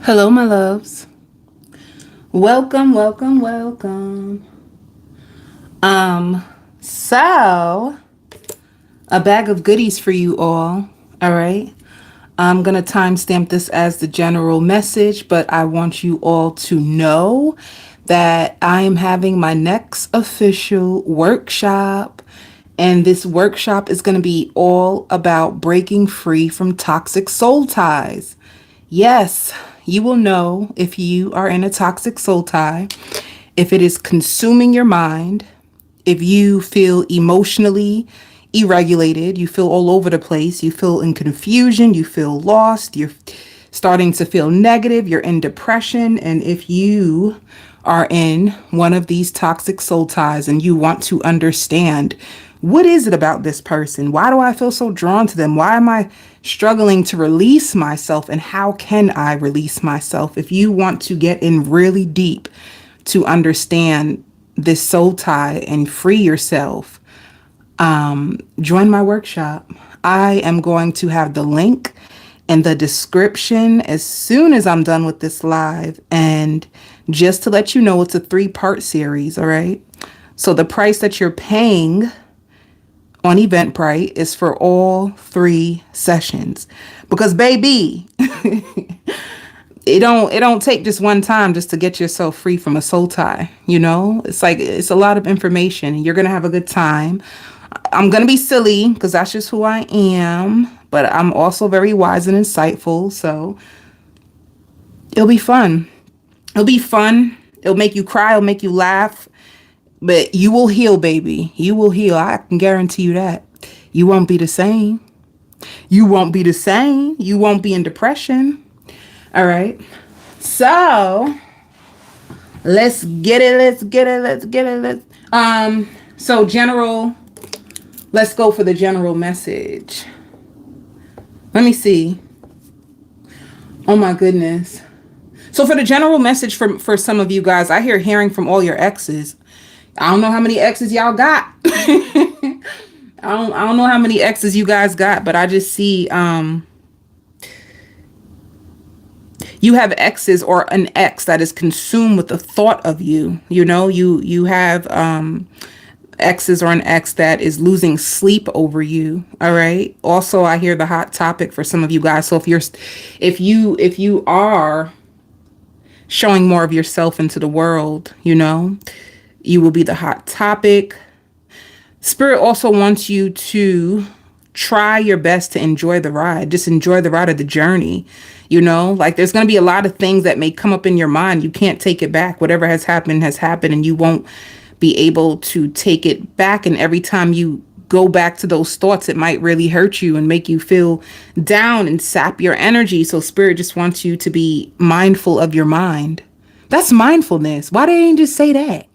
Hello, my loves. Welcome, welcome, welcome. So a bag of goodies for you all. All right. I'm going to timestamp this as the general message, but I want you all to know that I am having my next official workshop. And this workshop is going to be all about breaking free from toxic soul ties. Yes, you will know if you are in a toxic soul tie, if it is consuming your mind, if you feel emotionally irregulated, you feel all over the place, you feel in confusion, you feel lost, you're starting to feel negative, you're in depression, and if you are in one of these toxic soul ties and you want to understand what is it about this person? Why do I feel so drawn to them? Why am I struggling to release myself? And how can I release myself? If you want to get in really deep to understand this soul tie and free yourself, join my workshop. I am going to have the link in the description as soon as I'm done with this live. And just to let you know, it's a 3-part series, all right? So the price that you're paying on Eventbrite is for all 3 sessions. Because baby, it don't take just one time just to get yourself free from a soul tie, you know? It's a lot of information. You're going to have a good time. I'm going to be silly because that's just who I am, but I'm also very wise and insightful, so it'll be fun. It'll be fun. It'll make you cry, it'll make you laugh, but you will heal, baby. You will heal. I can guarantee you that. You won't be the same. You won't be the same. You won't be in depression. All right. So let's get it. Let's get it. Let's get it. So general, let's go for the general message. Let me see. Oh my goodness. So for the general message for some of you guys, I hearing from all your exes. I don't know how many exes y'all got. I don't know how many exes you guys got, but I just see you have exes or an ex that is consumed with the thought of you. You know, you have exes or an ex that is losing sleep over you. All right. Also, I hear the hot topic for some of you guys. So if you are showing more of yourself into the world, you know, you will be the hot topic. Spirit also wants you to try your best to enjoy the ride. Just enjoy the ride of the journey. You know, like there's going to be a lot of things that may come up in your mind. You can't take it back. Whatever has happened, and you won't be able to take it back. And every time you go back to those thoughts, it might really hurt you and make you feel down and sap your energy. So Spirit just wants you to be mindful of your mind. That's mindfulness. Why didn't you just say that?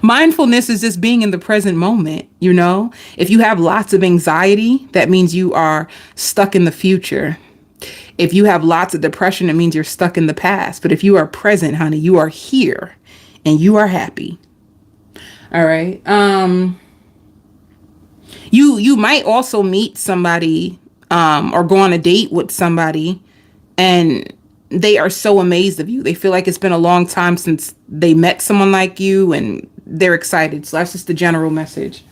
Mindfulness is just being in the present moment, you know? If you have lots of anxiety, that means you are stuck in the future. If you have lots of depression, it means you're stuck in the past. But if you are present, honey, you are here and you are happy. All right. You might also meet somebody or go on a date with somebody and they are so amazed of you. They feel like it's been a long time since they met someone like you and they're excited. So that's just the general message.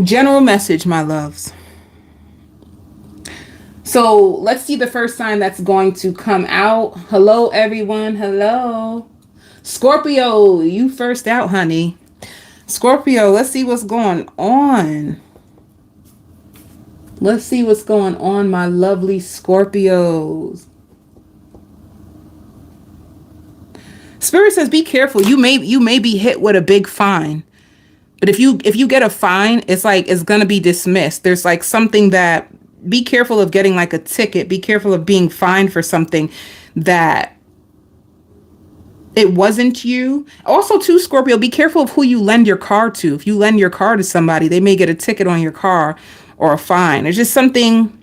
General message, my loves. So let's see the first sign that's going to come out. Hello, everyone. Hello. Scorpio, you first out, honey. Scorpio, let's see what's going on. Let's see what's going on, my lovely Scorpios. Spirit says, be careful. You may be hit with a big fine. But if you get a fine, it's like it's gonna be dismissed. There's like something that, be careful of getting like a ticket. Be careful of being fined for something that it wasn't you. Also, too, Scorpio, be careful of who you lend your car to. If you lend your car to somebody, they may get a ticket on your car or a fine. It's just something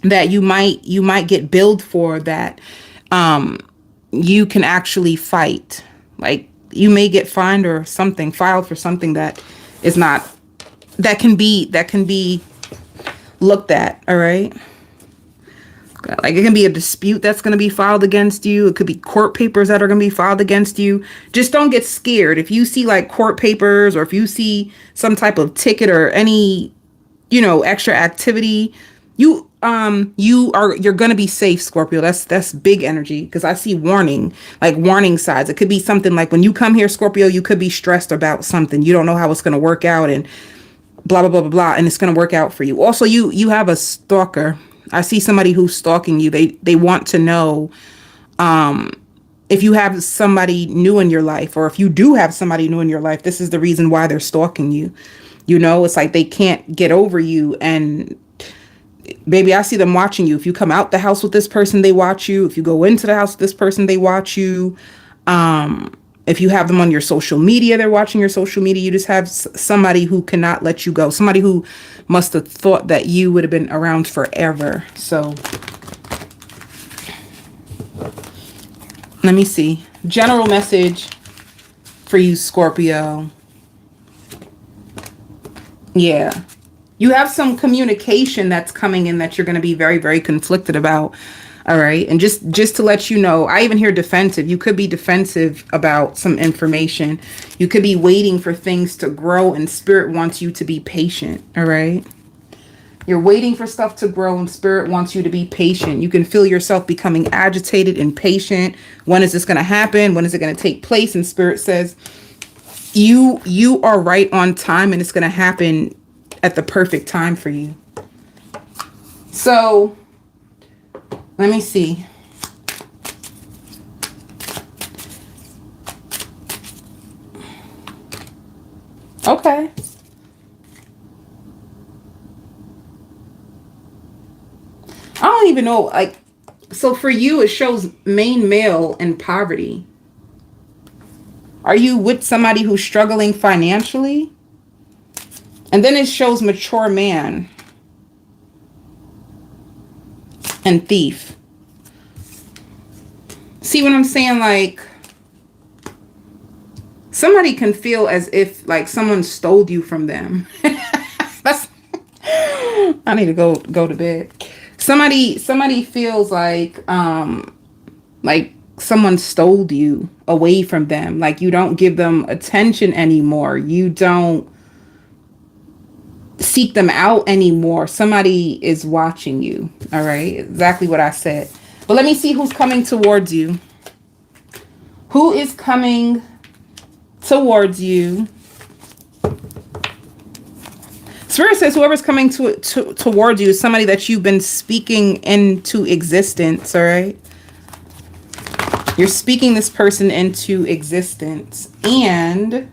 that you might get billed for that you can actually fight. Like you may get fined or something, filed for something that is not, that can be looked at. All right. Like it can be a dispute that's going to be filed against you. It could be court papers that are going to be filed against you. Just don't get scared. If you see like court papers, or if you see some type of ticket or any, extra activity, you're going to be safe, Scorpio. That's big energy, because I see warning signs. It could be something like when you come here, Scorpio, you could be stressed about something. You don't know how it's going to work out, and blah, blah, blah, blah, blah. And it's going to work out for you. Also, you have a stalker. I see somebody who's stalking you. They want to know if you have somebody new in your life, or if you do have somebody new in your life, this is the reason why they're stalking you. It's like they can't get over you. And baby, I see them watching you. If you come out the house with this person, they watch you. If you go into the house with this person, they watch you. If you have them on your social media, they're watching your social media. You just have somebody who cannot let you go. Somebody who must have thought that you would have been around forever. So let me see. General message for you, Scorpio. Yeah. You have some communication that's coming in that you're going to be very, very conflicted about. All right. And just to let you know, I even hear defensive. You could be defensive about some information. You could be waiting for things to grow, and Spirit wants you to be patient. All right. You're waiting for stuff to grow, and Spirit wants you to be patient. You can feel yourself becoming agitated and patient. When is this going to happen? When is it going to take place? And Spirit says you are right on time, and it's going to happen at the perfect time for you. So let me see. Okay. I don't even know. Like, so for you, it shows main male in poverty. Are you with somebody who's struggling financially? And then it shows mature man and thief. See what I'm saying? Like, somebody can feel as if like someone stole you from them. That's, I need to go to bed. Somebody feels like someone stole you away from them. Like you don't give them attention anymore. You don't seek them out anymore. Somebody is watching you. All right. Exactly what I said. But let me see who's coming towards you. Who is coming towards you? Spirit says whoever's coming towards you is somebody that you've been speaking into existence. All right. You're speaking this person into existence, and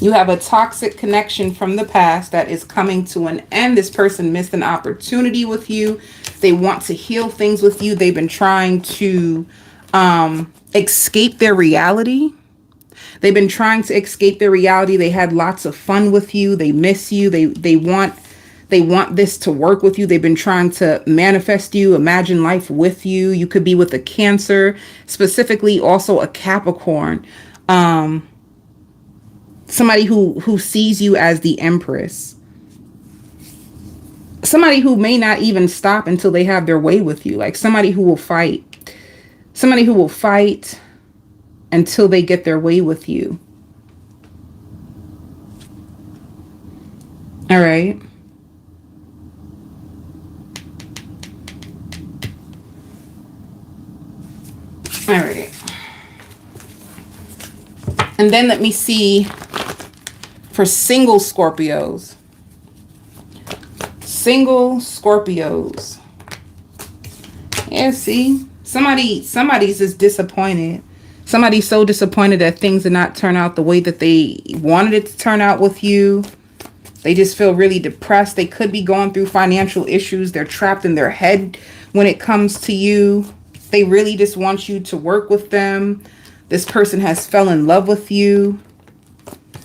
you have a toxic connection from the past that is coming to an end. This person missed an opportunity with you. They want to heal things with you. They've been trying to escape their reality. They've been trying to escape their reality. They had lots of fun with you. They miss you. They want this to work with you. They've been trying to manifest you, imagine life with you. You could be with a Cancer, specifically also a Capricorn. Somebody who sees you as the Empress. Somebody who may not even stop until they have their way with you. Like somebody who will fight. Somebody who will fight until they get their way with you. All right. All right. And then let me see for single Scorpios. Single Scorpios. Yeah, see? Somebody's just disappointed. Somebody's so disappointed that things did not turn out the way that they wanted it to turn out with you. They just feel really depressed. They could be going through financial issues. They're trapped in their head when it comes to you. They really just want you to work with them. This person has fell in love with you.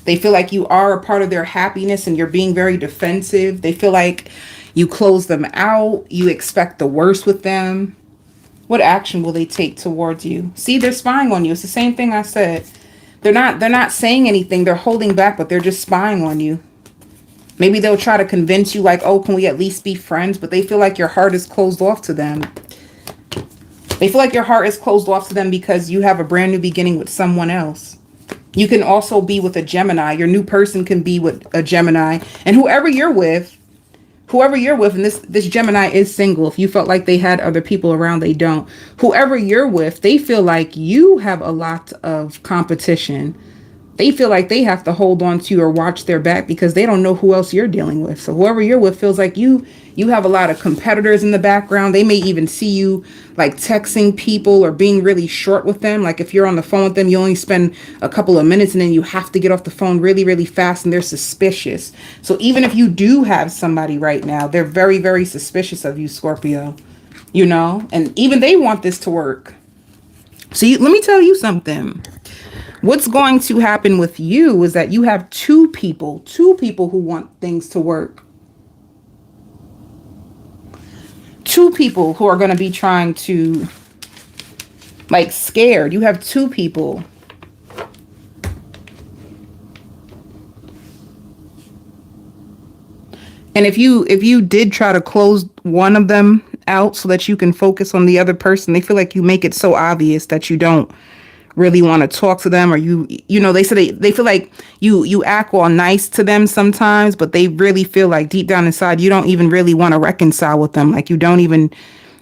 They feel like you are a part of their happiness and you're being very defensive. They feel like you close them out. You expect the worst with them. What action will they take towards you? See, they're spying on you. It's the same thing I said. They're not saying anything. They're holding back, but they're just spying on you. Maybe they'll try to convince you like, oh, can we at least be friends? But they feel like your heart is closed off to them. They feel like your heart is closed off to them because you have a brand new beginning with someone else. You can also be with a Gemini. Your new person can be with a Gemini. And whoever you're with, and this Gemini is single. If you felt like they had other people around, they don't. Whoever you're with, they feel like you have a lot of competition. They feel like they have to hold on to you or watch their back because they don't know who else you're dealing with. So whoever you're with feels like you have a lot of competitors in the background. They may even see you like texting people or being really short with them. Like if you're on the phone with them, you only spend a couple of minutes and then you have to get off the phone really, really fast, and they're suspicious. So even if you do have somebody right now, they're very, very suspicious of you, Scorpio, you know, and even they want this to work. So let me tell you something. What's going to happen with you is that you have two people who want things to work. Two people who are going to be trying to, like, scared. You have two people. And if you did try to close one of them out so that you can focus on the other person, they feel like you make it so obvious that you don't really want to talk to them, or you know, they say they feel like you act all nice to them sometimes, but they really feel like deep down inside you don't even really want to reconcile with them. Like you don't even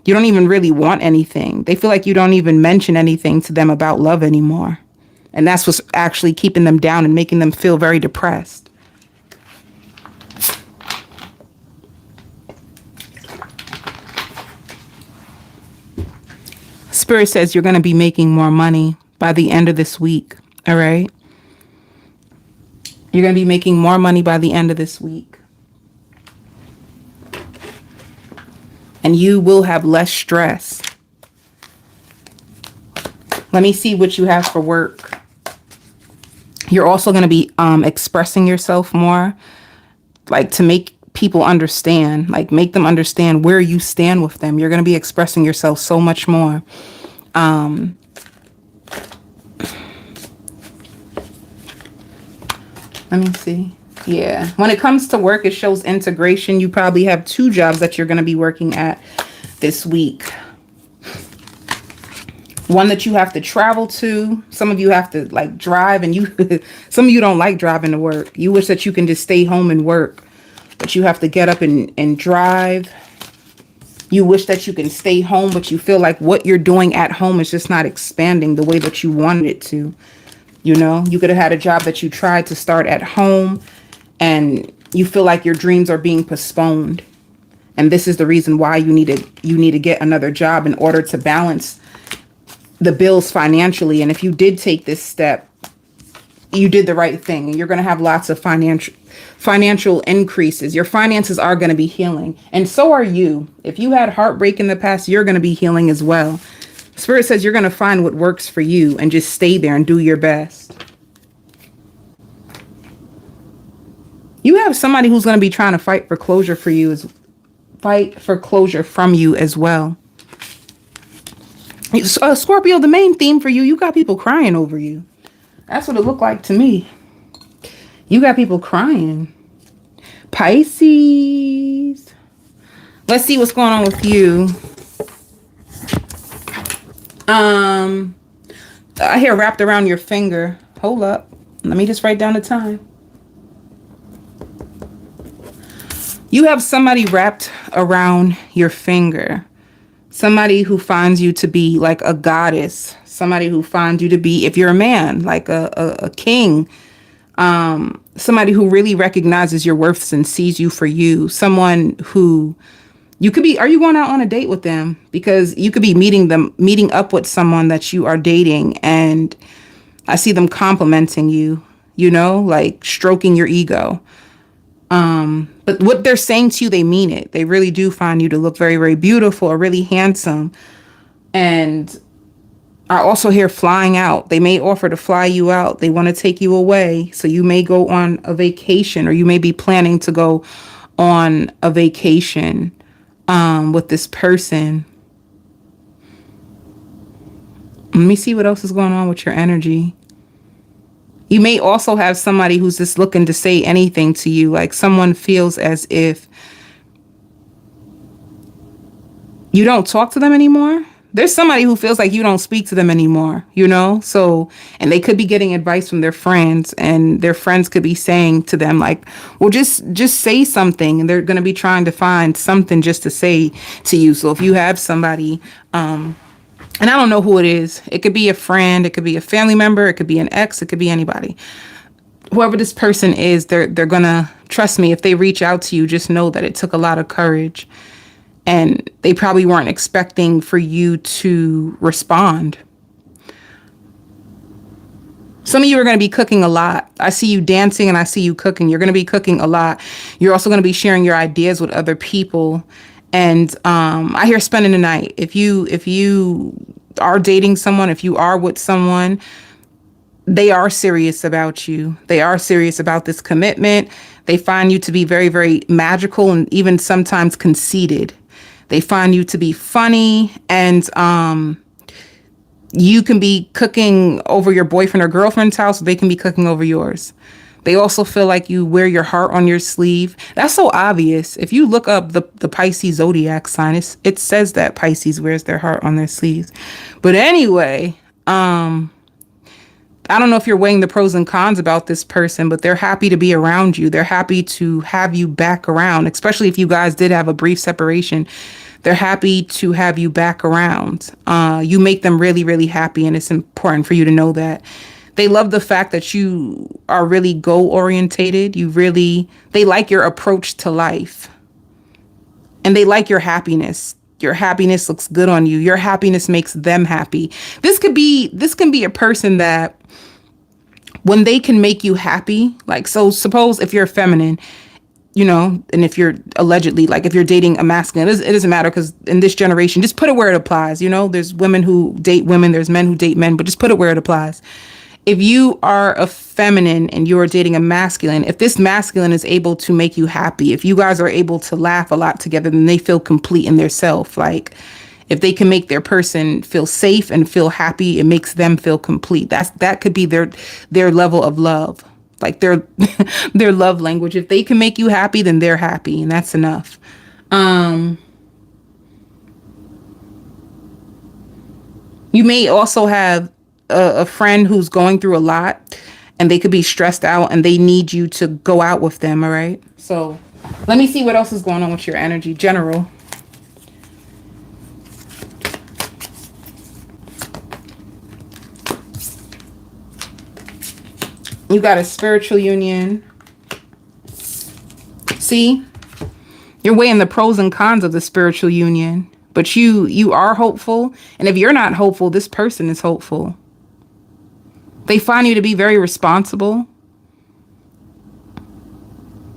really want anything. They feel like you don't even mention anything to them about love anymore, and that's what's actually keeping them down and making them feel very depressed. Spirit says you're going to be making more money by the end of this week. All right. You're going to be making more money by the end of this week. And you will have less stress. Let me see what you have for work. You're also going to be expressing yourself more, like to make people understand, like make them understand where you stand with them. You're going to be expressing yourself so much more. Let me see. Yeah. When it comes to work, it shows integration. You probably have two jobs that you're going to be working at this week. One that you have to travel to. Some of you have to like drive, and some of you don't like driving to work. You wish that you can just stay home and work, but you have to get up and drive. You wish that you can stay home, but you feel like what you're doing at home is just not expanding the way that you wanted it to. You know, you could have had a job that you tried to start at home and you feel like your dreams are being postponed. And this is the reason why you need to get another job in order to balance the bills financially. And if you did take this step, you did the right thing, and you're going to have lots of financial increases. Your finances are going to be healing, and so are you. If you had heartbreak in the past, you're going to be healing as well. Spirit says you're going to find what works for you and just stay there and do your best. You have somebody who's going to be trying to fight for closure from you as well. Scorpio, the main theme for you got people crying over you. That's what it looked like to me. You got people crying. Pisces. Let's see what's going on with you. I hear wrapped around your finger. Hold up. Let me just write down the time. You have somebody wrapped around your finger. Somebody who finds you to be like a goddess. Somebody who finds you to be, if you're a man, like a king. Somebody who really recognizes your worths and sees you for you. Someone who you could be, are you going out on a date with them? Because you could be meeting up with someone that you are dating, and I see them complimenting you, you know, like stroking your ego. But what they're saying to you, they mean it. They really do find you to look very, very beautiful or really handsome. And I also hear flying out. They may offer to fly you out. They want to take you away. So you may go on a vacation, or you may be planning to go on a vacation with this person. Let me see what else is going on with your energy. You may also have somebody who's just looking to say anything to you. Like someone feels as if you don't talk to them anymore. There's somebody who feels like you don't speak to them anymore, you know? So, and they could be getting advice from their friends, and their friends could be saying to them like, well, just say something. And they're going to be trying to find something just to say to you. So if you have somebody, and I don't know who it is, it could be a friend, it could be a family member, it could be an ex, it could be anybody. Whoever this person is, they're going to, trust me, if they reach out to you, just know that it took a lot of courage. And they probably weren't expecting for you to respond. Some of you are going to be cooking a lot. I see you dancing and I see you cooking. You're going to be cooking a lot. You're also going to be sharing your ideas with other people. And I hear spending the night. If you are dating someone, if you are with someone, they are serious about you. They are serious about this commitment. They find you to be very, very magical and even sometimes conceited. They find you to be funny, and you can be cooking over your boyfriend or girlfriend's house. They can be cooking over yours. They also feel like you wear your heart on your sleeve. That's so obvious. If you look up the Pisces zodiac sign, it says that Pisces wears their heart on their sleeves. But anyway, I don't know if you're weighing the pros and cons about this person, but they're happy to be around you. They're happy to have you back around, especially if you guys did have a brief separation. They're happy to have you back around. You make them really, really happy, and it's important for you to know that. They love the fact that you are really goal-orientated. They like your approach to life. And they like your happiness. Your happiness looks good on you. Your happiness makes them happy. This can be a person that when they can make you happy, like, so suppose if you're feminine, you know, and if you're allegedly, like if you're dating a masculine, it doesn't matter, because in this generation, just put it where it applies. You know, there's women who date women, there's men who date men, but just put it where it applies. If you are a feminine and you are dating a masculine, if this masculine is able to make you happy, if you guys are able to laugh a lot together, then they feel complete in their self. Like if they can make their person feel safe and feel happy, it makes them feel complete. That could be their level of love, like their their love language. If they can make you happy, then they're happy, and that's enough. You may also have a friend who's going through a lot, and they could be stressed out, and they need you to go out with them. All right. So let me see what else is going on with your energy. General. You got a spiritual union. See, you're weighing the pros and cons of the spiritual union, but you are hopeful. And if you're not hopeful, this person is hopeful. They find you to be very responsible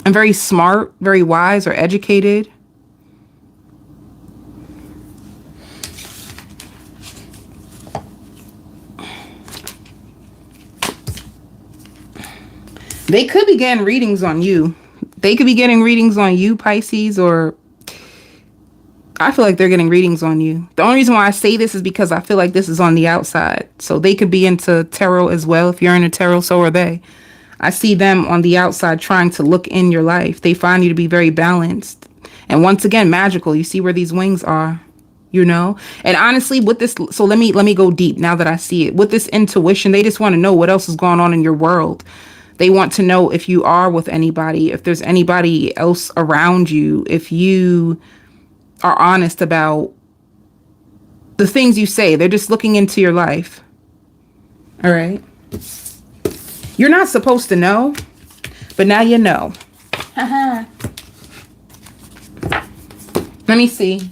and very smart, very wise or educated. They could be getting readings on you. They could be getting readings on you, Pisces, or I feel like they're getting readings on you. The only reason why I say this is because I feel like this is on the outside. So they could be into tarot as well. If you're into tarot, so are they. I see them on the outside trying to look in your life. They find you to be very balanced. And once again, magical. You see where these wings are, you know? And honestly, with this, so let me go deep now that I see it. With this intuition, they just want to know what else is going on in your world. They want to know if you are with anybody, if there's anybody else around you, if you are honest about the things you say. They're just looking into your life. All right. You're not supposed to know, but now you know. Let me see.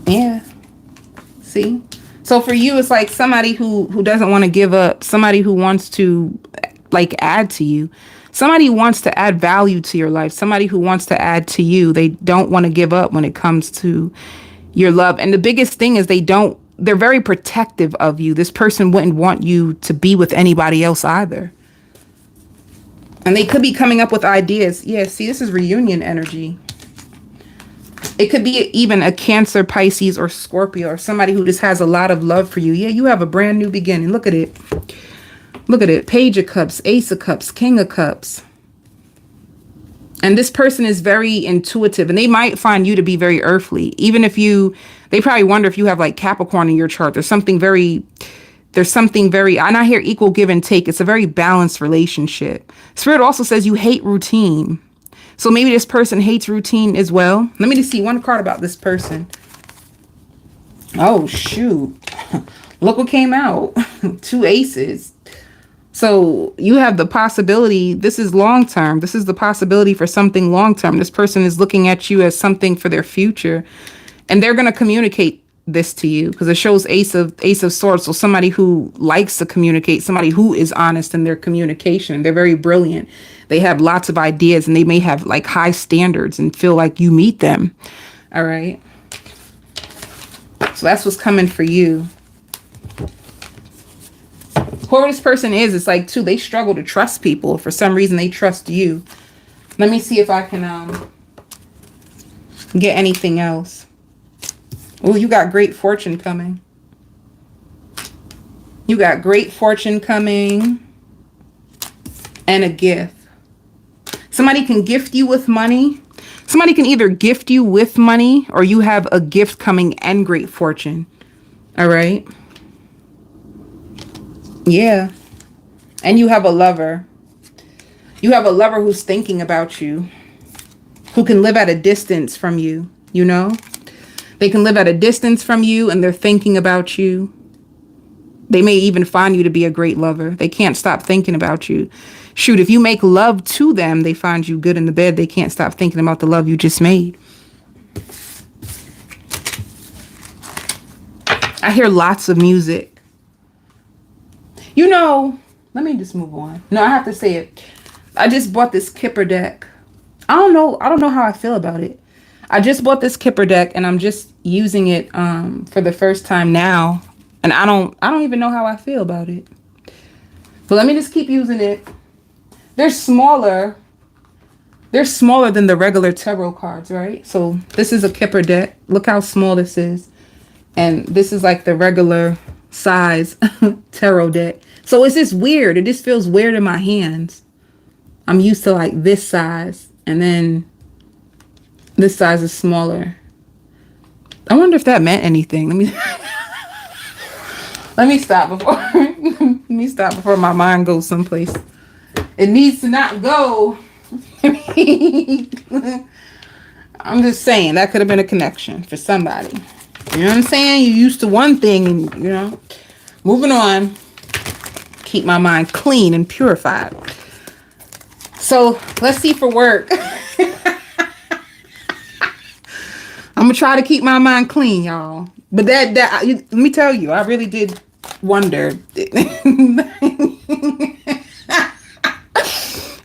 Yeah. See? So for you, it's like somebody who doesn't want to give up, somebody who wants to like add to you, somebody who wants to add value to your life, somebody who wants to add to you. They don't want to give up when it comes to your love. And the biggest thing is they're very protective of you. This person wouldn't want you to be with anybody else either. And they could be coming up with ideas. Yeah, see, this is reunion energy. It could be even a Cancer, Pisces, or Scorpio, or somebody who just has a lot of love for you. Yeah, you have a brand new beginning. Look at it. Look at it. Page of Cups, Ace of Cups, King of Cups. And this person is very intuitive, and they might find you to be very earthly. Even if they probably wonder if you have like Capricorn in your chart. There's something very, and I hear equal give and take. It's a very balanced relationship. Spirit also says you hate routine. So maybe this person hates routine as well. Let me just see one card about this person. Oh, shoot. Look what came out. 2 aces. So you have the possibility, this is long term. This is the possibility for something long term. This person is looking at you as something for their future. And they're going to communicate this to you because it shows Ace of Swords. So somebody who likes to communicate, somebody who is honest in their communication. They're very brilliant. They have lots of ideas, and they may have like high standards and feel like you meet them. All right. So that's what's coming for you. Whoever this person is, it's like, too, they struggle to trust people. For some reason, they trust you. Let me see if I can get anything else. Oh, you got great fortune coming. You got great fortune coming. And a gift. Somebody can gift you with money. Somebody can either gift you with money, or you have a gift coming and great fortune. All right. Yeah. And you have a lover. You have a lover who's thinking about you, who can live at a distance from you, you know? They can live at a distance from you, and they're thinking about you. They may even find you to be a great lover. They can't stop thinking about you. Shoot, if you make love to them, they find you good in the bed. They can't stop thinking about the love you just made. I hear lots of music. You know, let me just move on. No, I have to say it. I just bought this Kipper deck. I don't know how I feel about it. I just bought this Kipper deck, and I'm just using it for the first time now. And I don't even know how I feel about it. But let me just keep using it. They're smaller. They're smaller than the regular tarot cards, right? So this is a Kipper deck. Look how small this is. And this is like the regular size tarot deck. So it's just weird. It just feels weird in my hands. I'm used to like this size. And then this size is smaller. I wonder if that meant anything. Let me stop before let me stop before my mind goes someplace. It needs to not go. I'm just saying that could have been a connection for somebody. You know what I'm saying? You're used to one thing, and you know. Moving on. Keep my mind clean and purified. So let's see for work. I'm gonna try to keep my mind clean, y'all. But let me tell you, I really did wonder.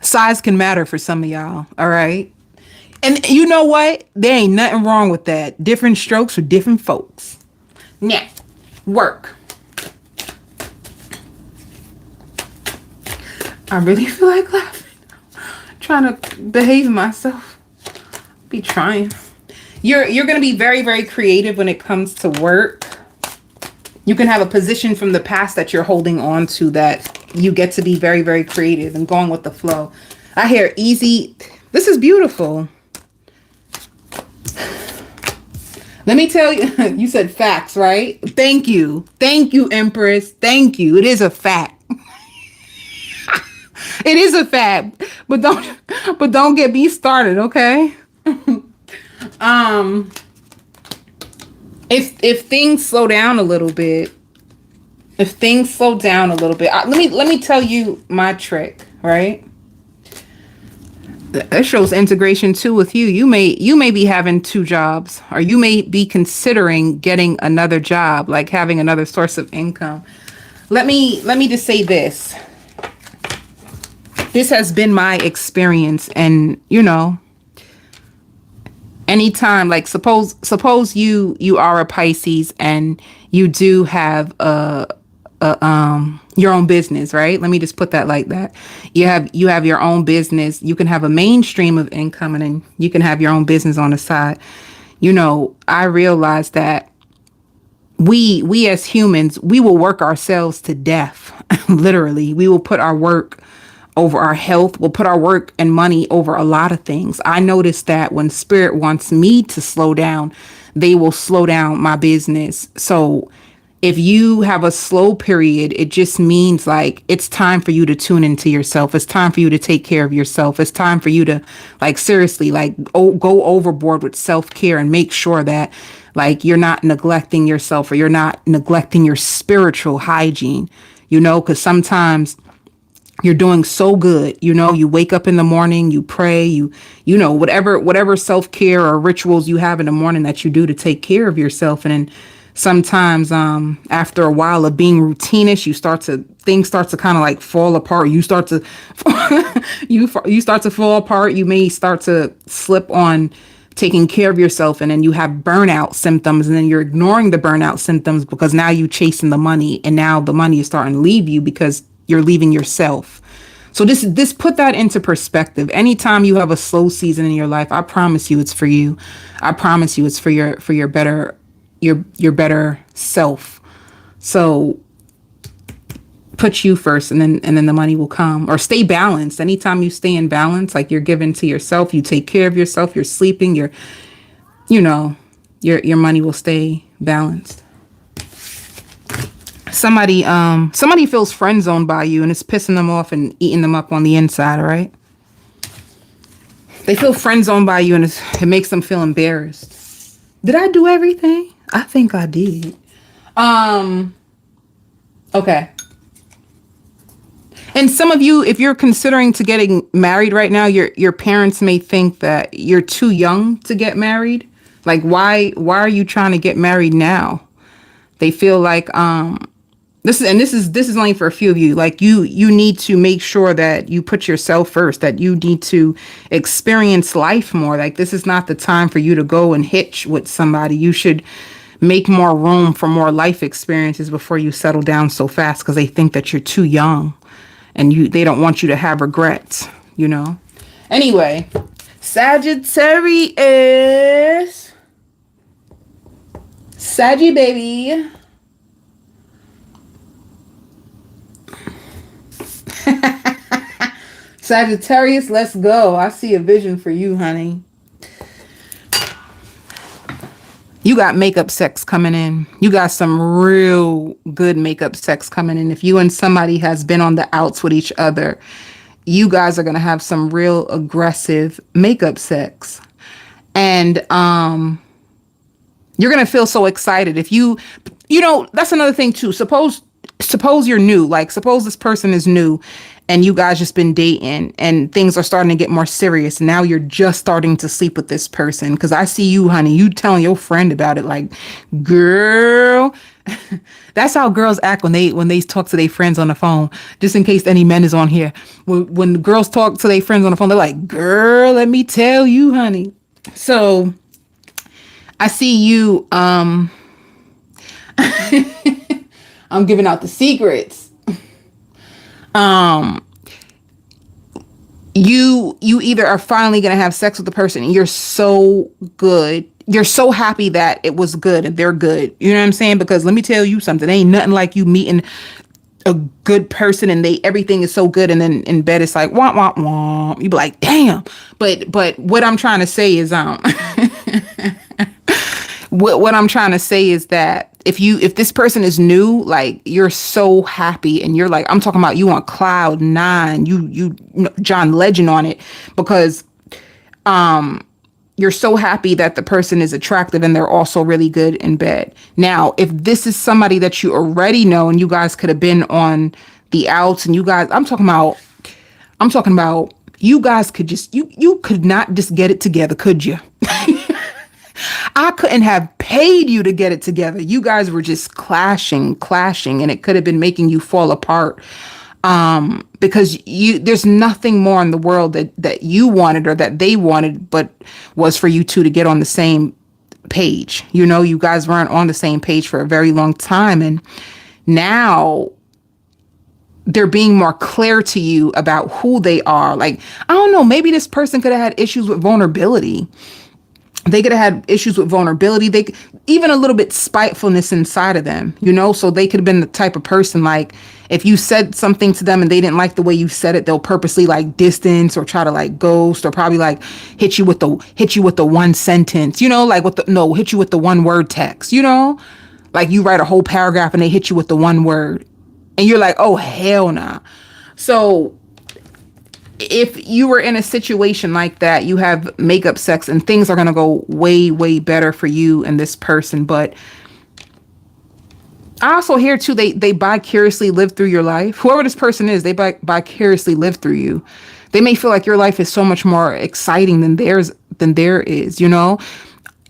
Size can matter for some of y'all, all right? And you know what? There ain't nothing wrong with that. Different strokes for different folks. Now, work. I really feel like laughing. Trying to behave myself. Be trying. You're going to be very, very creative when it comes to work. You can have a position from the past that you're holding on to that you get to be very, very creative and going with the flow. I hear easy. This is beautiful. Let me tell you, you said facts, right? Thank you. Thank you, Empress. Thank you. It is a fact. It is a fact. But don't get me started, okay? If things slow down a little bit, let me tell you my trick, right? That shows integration too with you. You may be having 2 jobs, or you may be considering getting another job, like having another source of income. Let me just say this. This has been my experience, and you know, anytime, like suppose you are a Pisces and you do have your own business, right? Let me just put that like that. You have your own business. You can have a mainstream of income, and then you can have your own business on the side. I realized that we as humans, we will work ourselves to death. Literally, we will put our work over our health. We'll put our work and money over a lot of things. I noticed that when spirit wants me to slow down, they will slow down my business. So if you have a slow period, it just means like it's time for you to tune into yourself. It's time for you to take care of yourself. It's time for you to like seriously like go overboard with self-care and make sure that like you're not neglecting yourself or you're not neglecting your spiritual hygiene, because sometimes you're doing so good. You wake up in the morning, you pray, whatever self-care or rituals you have in the morning that you do to take care of yourself. And then sometimes after a while of being routinish, things start to kind of like fall apart. You start to you start to fall apart. You may start to slip on taking care of yourself, and then you have burnout symptoms, and then you're ignoring the burnout symptoms because now you're chasing the money, and now the money is starting to leave you because you're leaving yourself. So this put that into perspective. Anytime you have a slow season in your life, I promise you it's for you. I promise you it's for your better self. So put you first, and then the money will come. Or stay balanced. Anytime you stay in balance, like you're giving to yourself, you take care of yourself, you're sleeping, your money will stay balanced. Somebody feels friend zoned by you, and it's pissing them off and eating them up on the inside, right? They feel friend zoned by you, and it makes them feel embarrassed. Did I do everything? I think I did. Okay. And some of you, if you're considering to getting married right now, your parents may think that you're too young to get married. Like, why are you trying to get married now? They feel like this is only for a few of you. Like you need to make sure that you put yourself first, that you need to experience life more. Like this is not the time for you to go and hitch with somebody. You should make more room for more life experiences before you settle down so fast, because they think that you're too young and they don't want you to have regrets, Anyway, Sagittarius. Saggy baby. Sagittarius, let's go. I see a vision for you, honey. You got makeup sex coming in. You got some real good makeup sex coming in. If you and somebody has been on the outs with each other, you guys are going to have some real aggressive makeup sex. And you're going to feel so excited. If that's another thing too. Suppose you're new, like suppose this person is new and you guys just been dating and things are starting to get more serious. Now you're just starting to sleep with this person. Cause I see you, honey, you telling your friend about it. Like, girl, that's how girls act when they talk to their friends on the phone, just in case any men is on here. When the girls talk to their friends on the phone, they're like, girl, let me tell you, honey. So I see you, I'm giving out the secrets. You either are finally going to have sex with the person and you're so good. You're so happy that it was good and they're good. You know what I'm saying? Because let me tell you something. Ain't nothing like you meeting a good person and everything is so good. And then in bed, it's like, womp, womp, womp. You be like, damn. But what I'm trying to say is, what I'm trying to say is that if this person is new, like you're so happy and you're like, I'm talking about you on cloud nine, you John Legend on it, because you're so happy that the person is attractive and they're also really good in bed. Now, if this is somebody that you already know and you guys could have been on the outs and you guys, I'm talking about you guys could just, you could not just get it together, could you? I couldn't have paid you to get it together. You guys were just clashing, and it could have been making you fall apart. Because there's nothing more in the world that you wanted or that they wanted, but was for you two to get on the same page. You guys weren't on the same page for a very long time. And now they're being more clear to you about who they are. Like, I don't know, maybe this person could have had issues with vulnerability. They could have had issues with vulnerability. They even a little bit spitefulness inside of them, you know. So they could have been the type of person, like, if you said something to them and they didn't like the way you said it, they'll purposely like distance or try to like ghost, or probably like hit you with the one sentence, you know, like hit you with the one word text, you know, like you write a whole paragraph and they hit you with the one word, and you're like, oh hell nah. So if you were in a situation like that, you have makeup sex and things are going to go way, way better for you and this person. But I also hear too, they vicariously live through your life. Whoever this person is, they vicariously live through you. They may feel like your life is so much more exciting than there is, you know.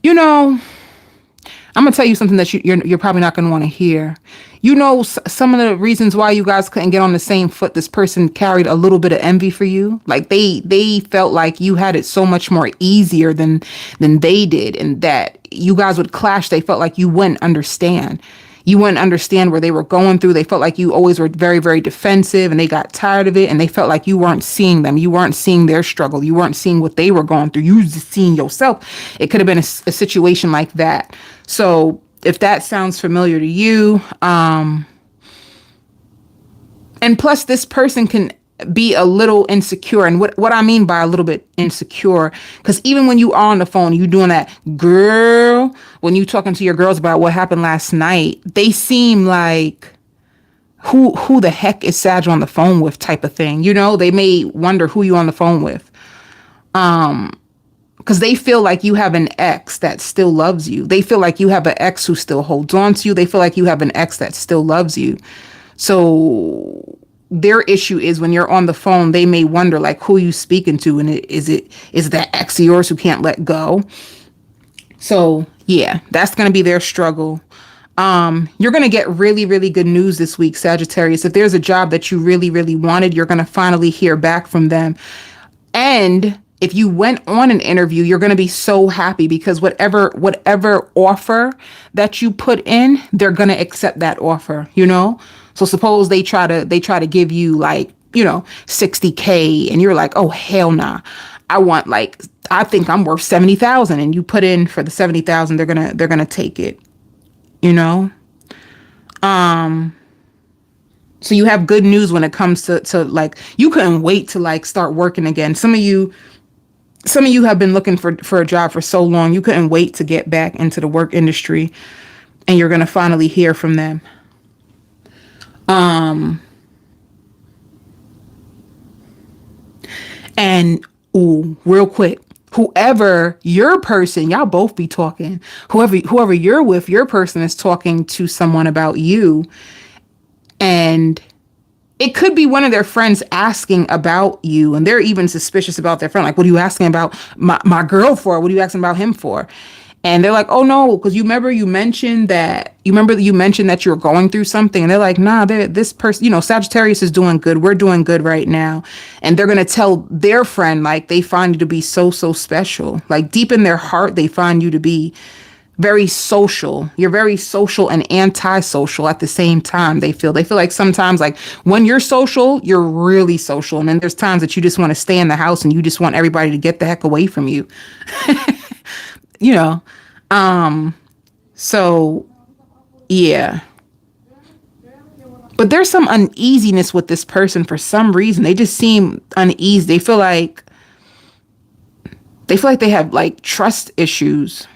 I'm gonna tell you something that you're probably not gonna want to hear. You know, some of the reasons why you guys couldn't get on the same foot. This person carried a little bit of envy for you. Like they felt like you had it so much more easier than they did, and that you guys would clash. They felt like you wouldn't understand. You wouldn't understand where they were going through. They felt like you always were very, very defensive, and they got tired of it, and they felt like you weren't seeing them. You weren't seeing their struggle. You weren't seeing what they were going through. You were just seeing yourself. It could have been a situation like that. So if that sounds familiar to you, and plus this person can be a little insecure. And what I mean by a little bit insecure, because even when you are on the phone, you doing that, girl, when you talking to your girls about what happened last night, they seem like, who the heck is Sag on the phone with type of thing. You know, they may wonder who you on the phone with. Because they feel like you have an ex that still loves you. They feel like you have an ex who still holds on to you. They feel like you have an ex that still loves you. So their issue is when you're on the phone, they may wonder like who you speaking to, and is that ex of yours who can't let go. So yeah, that's going to be their struggle. You're going to get really, really good news this week, Sagittarius. If there's a job that you really, really wanted, you're going to finally hear back from them. And if you went on an interview, you're going to be so happy because whatever offer that you put in, they're going to accept that offer, you know? So suppose they try to give you like, you know, 60K, and you're like, oh, hell nah. I think I'm worth 70,000, and you put in for the 70,000, they're going to take it, you know? So you have good news when it comes to like, you couldn't wait to like start working again. Some of you have been looking for a job for so long. You couldn't wait to get back into the work industry, and you're going to finally hear from them. And real quick, whoever your person, y'all both be talking, whoever you're with, your person is talking to someone about you. And it could be one of their friends asking about you, and they're even suspicious about their friend. Like, what are you asking about my girl for? What are you asking about him for? And they're like, oh no, because you mentioned that you were going through something. And they're like, nah, this person, you know, Sagittarius is doing good. We're doing good right now. And they're going to tell their friend, like, they find you to be so, so special. Like deep in their heart, they find you to be very social. You're very social and antisocial at the same time. They feel like sometimes like when you're social, you're really social. And then there's times that you just want to stay in the house and you just want everybody to get the heck away from you. You know, so yeah, but there's some uneasiness with this person for some reason. They just seem uneasy. They feel like they have like trust issues.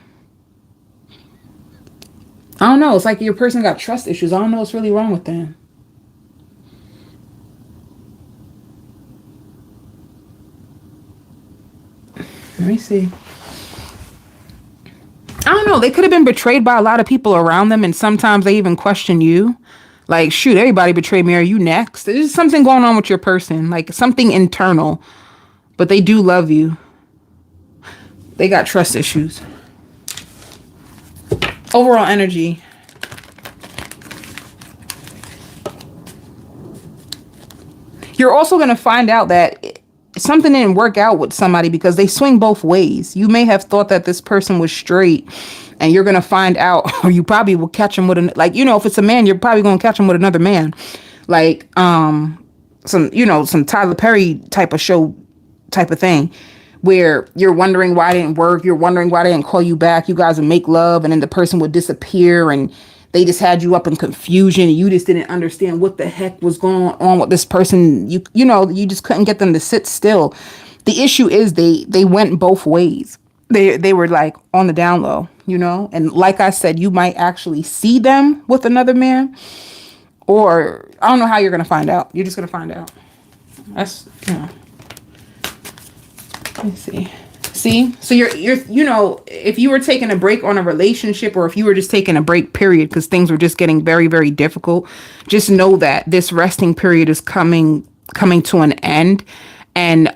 I don't know. It's like your person got trust issues. I don't know what's really wrong with them. Let me see. I don't know. They could have been betrayed by a lot of people around them, and sometimes they even question you. Like, shoot, everybody betrayed me. Are you next? There's something going on with your person, like something internal, but they do love you. They got trust issues. Overall energy. You're also going to find out that something didn't work out with somebody because they swing both ways. You may have thought that this person was straight, and you're going to find out, or you probably will catch him with like, you know, if it's a man, you're probably going to catch him with another man. Like, some Tyler Perry type of show type of thing, where you're wondering why it didn't work. You're wondering why they didn't call you back. You guys would make love and then the person would disappear and they just had you up in confusion. And you just didn't understand what the heck was going on with this person. You just couldn't get them to sit still. The issue is they went both ways. They were like on the down low, and like I said, you might actually see them with another man, or I don't know how you're going to find out. You're just going to find out. That's, let me see. So you're, if you were taking a break on a relationship, or if you were just taking a break period, because things were just getting very, very difficult, just know that this resting period is coming to an end. And,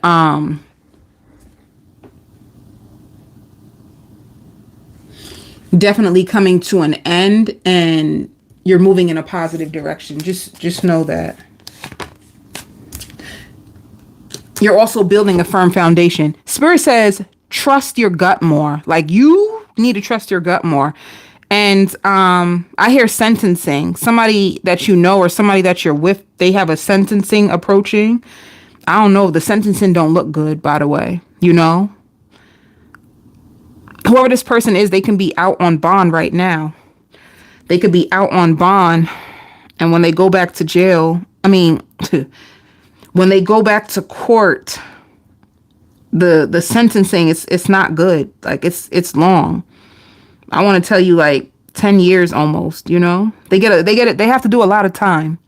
definitely coming to an end, and you're moving in a positive direction. Just know that. You're also building a firm foundation. Spirit says, trust your gut more. Like, you need to trust your gut more. And I hear sentencing. Somebody that you know or somebody that you're with, they have a sentencing approaching. I don't know. The sentencing don't look good, by the way. Whoever this person is, they can be out on bond right now. They could be out on bond. And when they go back to jail, when they go back to court, the sentencing, it's not good. Like, it's long. I want to tell you, like 10 years almost, they have to do a lot of time.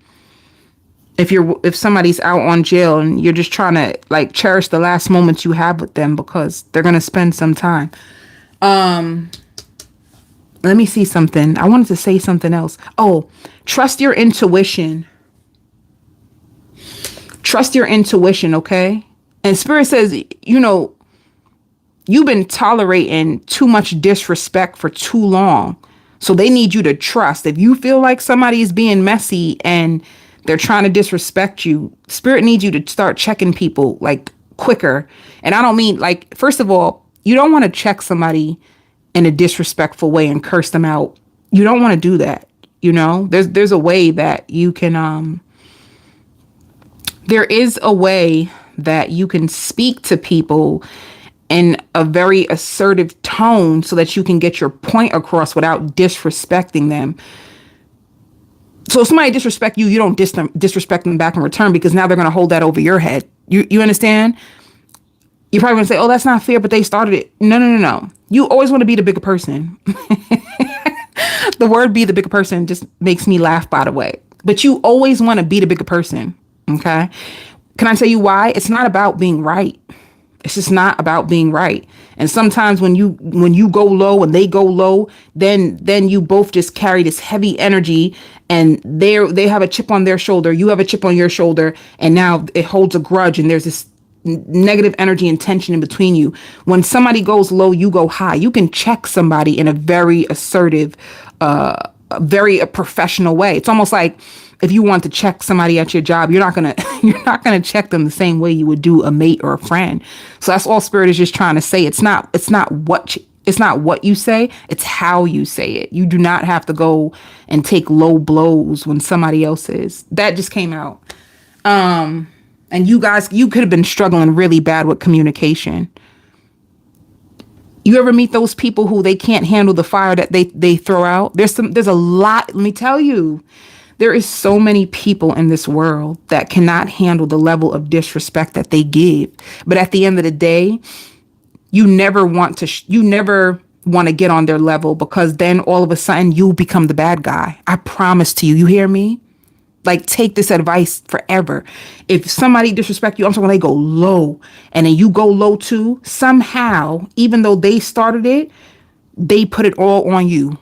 If somebody's out on jail and you're just trying to like cherish the last moments you have with them, because they're going to spend some time. Let me see something. I wanted to say something else. Oh, trust your intuition. Trust your intuition, okay? And Spirit says, you've been tolerating too much disrespect for too long. So they need you to trust. If you feel like somebody is being messy and they're trying to disrespect you, Spirit needs you to start checking people like quicker. And I don't mean like, first of all, you don't want to check somebody in a disrespectful way and curse them out. You don't want to do that. There's a way that you can, there is a way that you can speak to people in a very assertive tone so that you can get your point across without disrespecting them. So if somebody disrespect you, you don't disrespect them back in return, because now they're going to hold that over your head. You understand? You're probably going to say, oh, that's not fair, but they started it. No. You always want to be the bigger person. The word be the bigger person just makes me laugh, by the way. But you always want to be the bigger person. Okay. Can I tell you why? It's not about being right. It's just not about being right. And sometimes when you go low and they go low, then you both just carry this heavy energy, and they have a chip on their shoulder. You have a chip on your shoulder. And now it holds a grudge, and there's this negative energy and tension in between you. When somebody goes low, you go high. You can check somebody in a very assertive, very professional way. It's almost like if you want to check somebody at your job, you're not gonna check them the same way you would do a mate or a friend. So that's all Spirit is just trying to say. It's not what you say, it's how you say it. You do not have to go and take low blows when somebody else is. That just came out. And you guys, you could have been struggling really bad with communication. You ever meet those people who they can't handle the fire that they throw out? There's a lot. Let me tell you, there is so many people in this world that cannot handle the level of disrespect that they give. But at the end of the day, you never want to get on their level, because then all of a sudden you become the bad guy. I promise to you. You hear me? Like, take this advice forever. If somebody disrespect you, I'm talking when they go low, and then you go low too, somehow, even though they started it, they put it all on you.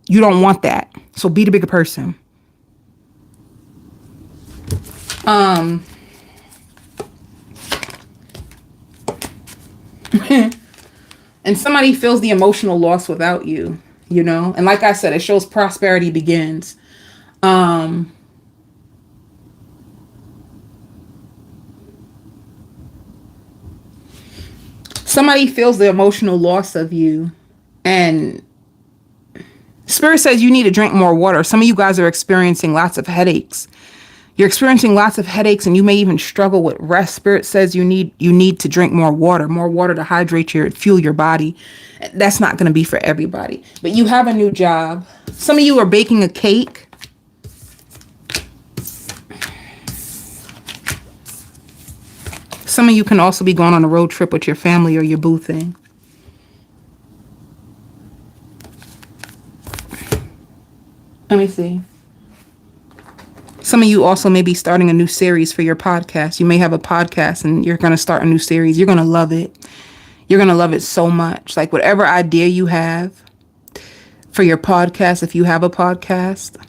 You don't want that. So be the bigger person. And somebody feels the emotional loss without you, And like I said, it shows prosperity begins. Somebody feels the emotional loss of you, and Spirit says you need to drink more water. Some of you guys are experiencing lots of headaches. You're experiencing lots of headaches, and you may even struggle with rest. Spirit says you need to drink more water to hydrate fuel your body. That's not going to be for everybody. But you have a new job. Some of you are baking a cake. Some of you can also be going on a road trip with your family or your boo thing. Let me see. Some of you also may be starting a new series for your podcast. You may have a podcast and you're going to start a new series. You're going to love it. You're going to love it so much. Like whatever idea you have for your podcast, if you have a podcast.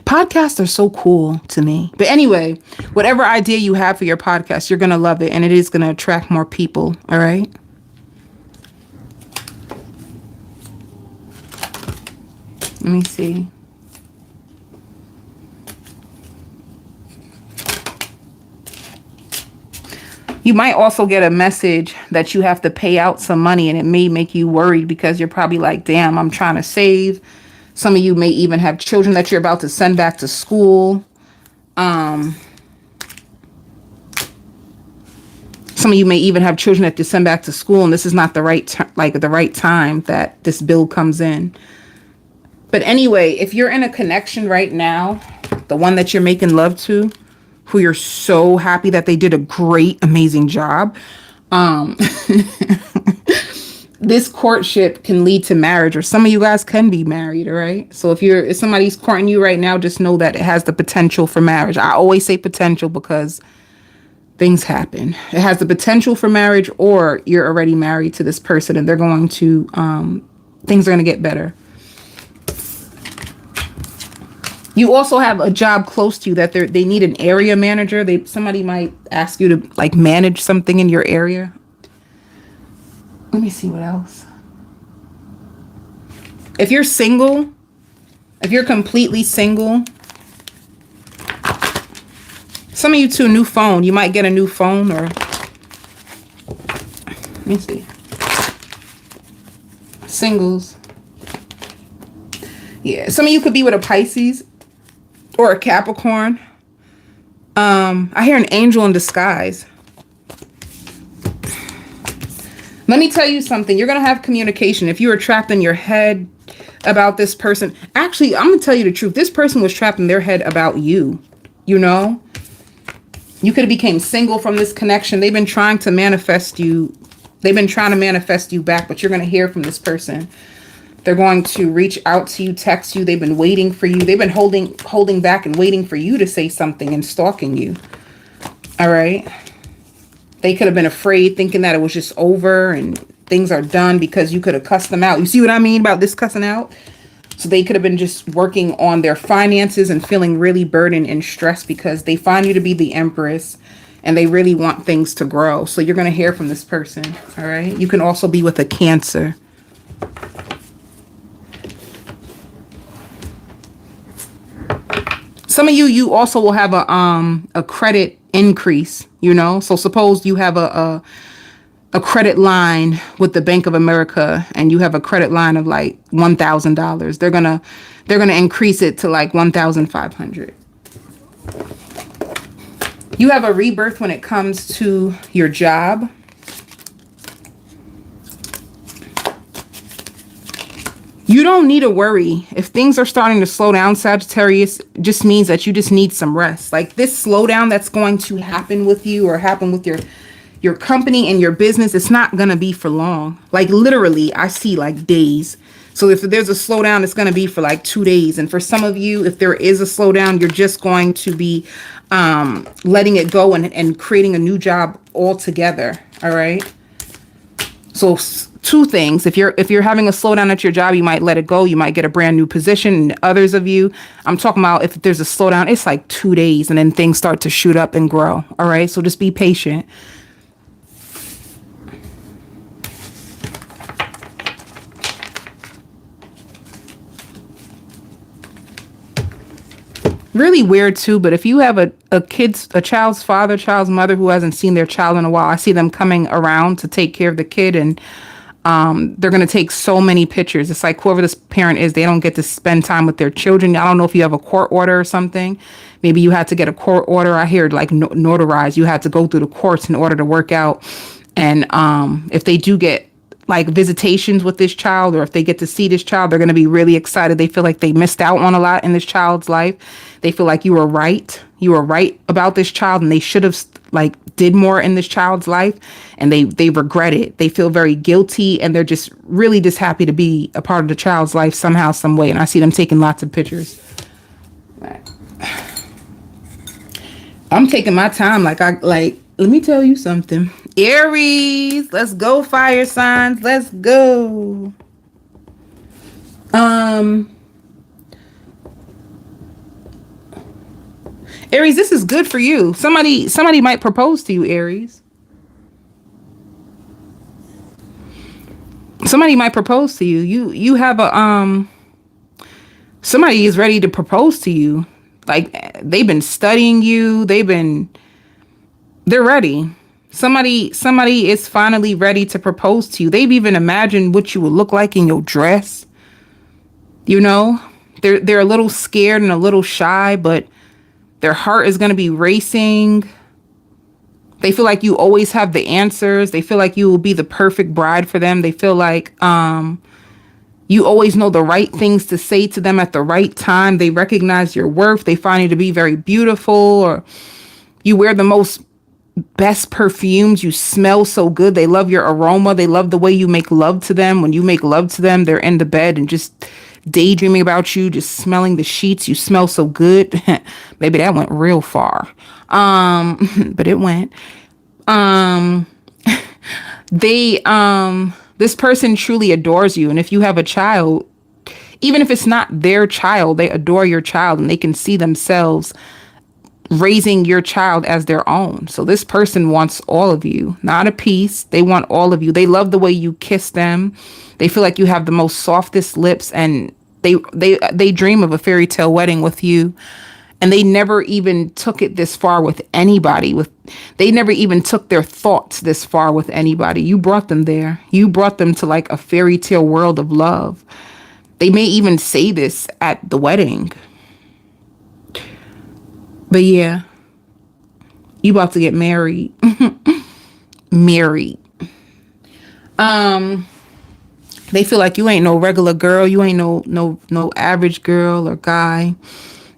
Podcasts are so cool to me. But anyway, whatever idea you have for your podcast, you're going to love it. And it is going to attract more people. All right. Let me see. You might also get a message that you have to pay out some money, and it may make you worried because you're probably like, damn, I'm trying to save. Some of you may even have children that you're about to send back to school. Some of you may even have children that you send back to school, and this is not the right time that this bill comes in. But anyway, if you're in a connection right now, the one that you're making love to, who you're so happy that they did a great, amazing job. This courtship can lead to marriage, or some of you guys can be married, all right? So if somebody's courting you right now, just know that it has the potential for marriage. I always say potential because things happen. It has the potential for marriage, or you're already married to this person and they're going to, things are going to get better. You also have a job close to you that they need an area manager. Somebody might ask you to like manage something in your area. Let me see what else. If you're single, if you're completely single, some of you too, new phone. You might get a new phone, or let me see. Singles. Yeah, some of you could be with a Pisces or a Capricorn. I hear an angel in disguise. Let me tell you something. You're going to have communication. If you were trapped in your head about this person. Actually, I'm going to tell you the truth. This person was trapped in their head about you. You know? You could have became single from this connection. They've been trying to manifest you. They've been trying to manifest you back, but you're going to hear from this person. They're going to reach out to you, text you. They've been waiting for you. They've been holding back and waiting for you to say something and stalking you. All right? They could have been afraid, thinking that it was just over and things are done because you could have cussed them out. You see what I mean about this cussing out? So they could have been just working on their finances and feeling really burdened and stressed because they find you to be the Empress and they really want things to grow. So you're going to hear from this person. All right? You can also be with a Cancer. Some of you also will have a credit increase, you know. So suppose you have a credit line with the Bank of America and you have a credit line of like $1,000. They're gonna increase it to like $1,500. You have a rebirth when it comes to your job. You don't need to worry. If things are starting to slow down, Sagittarius, just means that you just need some rest. Like this slowdown that's going to happen with you or happen with your company and your business, it's not going to be for long. Like literally, I see like days. So if there's a slowdown, it's going to be for like 2 days. And for some of you, if there is a slowdown, you're just going to be letting it go and creating a new job altogether. All right. So two things. If you're having a slowdown at your job, you might let it go. You might get a brand new position. And others of you, I'm talking about if there's a slowdown, it's like 2 days and then things start to shoot up and grow. All right. So just be patient. Really weird too, but if you have a child's father, child's mother who hasn't seen their child in a while, I see them coming around to take care of the kid and They're going to take so many pictures. It's like whoever this parent is, they don't get to spend time with their children. I don't know if you have a court order or something. Maybe you had to get a court order. I hear like notarized. You had to go through the courts in order to work out. And if they do get like visitations with this child, or if they get to see this child, they're going to be really excited. They feel like they missed out on a lot in this child's life. They feel like you were right. You were right about this child, and they should have like did more in this child's life, and they regret it. They feel very guilty, and they're just really just happy to be a part of the child's life somehow, some way. And I see them taking lots of pictures. I'm taking my time. Let me tell you something. Aries, let's go, fire signs. Let's go. Aries, this is good for you. Somebody might propose to you, Aries. Somebody might propose to you. You have a somebody is ready to propose to you. Like they've been studying you. They're ready. Somebody is finally ready to propose to you. They've even imagined what you would look like in your dress. You know, they're a little scared and a little shy, but their heart is going to be racing. They feel like you always have the answers. They feel like you will be the perfect bride for them. They feel like you always know the right things to say to them at the right time. They recognize your worth. They find you to be very beautiful, or you wear the most best perfumes. You smell so good. They love your aroma. They love the way you make love to them. When you make love to them, they're in the bed and just daydreaming about you, just smelling the sheets. You smell so good. Maybe that went real far. But it went. This person truly adores you. And if you have a child, even if it's not their child, they adore your child, and they can see themselves raising your child as their own. So this person wants all of you, not a piece. They want all of you. They love the way you kiss them. They feel like you have the most softest lips, and they dream of a fairy tale wedding with you. And they never even took it this far with anybody. They never even took their thoughts this far with anybody. You brought them there. You brought them to like a fairy tale world of love. They may even say this at the wedding. But yeah, you about to get married. Married. They feel like you ain't no regular girl. You ain't no average girl or guy.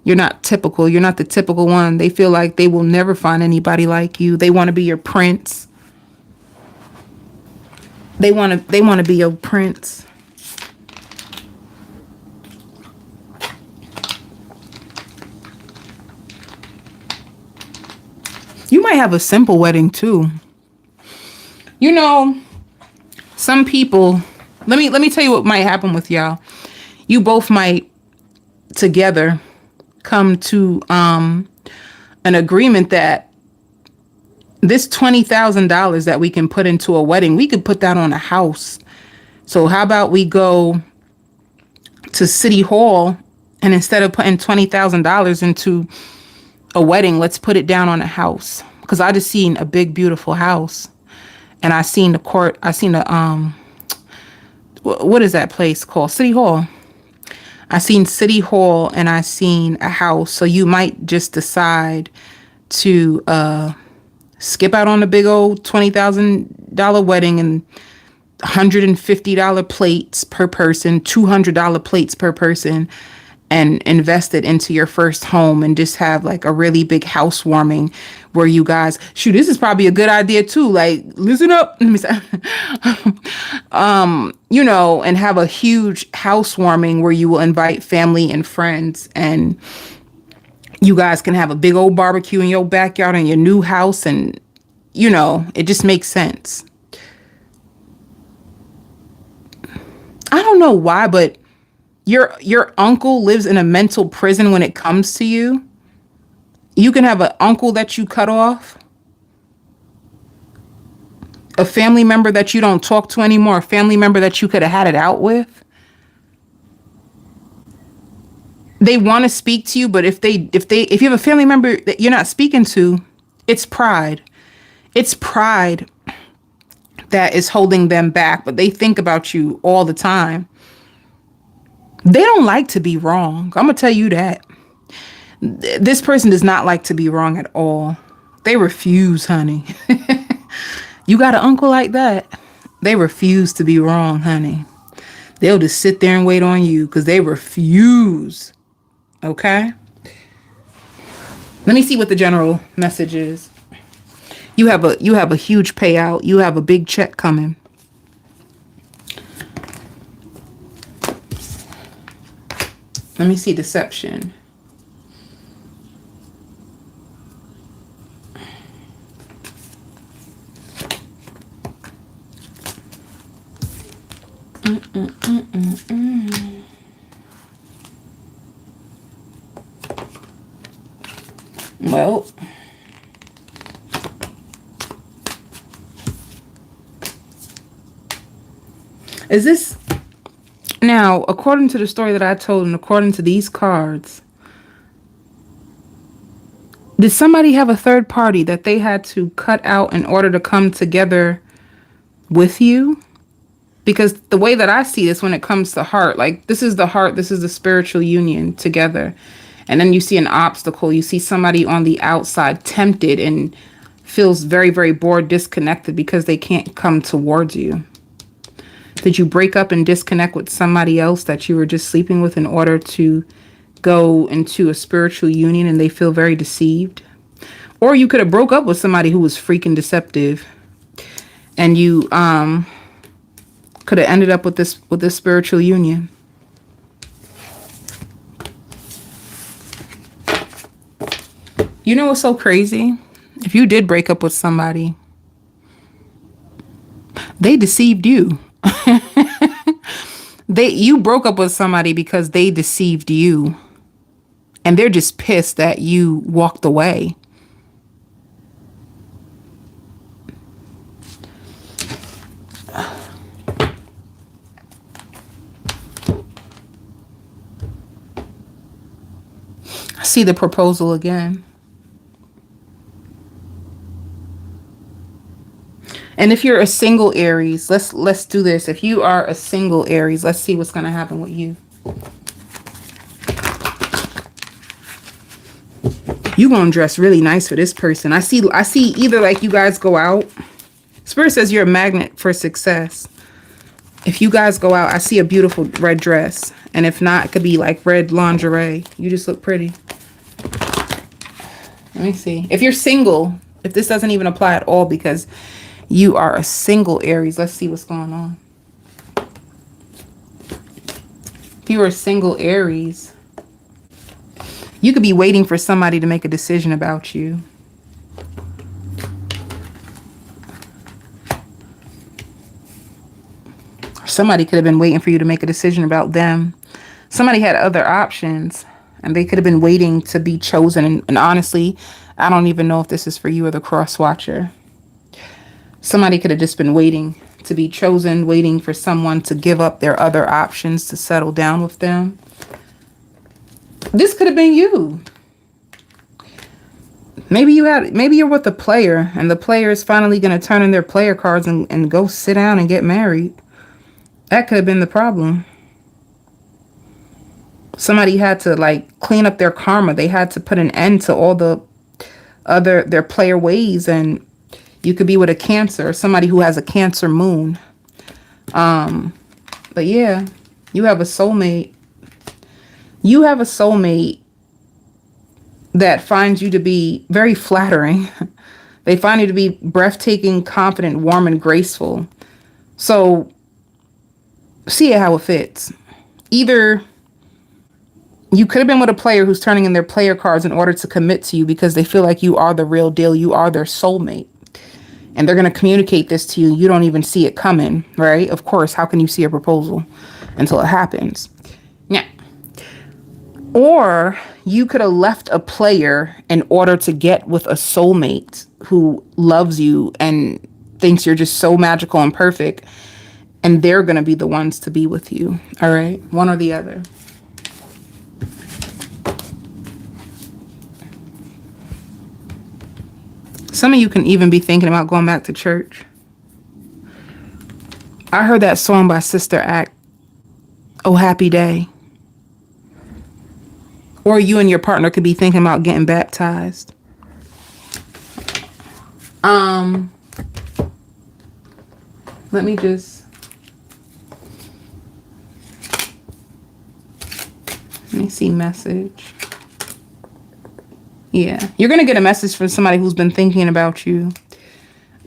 You're not typical. You're not the typical one. They feel like they will never find anybody like you. They want to be your prince. They want to be your prince. You might have a simple wedding too. You know, some people, let me tell you what might happen with y'all. You both might together come to an agreement that this $20,000 that we can put into a wedding, we could put that on a house. So how about we go to City Hall, and instead of putting $20,000 into a wedding, let's put it down on a house. Because I just seen a big, beautiful house, and I seen the court. I seen the what is that place called? City Hall. I seen City Hall, and I seen a house. So you might just decide to skip out on the big old $20,000 wedding and $150 plates per person, $200 plates per person, and invest it into your first home, and just have like a really big housewarming where you guys, shoot, this is probably a good idea too. Like, listen up, let me say, you know, and have a huge housewarming where you will invite family and friends, and you guys can have a big old barbecue in your backyard in your new house. And, you know, it just makes sense. I don't know why, but your uncle lives in a mental prison when it comes to you. You can have an uncle that you cut off, a family member that you don't talk to anymore, a family member that you could have had it out with. They want to speak to you, but if you have a family member that you're not speaking to, it's pride. It's pride that is holding them back, but they think about you all the time. They don't like to be wrong. I'm going to tell you that. This person does not like to be wrong at all. They refuse, honey. You got an uncle like that? They refuse to be wrong, honey. They'll just sit there and wait on you because they refuse. Okay? Let me see what the general message is. You have a huge payout. You have a big check coming. Let me see deception. Well, is this now, according to the story that I told and according to these cards, did somebody have a third party that they had to cut out in order to come together with you? Because the way that I see this when it comes to heart, like this is the heart, this is the spiritual union together. And then you see an obstacle. You see somebody on the outside tempted and feels very, very bored, disconnected because they can't come towards you. Did you break up and disconnect with somebody else that you were just sleeping with in order to go into a spiritual union and they feel very deceived? Or you could have broke up with somebody who was freaking deceptive and you could have ended up with this spiritual union. You know what's so crazy? If you did break up with somebody, they deceived you. You broke up with somebody because they deceived you. And they're just pissed that you walked away. I see the proposal again. And if you're a single Aries, let's do this. If you are a single Aries, let's see what's going to happen with you. You're going to dress really nice for this person. I see either like you guys go out. Spirit says you're a magnet for success. If you guys go out, I see a beautiful red dress. And if not, it could be like red lingerie. You just look pretty. Let me see. If you're single, if this doesn't even apply at all because you are a single Aries. Let's see what's going on. If you are a single Aries, you could be waiting for somebody to make a decision about you. Somebody could have been waiting for you to make a decision about them. Somebody had other options and they could have been waiting to be chosen. And honestly, I don't even know if this is for you or the cross watcher. Somebody could have just been waiting to be chosen, waiting for someone to give up their other options to settle down with them. This could have been you. Maybe you're with a player and the player is finally going to turn in their player cards and go sit down and get married. That could have been the problem. Somebody had to like clean up their karma. They had to put an end to all their player ways. And you could be with a Cancer, somebody who has a Cancer moon. But yeah, you have a soulmate. You have a soulmate that finds you to be very flattering. They find you to be breathtaking, confident, warm, and graceful. So see it how it fits. Either you could have been with a player who's turning in their player cards in order to commit to you because they feel like you are the real deal. You are their soulmate. And they're going to communicate this to you. You don't even see it coming, right? Of course, how can you see a proposal until it happens? Yeah. Or you could have left a player in order to get with a soulmate who loves you and thinks you're just so magical and perfect. And they're going to be the ones to be with you. All right. One or the other. Some of you can even be thinking about going back to church. I heard that song by Sister Act, Oh Happy Day. Or you and your partner could be thinking about getting baptized. Let me just... Let me see message. Yeah, you're going to get a message from somebody who's been thinking about you.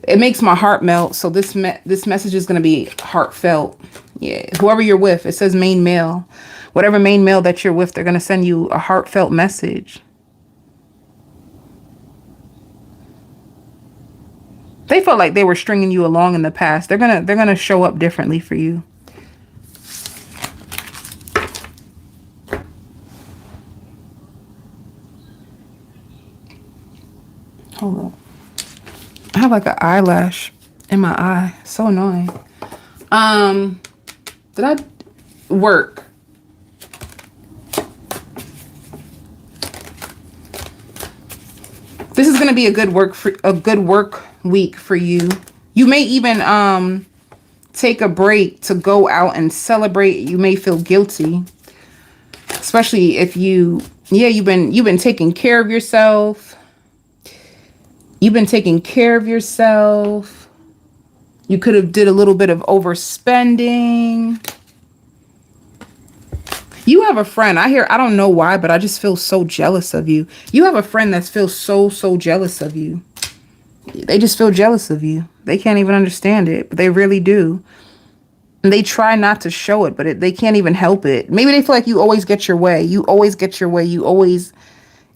It makes my heart melt. So this message is going to be heartfelt. Yeah, whoever you're with, it says main male. Whatever main male that you're with, they're going to send you a heartfelt message. They felt like they were stringing you along in the past. They're gonna show up differently for you. Hold on. I have like an eyelash in my eye. So annoying. Did I work? This is gonna be a good work week for you. You may even take a break to go out and celebrate. You may feel guilty, especially if you've been taking care of yourself. You've been taking care of yourself. You could have did a little bit of overspending. You have a friend. I don't know why, but I just feel so jealous of you. You have a friend that feels so jealous of you. They just feel jealous of you. They can't even understand it, but they really do. And they try not to show it, but they can't even help it. Maybe they feel like you always get your way. You always get your way. You always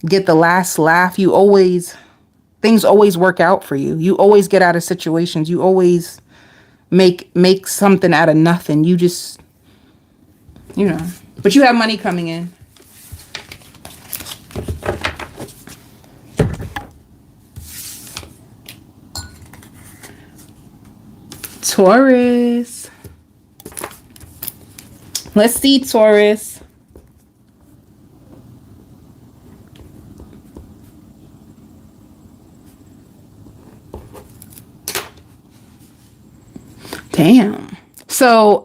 get the last laugh. Things always work out for you. You always get out of situations. You always make something out of nothing. You just, but you have money coming in. Taurus. Let's see, Taurus. Damn. So,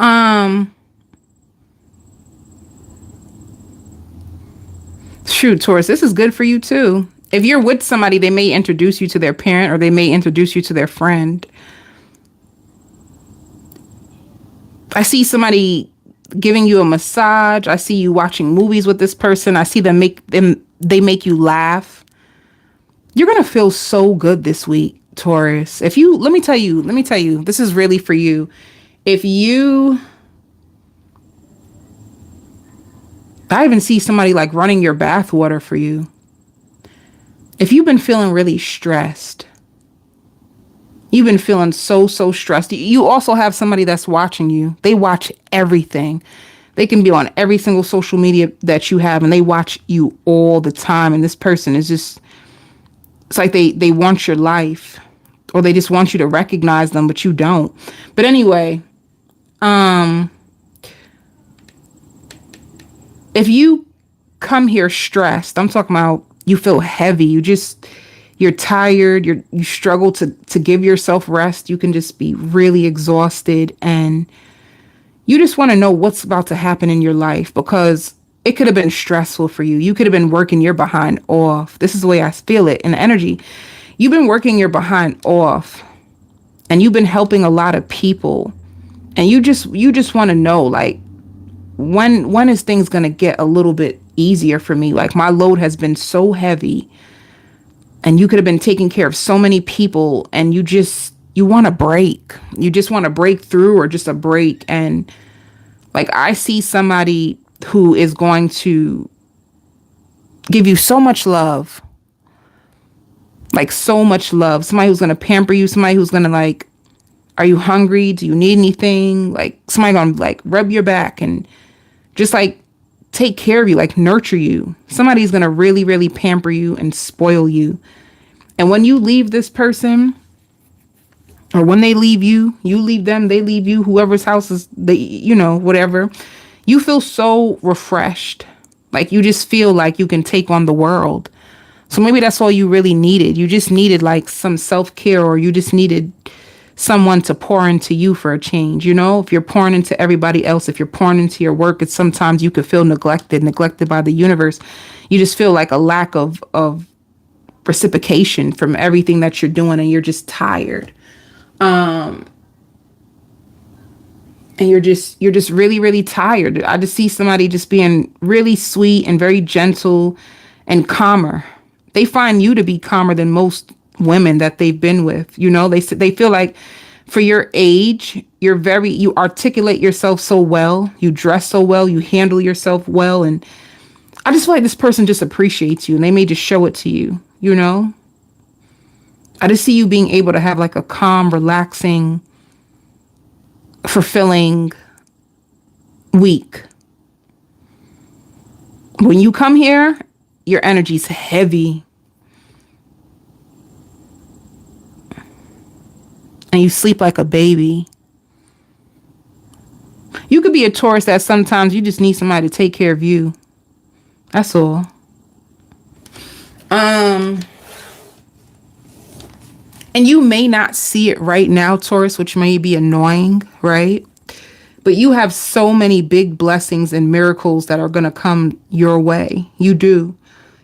shoot, Taurus, this is good for you too. If you're with somebody, they may introduce you to their parent or they may introduce you to their friend. I see somebody giving you a massage. I see you watching movies with this person. I see they make you laugh. You're going to feel so good this week, Taurus. Let me tell you, this is really for you. I even see somebody like running your bath water for you. If you've been feeling really stressed, you've been feeling so stressed. You also have somebody that's watching you. They watch everything. They can be on every single social media that you have, and they watch you all the time. And this person is just, it's like they want your life, or they just want you to recognize them, but you don't. But anyway, if you come here stressed, I'm talking about you feel heavy, you're tired, you struggle to give yourself rest. You can just be really exhausted, and you just want to know what's about to happen in your life, because it could have been stressful for you. You could have been working your behind off. This is the way I feel it in the energy. You've been working your behind off, and you've been helping a lot of people, and you just want to know, like, when is things going to get a little bit easier for me? Like, my load has been so heavy, and you could have been taking care of so many people, and you want to break. You just want to break through, or just a break. And like, I see somebody who is going to give you so much love. Like, so much love. Somebody who's going to pamper you. Somebody who's going to, like, are you hungry? Do you need anything? Like, somebody going to, like, rub your back and just, like, take care of you, like, nurture you. Somebody's going to really, really pamper you and spoil you. And when you leave this person, or when they leave you, you leave them, they leave you, whoever's house is, whatever, you feel so refreshed. Like, you just feel like you can take on the world. So maybe that's all you really needed. You just needed, like, some self-care, or you just needed someone to pour into you for a change. You know, if you're pouring into everybody else, if you're pouring into your work, it's sometimes you could feel neglected by the universe. You just feel like a lack of reciprocation from everything that you're doing, and you're just tired. And you're just really, really tired. I just see somebody just being really sweet and very gentle and calmer. They find you to be calmer than most women that they've been with. You know, they feel like for your age, you articulate yourself so well, you dress so well, you handle yourself well, and I just feel like this person just appreciates you, and they may just show it to you. You know, I just see you being able to have like a calm, relaxing, fulfilling week. When you come here, your energy's heavy. And you sleep like a baby. You could be a Taurus that sometimes you just need somebody to take care of you. That's all. And you may not see it right now, Taurus, which may be annoying, right? But you have so many big blessings and miracles that are going to come your way. You do.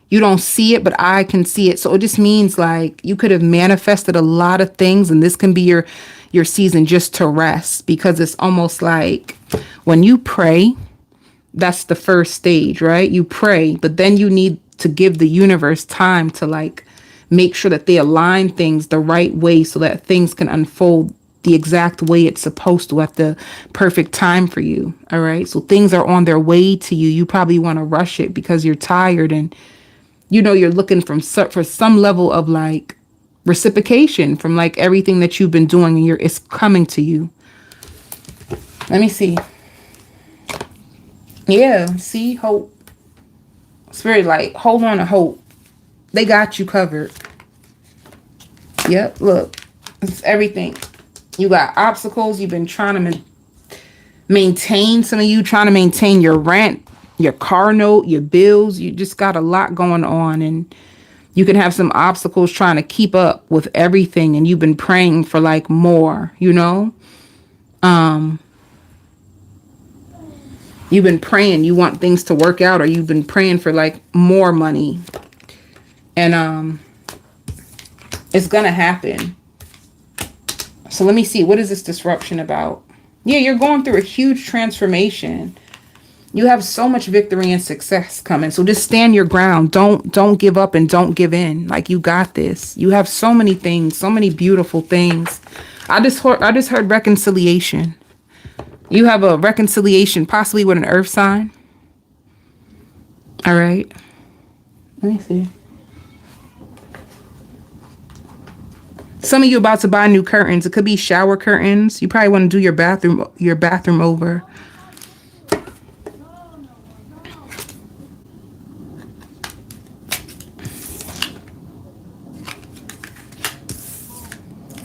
You don't see it, but I can see it. So it just means like you could have manifested a lot of things, and this can be your season just to rest, because it's almost like when you pray, that's the first stage, right? You pray, but then you need to give the universe time to like make sure that they align things the right way so that things can unfold the exact way it's supposed to at the perfect time for you. All right. So things are on their way to you. You probably want to rush it because you're tired, and you know you're looking for some level of like reciprocation from like everything that you've been doing, and it's coming to you. Let me see. Yeah, see, hope. Spirit, like, hold on to hope. They got you covered. Yep, look. It's everything. You got obstacles. You've been trying to maintain, some of you trying to maintain your rent, your car note, your bills. You just got a lot going on, and you can have some obstacles trying to keep up with everything, and you've been praying for like more, you know? You've been praying, you want things to work out, or you've been praying for like more money. And it's gonna happen. So let me see, what is this disruption about? Yeah, you're going through a huge transformation. You have so much victory and success coming. So just stand your ground. Don't give up and don't give in. Like, you got this. You have so many things, so many beautiful things. I just heard reconciliation. You have a reconciliation possibly with an earth sign. All right. Let me see. Some of you about to buy new curtains. It could be shower curtains. You probably want to do your bathroom over.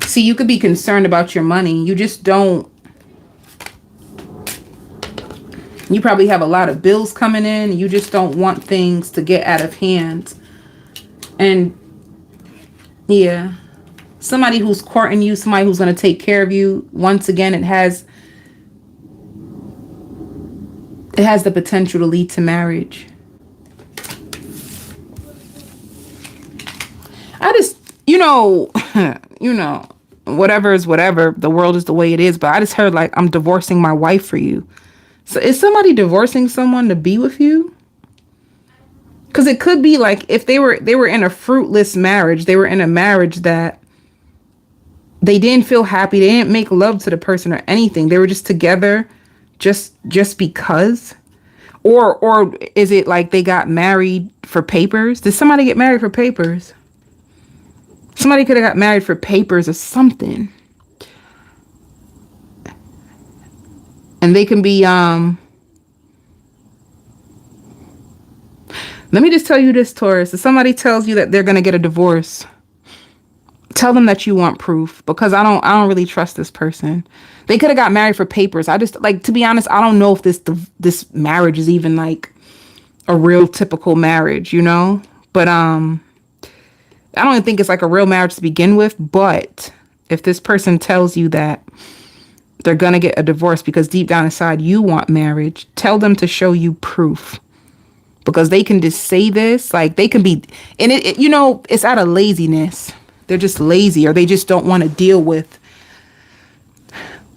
See, you could be concerned about your money. You just don't. You probably have a lot of bills coming in. You just don't want things to get out of hand. And yeah, somebody who's courting you, somebody who's going to take care of you. Once again, it has the potential to lead to marriage. I just, you know, whatever is whatever. The world is the way it is. But I just heard like, I'm divorcing my wife for you. So is somebody divorcing someone to be with you? Because it could be like if they were in a fruitless marriage, they were in a marriage that they didn't feel happy, they didn't make love to the person or anything. They were just together just because. Or is it like they got married for papers? Did somebody get married for papers? Somebody could have got married for papers or something. And they can be, let me just tell you this, Taurus. If somebody tells you that they're going to get a divorce, tell them that you want proof, because I don't really trust this person. They could have got married for papers. I just, like, to be honest, I don't know if this marriage is even like a real typical marriage, you know? But, I don't even think it's like a real marriage to begin with, but if this person tells you that they're going to get a divorce because deep down inside you want marriage, tell them to show you proof. Because they can just say this, like they can be, and it's out of laziness. They're just lazy, or they just don't want to deal with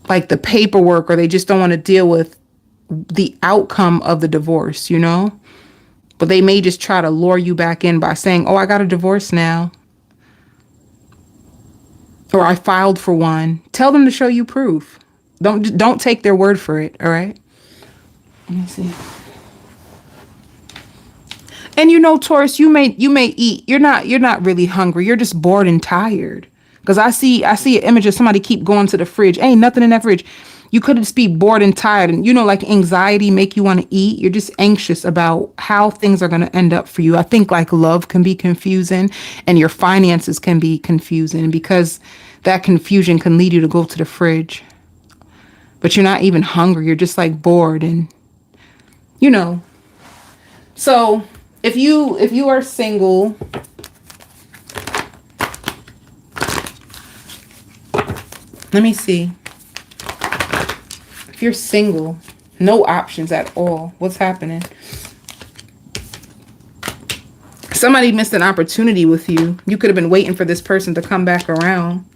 like the paperwork, or they just don't want to deal with the outcome of the divorce, But they may just try to lure you back in by saying, oh, I got a divorce now. Or I filed for one. Tell them to show you proof. Don't take their word for it, all right? Let me see. And Taurus, you may eat. You're not really hungry. You're just bored and tired. Because I see an image of somebody keep going to the fridge. Ain't nothing in that fridge. You could just be bored and tired, and like anxiety make you want to eat. You're just anxious about how things are going to end up for you. I think like love can be confusing, and your finances can be confusing, because that confusion can lead you to go to the fridge. But you're not even hungry. You're just like bored, and So if you are single, let me see. If you're single, no options at all. What's happening? Somebody missed an opportunity with you. You could have been waiting for this person to come back around.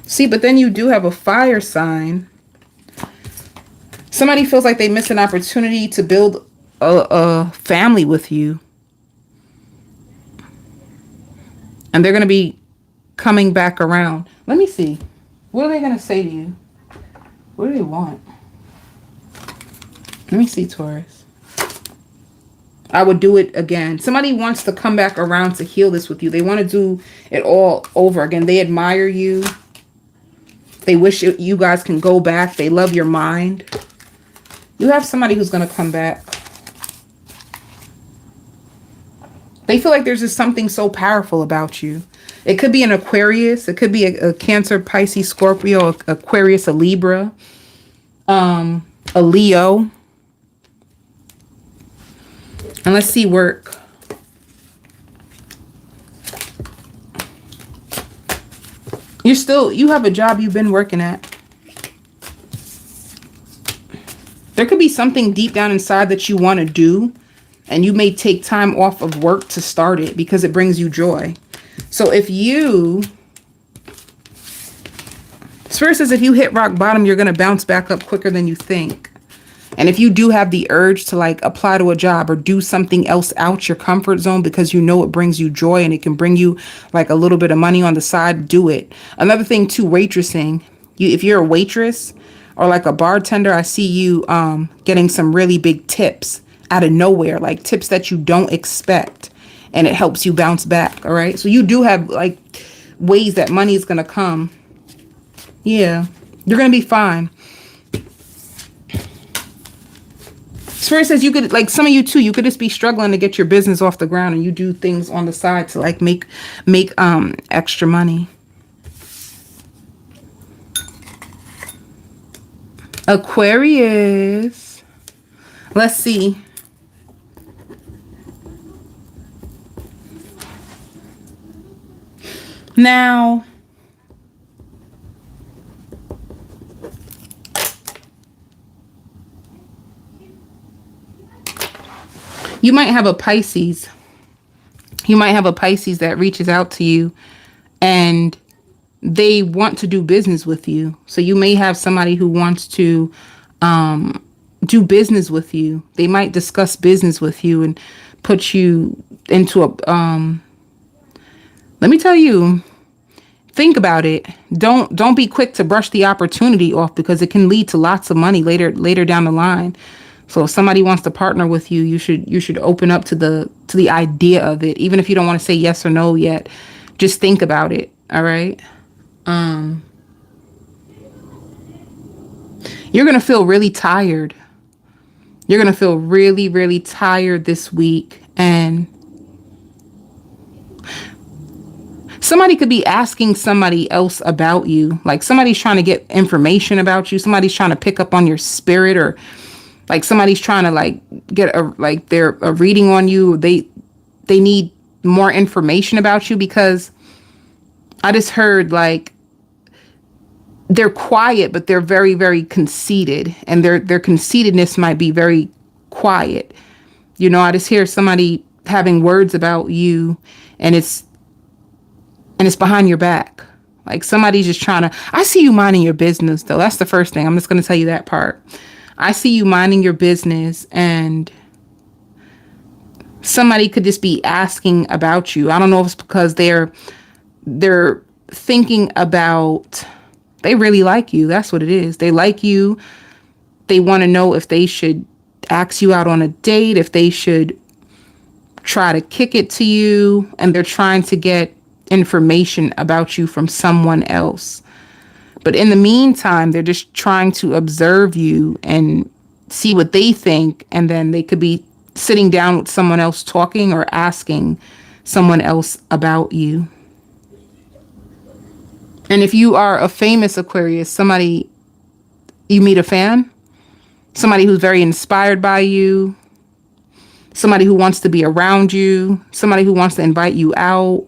See, but then you do have a fire sign. Somebody feels like they missed an opportunity to build a family with you. And they're going to be coming back around. Let me see. What are they going to say to you? What do they want? Let me see, Taurus. I would do it again. Somebody wants to come back around to heal this with you. They want to do it all over again. They admire you. They wish you guys can go back. They love your mind. You have somebody who's going to come back. They feel like there's just something so powerful about you. It could be an Aquarius. It could be a Cancer, Pisces, Scorpio, Aquarius, a Libra, a Leo. And let's see work. You have a job you've been working at. There could be something deep down inside that you want to do, and you may take time off of work to start it because it brings you joy. So if Spirit says if you hit rock bottom, you're going to bounce back up quicker than you think. And if you do have the urge to like apply to a job or do something else out your comfort zone because it brings you joy and it can bring you like a little bit of money on the side, do it. Another thing too, waitressing. If you're a waitress or like a bartender, I see you getting some really big tips out of nowhere, like tips that you don't expect, and it helps you bounce back. All right. So you do have like ways that money is going to come. Yeah, you're going to be fine. Spirit says you could, like some of you too, you could just be struggling to get your business off the ground, and you do things on the side to like make extra money. Aquarius. Let's see. Now, you might have a Pisces. You might have a Pisces that reaches out to you and they want to do business with you. So you may have somebody who wants to do business with you. They might discuss business with you and put you into a let me tell you, think about it. Don't be quick to brush the opportunity off, because it can lead to lots of money later down the line. So if somebody wants to partner with you, you should open up to the idea of it, even if you don't want to say yes or no yet. Just think about it. All right. You're gonna feel really tired. You're gonna feel really, really tired this week, and somebody could be asking somebody else about you. Like somebody's trying to get information about you. Somebody's trying to pick up on your spirit, or like somebody's trying to like get a reading on you. They need more information about you, because I just heard like they're quiet, but they're very, very conceited, and their conceitedness might be very quiet. You know, I just hear somebody having words about you, and it's behind your back. Like somebody's just trying to, I see you minding your business though. That's the first thing. I'm just going to tell you that part. I see you minding your business, and somebody could just be asking about you. I don't know if it's because they're thinking about, they really like you. That's what it is. They like you. They want to know if they should ask you out on a date, if they should try to kick it to you, and they're trying to get information about you from someone else. But in the meantime, they're just trying to observe you and see what they think, and then they could be sitting down with someone else talking or asking someone else about you. And if you are a famous Aquarius, somebody, you meet a fan, somebody who's very inspired by you, somebody who wants to be around you, somebody who wants to invite you out.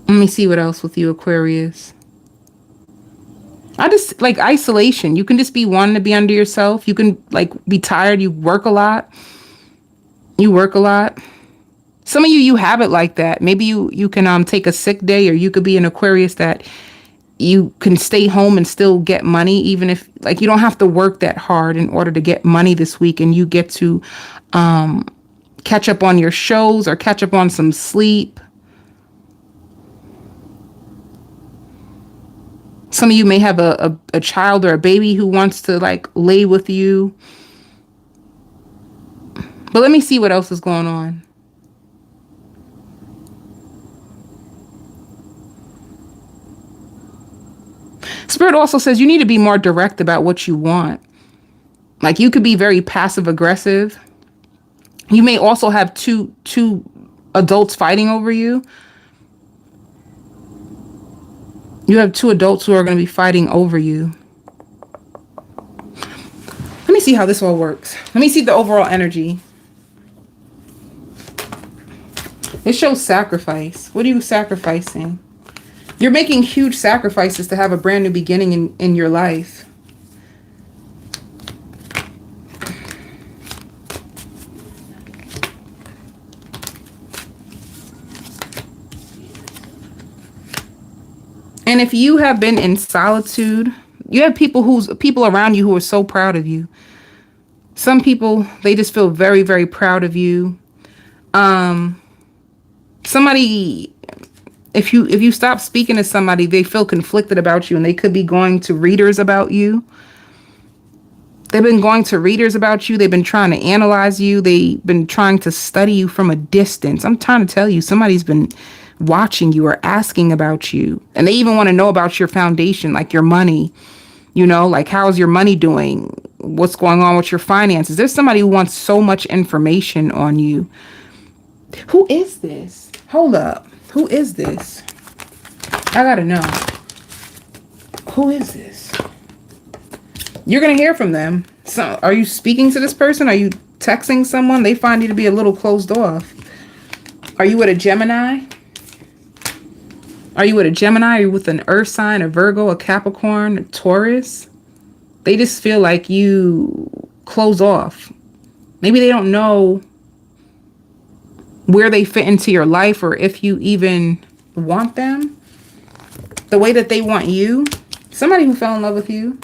Let me see what else with you, Aquarius. I just like isolation. You can just be wanting to be under yourself. You can like be tired. You work a lot. Some of you have it like that. Maybe you can take a sick day, or you could be an Aquarius that you can stay home and still get money, even if like you don't have to work that hard in order to get money this week, and you get to catch up on your shows or catch up on some sleep. Some of you may have a child or a baby who wants to like lay with you. But let me see what else is going on. Spirit also says you need to be more direct about what you want. Like you could be very passive aggressive. You may also have two adults fighting over you. You have two adults who are going to be fighting over you. Let me see how this all works. Let me see the overall energy. It shows sacrifice. What are you sacrificing? You're making huge sacrifices to have a brand new beginning in your life. And if you have been in solitude, you have people around you who are so proud of you. Some people, they just feel very, very proud of you. Somebody, if you stop speaking to somebody, they feel conflicted about you, and they could be going to readers about you. They've been going to readers about you. They've been trying to analyze you. They've been trying to study you from a distance. I'm trying to tell you, somebody's been watching you or asking about you. And they even want to know about your foundation, like your money. You know, like how's your money doing? What's going on with your finances? There's somebody who wants so much information on you. Who is this? Hold up. Who is this? I gotta know. Who is this? You're gonna hear from them. So, are you speaking to this person? Are you texting someone? They find you to be a little closed off. Are you with a Gemini? Are you with a Gemini? Are you with an Earth sign, a Virgo, a Capricorn, a Taurus? They just feel like you close off. Maybe they don't know where they fit into your life, or if you even want them the way that they want you. Somebody who fell in love with you.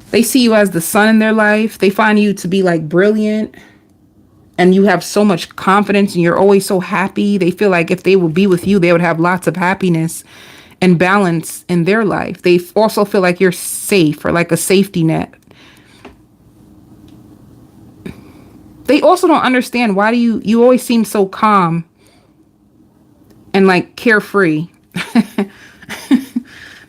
They see you as the sun in their life. They find you to be like brilliant, and you have so much confidence, and you're always so happy. They feel like if they would be with you, they would have lots of happiness and balance in their life. They also feel like you're safe, or like a safety net. They also don't understand, why do you always seem so calm and like carefree.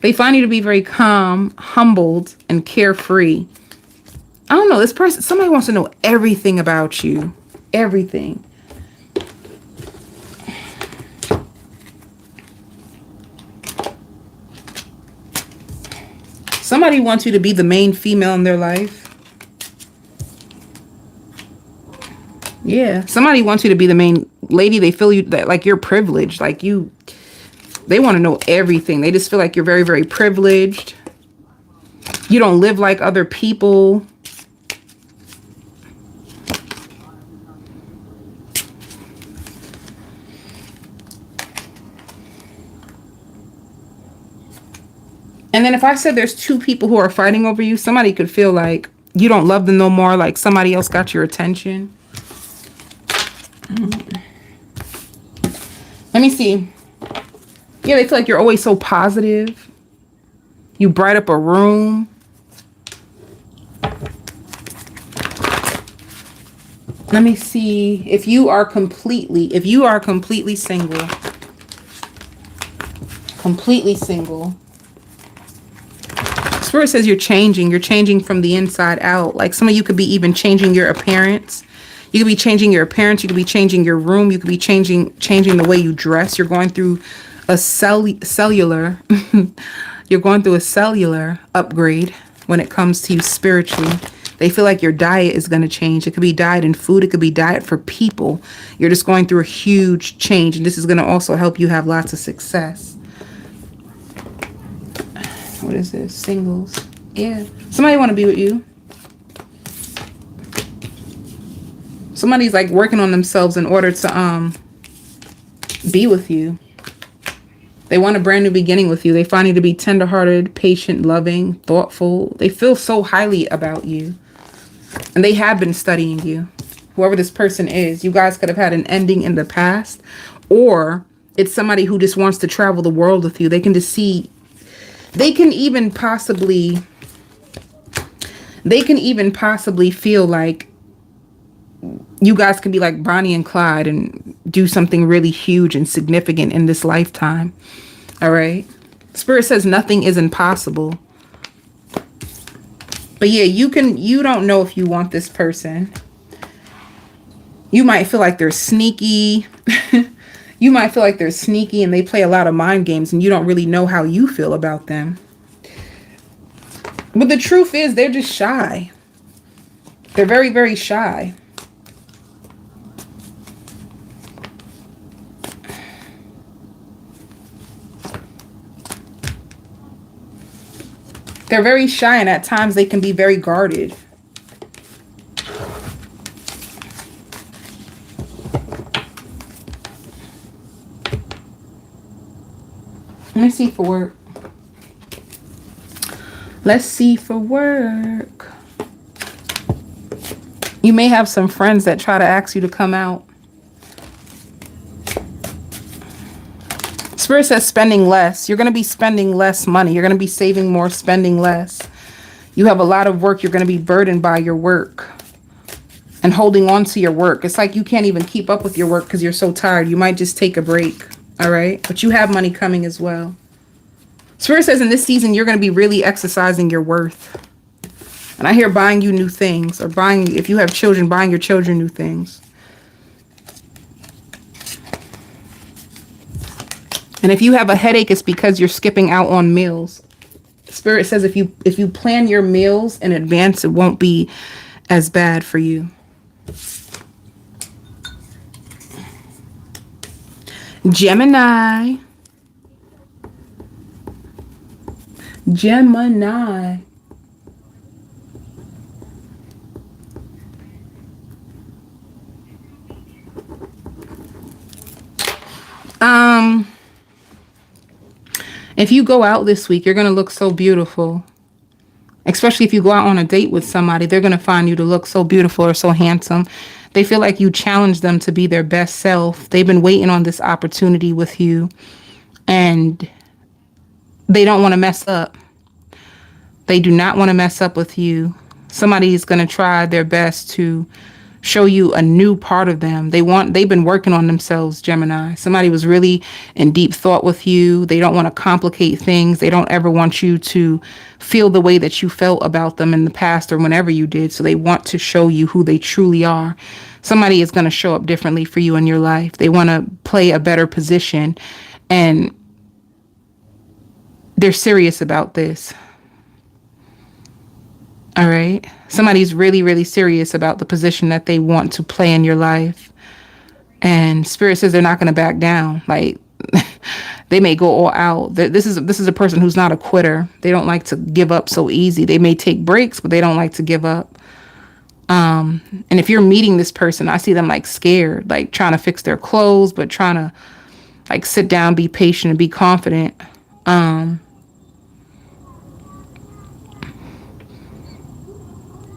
They find you to be very calm, humbled, and carefree. I don't know, this person, somebody wants to know everything about you. Everything. Somebody wants you to be the main female in their life. Yeah. Somebody wants you to be the main lady. They feel you that like you're privileged. Like they want to know everything. They just feel like you're very, very privileged. You don't live like other people. And then if I said there's two people who are fighting over you, somebody could feel like you don't love them no more, like somebody else got your attention. Let me see. Yeah, they feel like you're always so positive. You bright up a room. Let me see. If you are completely single. Completely single. Spirit says you're changing from the inside out. Like some of you could be even changing your appearance. You could be changing your appearance. You could be changing your room. You could be changing the way you dress. You're going through a cellular you're going through a cellular upgrade when it comes to you spiritually. They feel like your diet is going to change. It could be diet in food. It could be diet for people. You're just going through a huge change, and this is going to also help you have lots of success. What is this? Singles. Yeah. Somebody want to be with you. Somebody's like working on themselves in order to be with you. They want a brand new beginning with you. They find you to be tenderhearted, patient, loving, thoughtful. They feel so highly about you. And they have been studying you. Whoever this person is, you guys could have had an ending in the past. Or it's somebody who just wants to travel the world with you. They can just see. They can even possibly feel like you guys can be like Bonnie and Clyde and do something really huge and significant in this lifetime. All right. Spirit says nothing is impossible. But yeah, you don't know if you want this person. You might feel like they're sneaky. You might feel like they're sneaky and they play a lot of mind games and you don't really know how you feel about them. But the truth is they're just shy. They're very, very shy. They're very shy and at times they can be very guarded. Let me see for work. Let's see for work. You may have some friends that try to ask you to come out. Spirit says spending less. You're going to be spending less money. You're going to be saving more, spending less. You have a lot of work. You're going to be burdened by your work and holding on to your work. It's like you can't even keep up with your work because you're so tired. You might just take a break. All right. But you have money coming as well. Spirit says in this season, you're going to be really exercising your worth. And I hear buying you new things or buying, if you have children, buying your children new things. And if you have a headache, it's because you're skipping out on meals. Spirit says if you plan your meals in advance, it won't be as bad for you. Gemini. If you go out this week, you're going to look so beautiful. Especially if you go out on a date with somebody, they're going to find you to look so beautiful or so handsome. They feel like you challenge them to be their best self. They've been waiting on this opportunity with you. And they don't want to mess up. They do not want to mess up with you. Somebody is going to try their best to show you a new part of them. They've been working on themselves, Gemini. Somebody was really in deep thought with you. They don't want to complicate things. They don't ever want you to feel the way that you felt about them in the past or whenever you did. So they want to show you who they truly are. Somebody is going to show up differently for you in your life. They want to play a better position, and they're serious about this. All right. Somebody's really, really serious about the position that they want to play in your life. And Spirit says they're not going to back down. Like, they may go all out. This is a person who's not a quitter. They don't like to give up so easy. They may take breaks, but they don't like to give up. And if you're meeting this person, I see them like scared, like trying to fix their clothes, but trying to like sit down, be patient, and be confident.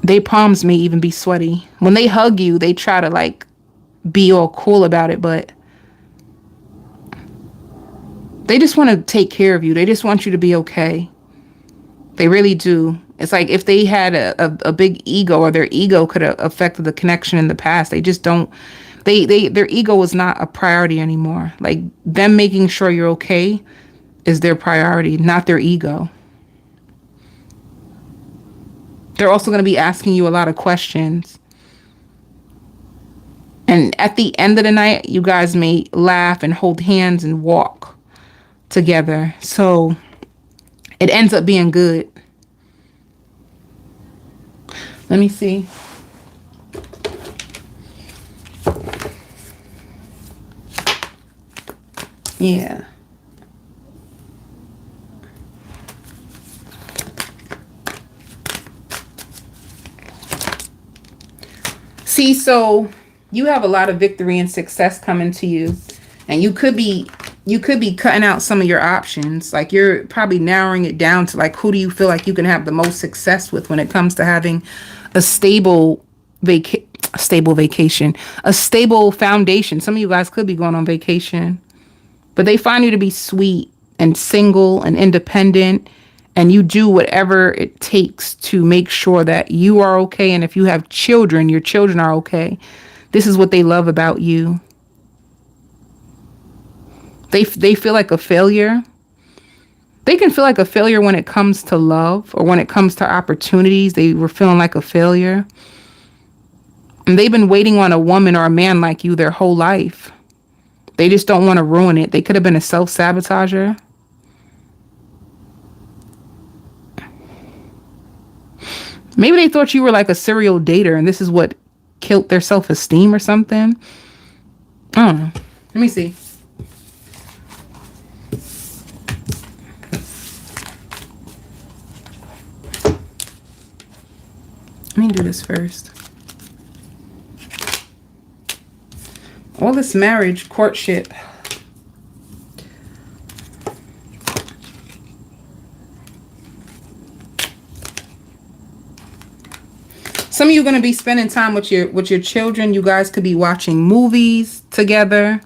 They palms may even be sweaty. When they hug you, they try to like be all cool about it, but they just want to take care of you. They just want you to be okay. They really do. It's like if they had a big ego, or their ego could have affected the connection in the past. They just don't, their ego is not a priority anymore. Like, them making sure you're okay is their priority, not their ego. They're also going to be asking you a lot of questions. And at the end of the night, you guys may laugh and hold hands and walk together. So it ends up being good. Let me see. Yeah. See, so you have a lot of victory and success coming to you, and you could be cutting out some of your options. Like, you're probably narrowing it down to like, who do you feel like you can have the most success with when it comes to having a stable vacation, a stable foundation. Some of you guys could be going on vacation, but they find you to be sweet and single and independent, and you do whatever it takes to make sure that you are okay. And if you have children, your children are okay. This is what they love about you. They feel like a failure. They can feel like a failure when it comes to love, or when it comes to opportunities. They were feeling like a failure. And they've been waiting on a woman or a man like you their whole life. They just don't want to ruin it. They could have been a self-sabotager. Maybe they thought you were like a serial dater, and this is what killed their self-esteem or something. I don't know. Let me see. Let me do this first. All this marriage, courtship. Some of you are going to be spending time with your children. You guys could be watching movies together.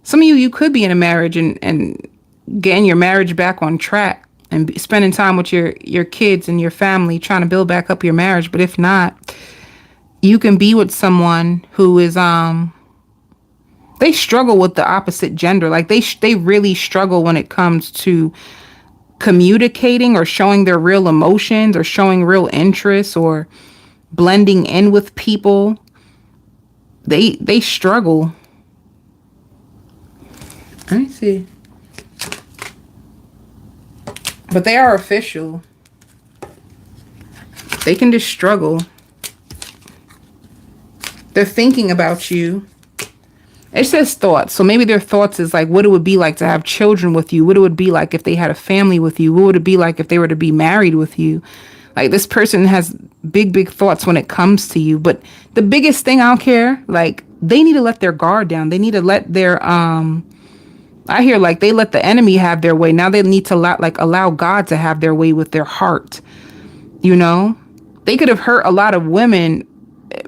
Some of you could be in a marriage and getting your marriage back on track, and spending time with your kids and your family, trying to build back up your marriage. But if not, you can be with someone who is they struggle with the opposite gender. Like, they really struggle when it comes to communicating or showing their real emotions or showing real interests or blending in with people. They struggle. Let me see. But they are official. They can just struggle. They're thinking about you. It says thoughts. So maybe their thoughts is like what it would be like to have children with you. What it would be like if they had a family with you. What would it be like if they were to be married with you? Like, this person has big thoughts when it comes to you. But the biggest thing, I don't care, like, they need to let their guard down. They need to let their, I hear like they let the enemy have their way. Now they need to allow God to have their way with their heart. You know, they could have hurt a lot of women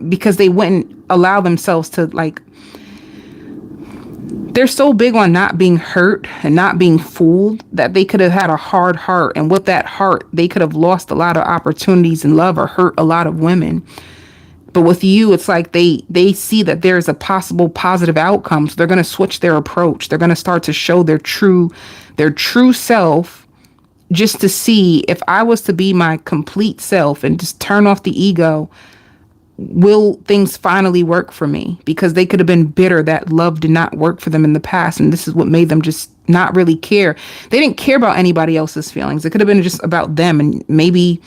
because they wouldn't allow themselves to, like, they're so big on not being hurt and not being fooled that they could have had a hard heart. And with that heart, they could have lost a lot of opportunities in love or hurt a lot of women. But with you, it's like they see that there's a possible positive outcome. So they're going to switch their approach. They're going to start to show their true self, just to see, if I was to be my complete self and just turn off the ego, will things finally work for me? Because they could have been bitter that love did not work for them in the past. And this is what made them just not really care. They didn't care about anybody else's feelings. It could have been just about them. And maybe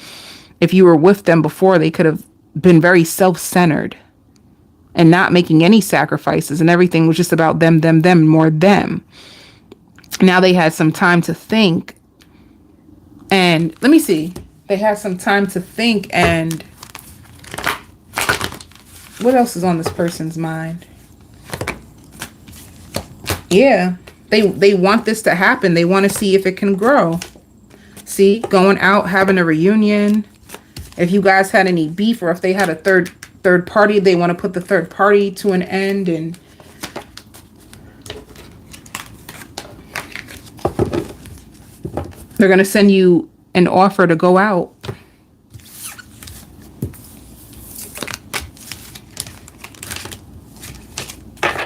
if you were with them before, they could have been very self-centered and not making any sacrifices, and everything was just about them, more them. Now they had some time to think, and let me see. They had some time to think, and what else is on this person's mind? Yeah, they want this to happen. They want to see if it can grow. See, going out, having a reunion. If you guys had any beef, or if they had a third party, they want to put the third party to an end. And they're going to send you an offer to go out.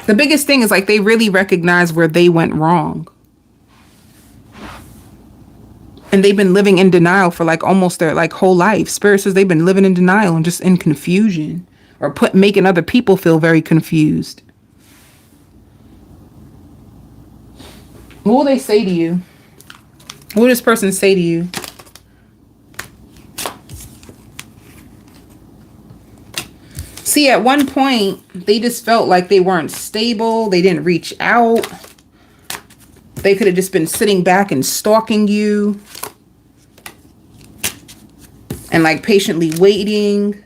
The biggest thing is like they really recognize where they went wrong. And they've been living in denial for like almost their like whole life. Spirit says they've been living in denial and just in confusion, or making other people feel very confused. What will they say to you? What will this person say to you? See, at one point, they just felt like they weren't stable. They didn't reach out. They could have just been sitting back and stalking you. And like patiently waiting.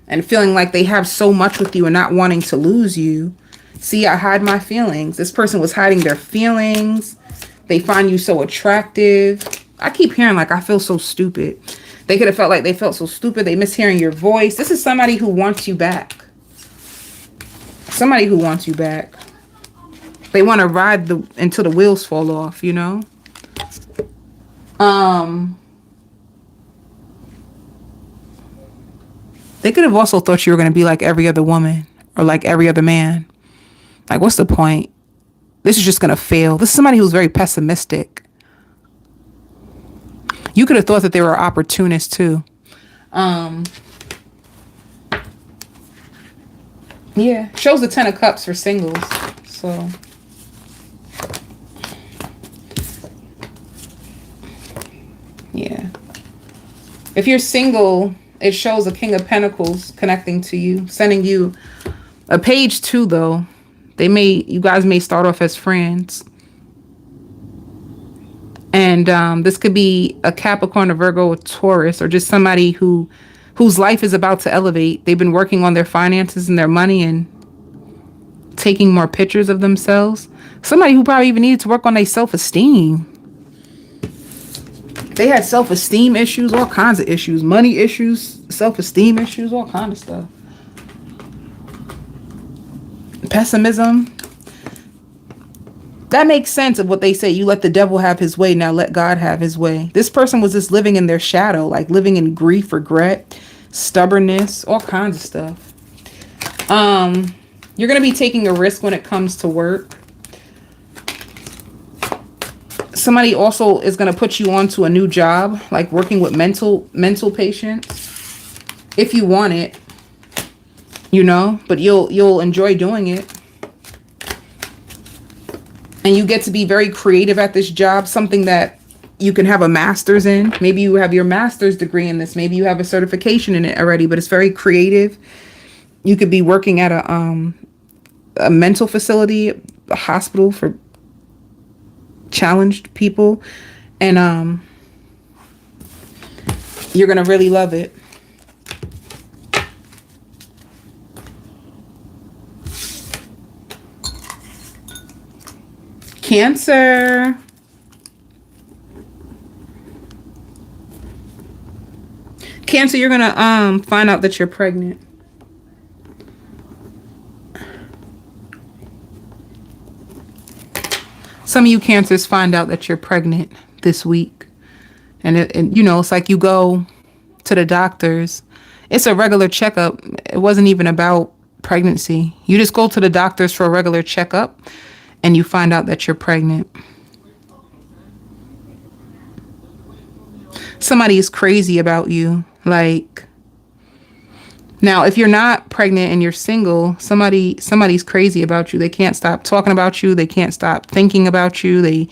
And feeling like they have so much with you and not wanting to lose you. See, I hide my feelings. This person was hiding their feelings. They find you so attractive. I keep hearing like, I feel so stupid. They could have felt like they felt so stupid. They miss hearing your voice. This is somebody who wants you back. Somebody who wants you back. They want to ride until the wheels fall off, you know? They could have also thought you were going to be like every other woman or like every other man. Like, what's the point? This is just going to fail. This is somebody who's very pessimistic. You could have thought that they were opportunists too. Yeah, shows the 10 of Cups for singles. So yeah. If you're single, it shows a King of Pentacles connecting to you, sending you a page 2 though. You guys may start off as friends. And this could be a Capricorn, a Virgo, a Taurus, or just somebody whose life is about to elevate. They've been working on their finances and their money and taking more pictures of themselves. Somebody who probably even needed to work on their self-esteem. They had self-esteem issues, all kinds of issues, money issues, self-esteem issues, all kinds of stuff. Pessimism. That makes sense of what they say. You let the devil have his way, now let God have his way. This person was just living in their shadow, like living in grief, regret, stubbornness, all kinds of stuff. You're going to be taking a risk when it comes to work. Somebody also is going to put you onto a new job, like working with mental patients. If you want it, you know, but you'll enjoy doing it. And you get to be very creative at this job, something that you can have a master's in. Maybe you have your master's degree in this. Maybe you have a certification in it already, but it's very creative. You could be working at a mental facility, a hospital for challenged people. And you're going to really love it. Cancer. Cancer, you're gonna find out that you're pregnant. Some of you Cancers find out that you're pregnant this week. And you know, it's like you go to the doctors. It's a regular checkup. It wasn't even about pregnancy. You just go to the doctors for a regular checkup. And you find out that you're pregnant. Somebody is crazy about you. Like, now, if you're not pregnant and you're single, somebody's crazy about you. They can't stop talking about you. They can't stop thinking about you. They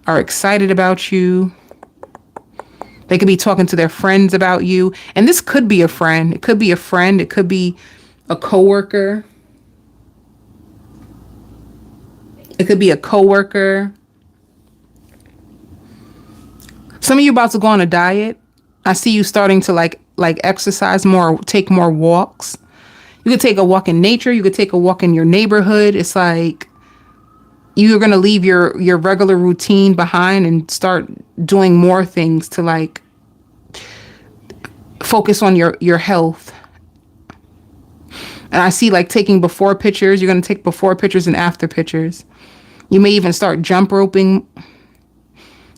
are excited about you. They could be talking to their friends about you. And this could be a friend. It could be a friend. It could be a coworker. It could be a coworker. Some of you about to go on a diet. I see you starting to like exercise more, take more walks. You could take a walk in nature. You could take a walk in your neighborhood. It's like you're going to leave your regular routine behind and start doing more things to like focus on your health. And I see like taking before pictures. You're going to take before pictures and after pictures. You may even start jump roping,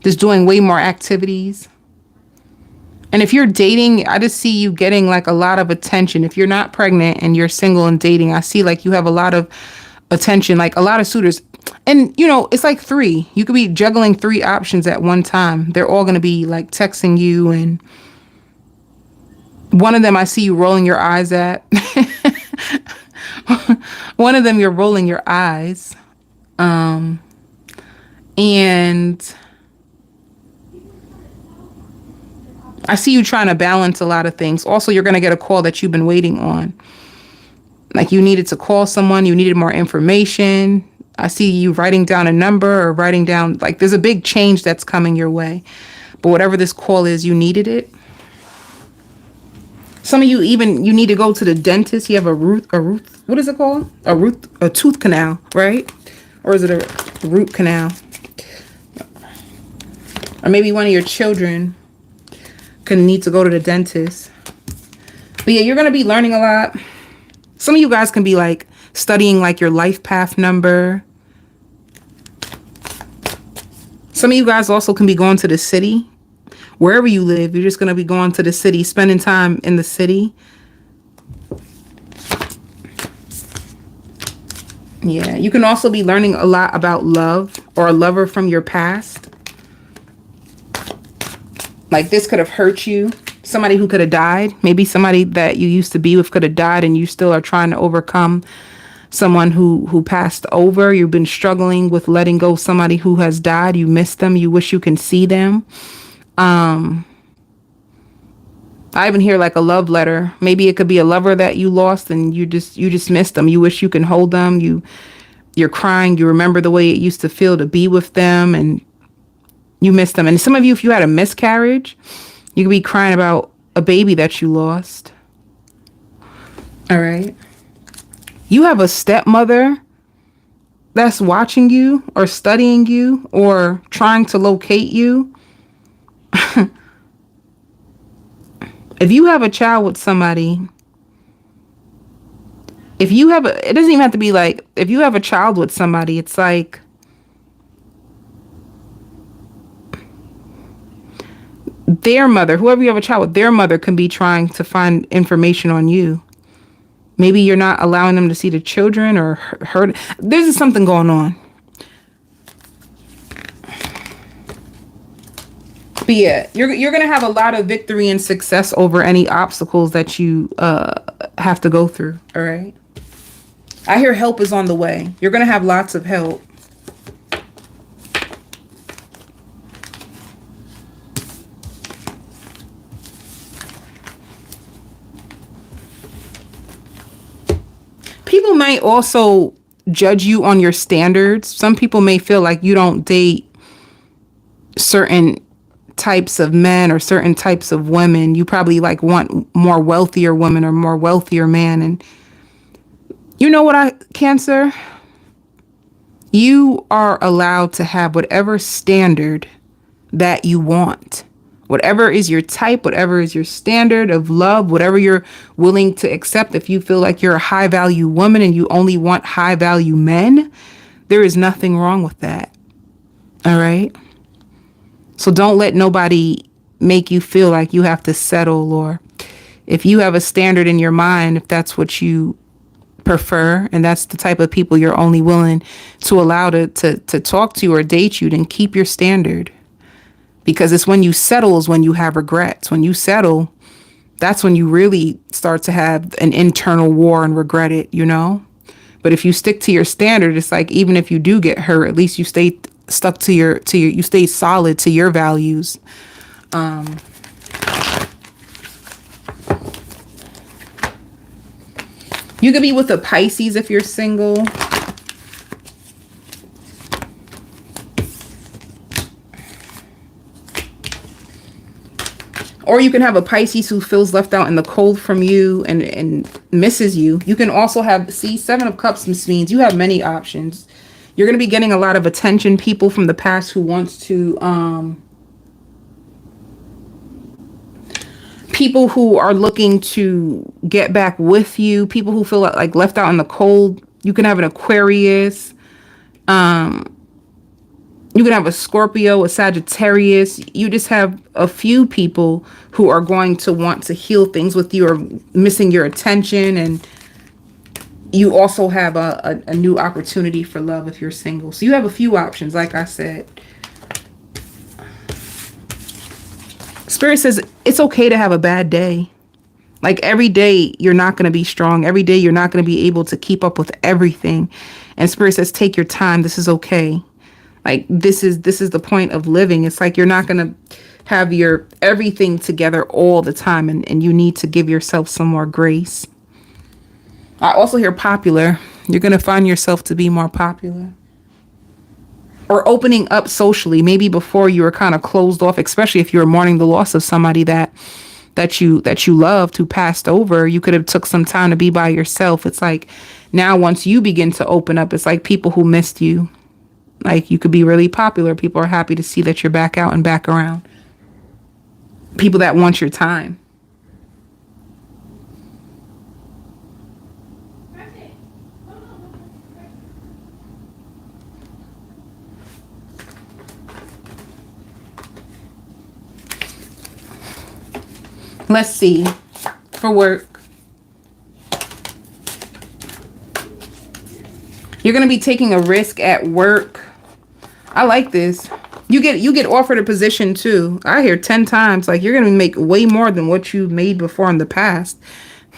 just doing way more activities. And if you're dating, I just see you getting like a lot of attention. If you're not pregnant and you're single and dating, I see like you have a lot of attention, like a lot of suitors. And, you know, it's like 3. You could be juggling 3 options at one time. They're all going to be like texting you. And one of them I see you rolling your eyes at. One of them you're rolling your eyes. And I see you trying to balance a lot of things. Also, you're going to get a call that you've been waiting on. Like you needed to call someone, you needed more information. I see you writing down a number or writing down, like there's a big change that's coming your way. But whatever this call is, you needed it. Some of you even, you need to go to the dentist. You have what is it called? A tooth canal, right? Or is it a root canal? Or maybe one of your children could need to go to the dentist. But yeah, you're going to be learning a lot. Some of you guys can be like studying like your life path number. Some of you guys also can be going to the city. Wherever you live, you're just going to be going to the city, spending time in the city. Yeah, you can also be learning a lot about love or a lover from your past. Like this could have hurt you. Somebody who could have died. Maybe somebody that you used to be with could have died and you still are trying to overcome someone who passed over. You've been struggling with letting go of somebody who has died. You miss them. You wish you can see them. I even hear like a love letter. Maybe it could be a lover that you lost and you just missed them. You wish you can hold them. You're crying. You remember the way it used to feel to be with them and you miss them. And some of you, if you had a miscarriage, you could be crying about a baby that you lost. All right. You have a stepmother that's watching you or studying you or trying to locate you. If you have a child with somebody, it doesn't even have to be like, if you have a child with somebody, it's like, their mother, whoever you have a child with, their mother can be trying to find information on you. Maybe you're not allowing them to see the children or hurt. There's something going on. But yeah, you're going to have a lot of victory and success over any obstacles that you have to go through. All right. I hear help is on the way. You're going to have lots of help. People might also judge you on your standards. Some people may feel like you don't date certain types of men or certain types of women. You probably like want more wealthier women or more wealthier man. And you know what, Cancer? You are allowed to have whatever standard that you want. Whatever is your type, whatever is your standard of love, whatever you're willing to accept. If you feel like you're a high value woman and you only want high value men, there is nothing wrong with that. All right. So don't let nobody make you feel like you have to settle, or if you have a standard in your mind, if that's what you prefer and that's the type of people you're only willing to allow to talk to or date you, then keep your standard. Because it's when you settle is when you have regrets. When you settle, that's when you really start to have an internal war and regret it, you know? But if you stick to your standard, it's like even if you do get hurt, at least you stay stuck to your you stay solid to your values. You could be with a Pisces if you're single. Or you can have a Pisces who feels left out in the cold from you and misses you. You can also have, see, Seven of Cups means you have many options. You're going to be getting a lot of attention. People from the past who wants to, people who are looking to get back with you. People who feel like left out in the cold. You can have an Aquarius. You can have a Scorpio, a Sagittarius. You just have a few people who are going to want to heal things with you or missing your attention. And you also have a new opportunity for love if you're single. So you have a few options, like I said. Spirit says it's okay to have a bad day. Like every day you're not going to be strong. Every day you're not going to be able to keep up with everything. And Spirit says take your time. This is okay. Like this is the point of living. It's like you're not going to have your everything together all the time, and you need to give yourself some more grace. I also hear popular. You're going to find yourself to be more popular. Or opening up socially. Maybe before you were kind of closed off, especially if you were mourning the loss of somebody that you loved who passed over. You could have took some time to be by yourself. It's like now once you begin to open up, it's like people who missed you. Like you could be really popular. People are happy to see that you're back out and back around. People that want your time. Let's see. For work. You're going to be taking a risk at work. I like this. You get offered a position too. I hear 10 times. Like you're going to make way more than what you've made before in the past.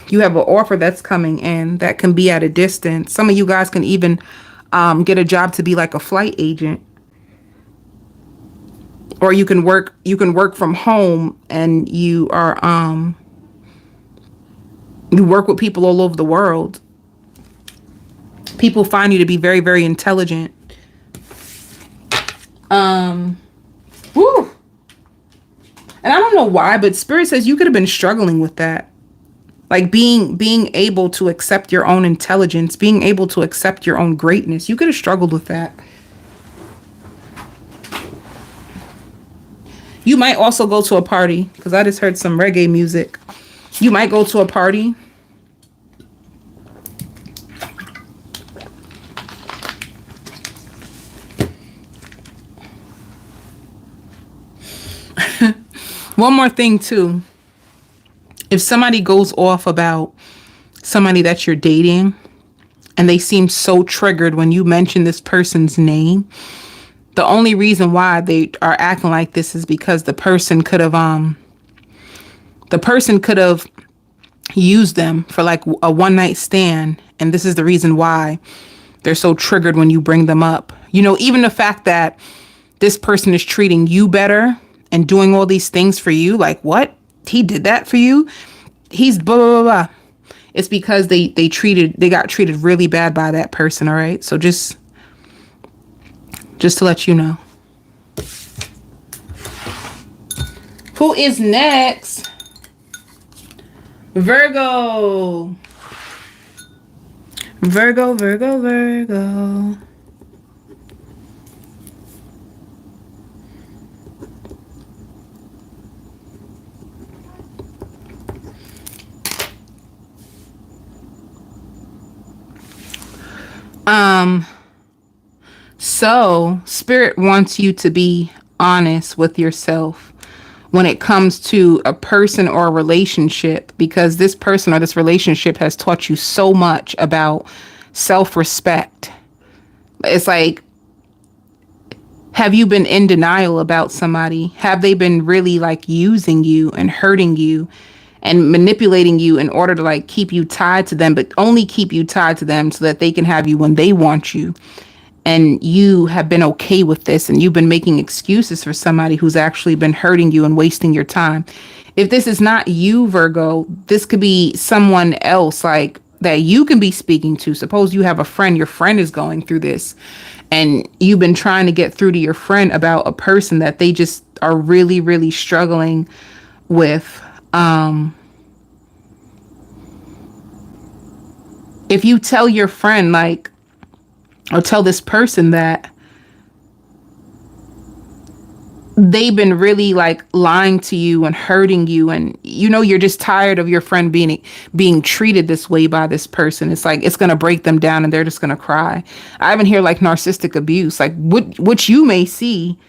You have an offer that's coming in that can be at a distance. Some of you guys can even get a job to be like a flight agent. Or you can work from home, and you are you work with people all over the world. People find you to be very, very intelligent. Woo. And I don't know why, but Spirit says you could have been struggling with that. Like being able to accept your own intelligence, being able to accept your own greatness. You could have struggled with that. You might also go to a party, because I just heard some reggae music. You might go to a party. One more thing too. If somebody goes off about somebody that you're dating and they seem so triggered when you mention this person's name, the only reason why they are acting like this is because the person could have used them for like a one-night stand, and this is the reason why they're so triggered when you bring them up. You know, even the fact that this person is treating you better and doing all these things for you, like what? He did that for you? He's blah, blah, blah, blah. It's because they got treated really bad by that person, all right? So just to let you know. Who is next? Virgo. Virgo, Virgo, Virgo. So Spirit wants you to be honest with yourself when it comes to a person or a relationship, because this person or this relationship has taught you so much about self-respect. It's like, have you been in denial about somebody? Have they been really like using you and hurting you and manipulating you in order to like keep you tied to them, but only keep you tied to them so that they can have you when they want you? And you have been okay with this, and you've been making excuses for somebody who's actually been hurting you and wasting your time. If this is not you, Virgo, this could be someone else. Like that you can be speaking to. Suppose you have a friend, your friend is going through this, and you've been trying to get through to your friend about a person that they just are really, really struggling with. If you tell your friend, like, or tell this person that they've been really like lying to you and hurting you, and you're just tired of your friend being treated this way by this person, it's like it's gonna break them down and they're just gonna cry. I even hear like narcissistic abuse, like what you may see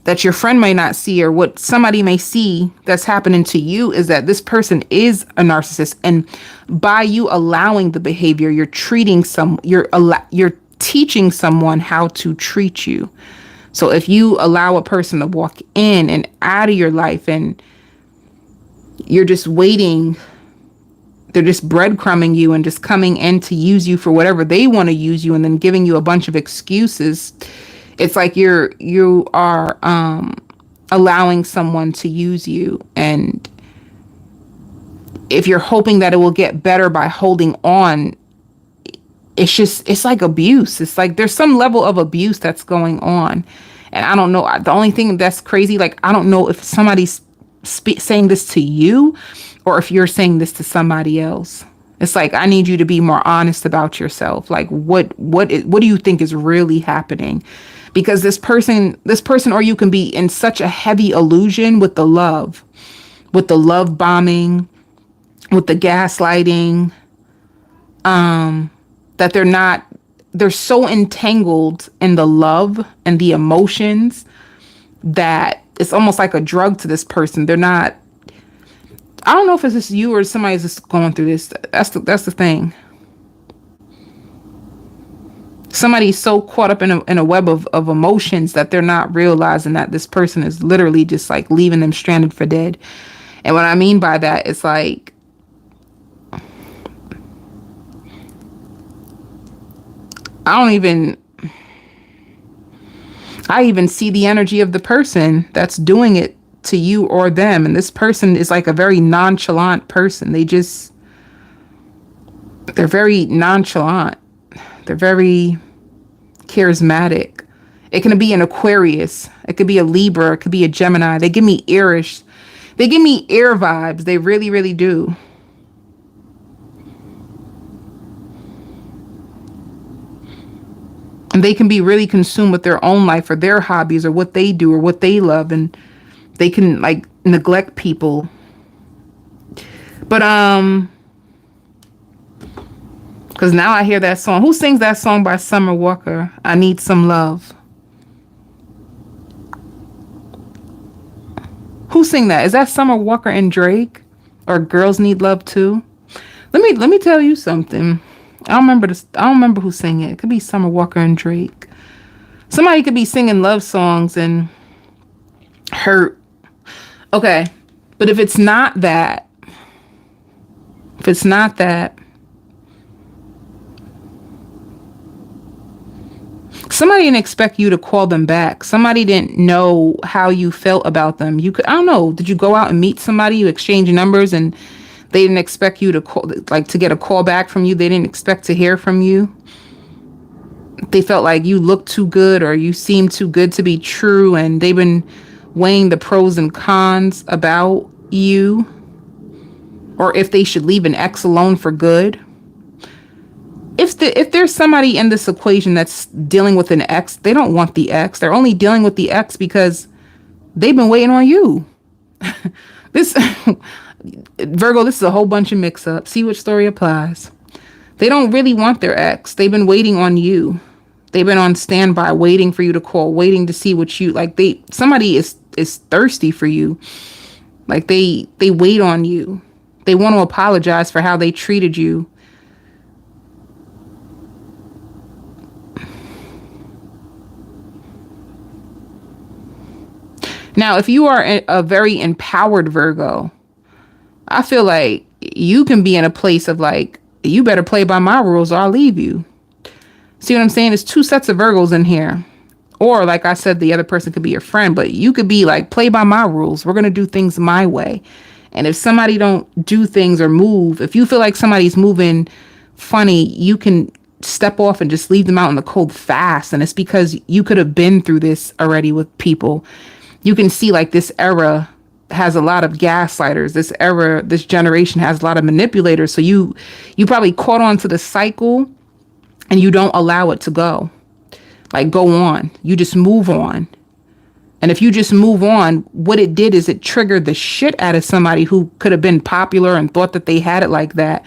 that your friend may not see, or what somebody may see that's happening to you, is that this person is a narcissist, and by you allowing the behavior, you're teaching someone how to treat you. So if you allow a person to walk in and out of your life, and you're just waiting, they're just breadcrumbing you and just coming in to use you for whatever they want to use you, and then giving you a bunch of excuses, it's like you are allowing someone to use you. And if you're hoping that it will get better by holding on, it's like abuse. It's like there's some level of abuse that's going on. And I don't know. The only thing that's crazy, like, I don't know if somebody's saying this to you or if you're saying this to somebody else. It's like, I need you to be more honest about yourself. Like, what do you think is really happening? Because this person, or you can be in such a heavy illusion with the love bombing, with the gaslighting, that they're so entangled in the love and the emotions that it's almost like a drug to this person. I don't know if it's just you or somebody's just going through this. That's the thing. Somebody's so caught up in a web of emotions that they're not realizing that this person is literally just like leaving them stranded for dead. And what I mean by that is like, I even see the energy of the person that's doing it to you or them. And this person is like a very nonchalant person. They're very nonchalant. They're very charismatic. It can be an Aquarius. It could be a Libra. It could be a Gemini. They give me airish. They give me air vibes. They really, really do. And they can be really consumed with their own life or their hobbies or what they do or what they love. And they can like neglect people. But, because now I hear that song. Who sings that song by Summer Walker? I Need Some Love. Who sing that? Is that Summer Walker and Drake? Or Girls Need Love Too? Let me tell you something. I don't remember who sang it. It could be Summer Walker and Drake. Somebody could be singing love songs and hurt. Okay. But if it's not that, somebody didn't expect you to call them back. Somebody didn't know how you felt about them. I don't know. Did you go out and meet somebody? You exchange numbers and they didn't expect you to call, like to get a call back from you. They didn't expect to hear from you. They felt like you looked too good or you seemed too good to be true. And they've been weighing the pros and cons about you, or if they should leave an ex alone for good. If there's somebody in this equation that's dealing with an ex, they don't want the ex. They're only dealing with the ex because they've been waiting on you. This Virgo, this is a whole bunch of mix-up. See which story applies. They don't really want their ex. They've been waiting on you. They've been on standby, waiting for you to call, waiting to see what you like. Somebody is thirsty for you. Like they wait on you. They want to apologize for how they treated you. Now, if you are a very empowered Virgo, I feel like you can be in a place of like, you better play by my rules or I'll leave you. See what I'm saying? There's two sets of Virgos in here. Or like I said, the other person could be your friend, but you could be like, play by my rules. We're going to do things my way. And if somebody don't do things or move, if you feel like somebody's moving funny, you can step off and just leave them out in the cold fast. And it's because you could have been through this already with people. You can see like this era has a lot of gaslighters. This generation has a lot of manipulators. So you probably caught on to the cycle and you don't allow it to go. Like, go on. You just move on. And if you just move on, what it did is it triggered the shit out of somebody who could have been popular and thought that they had it like that.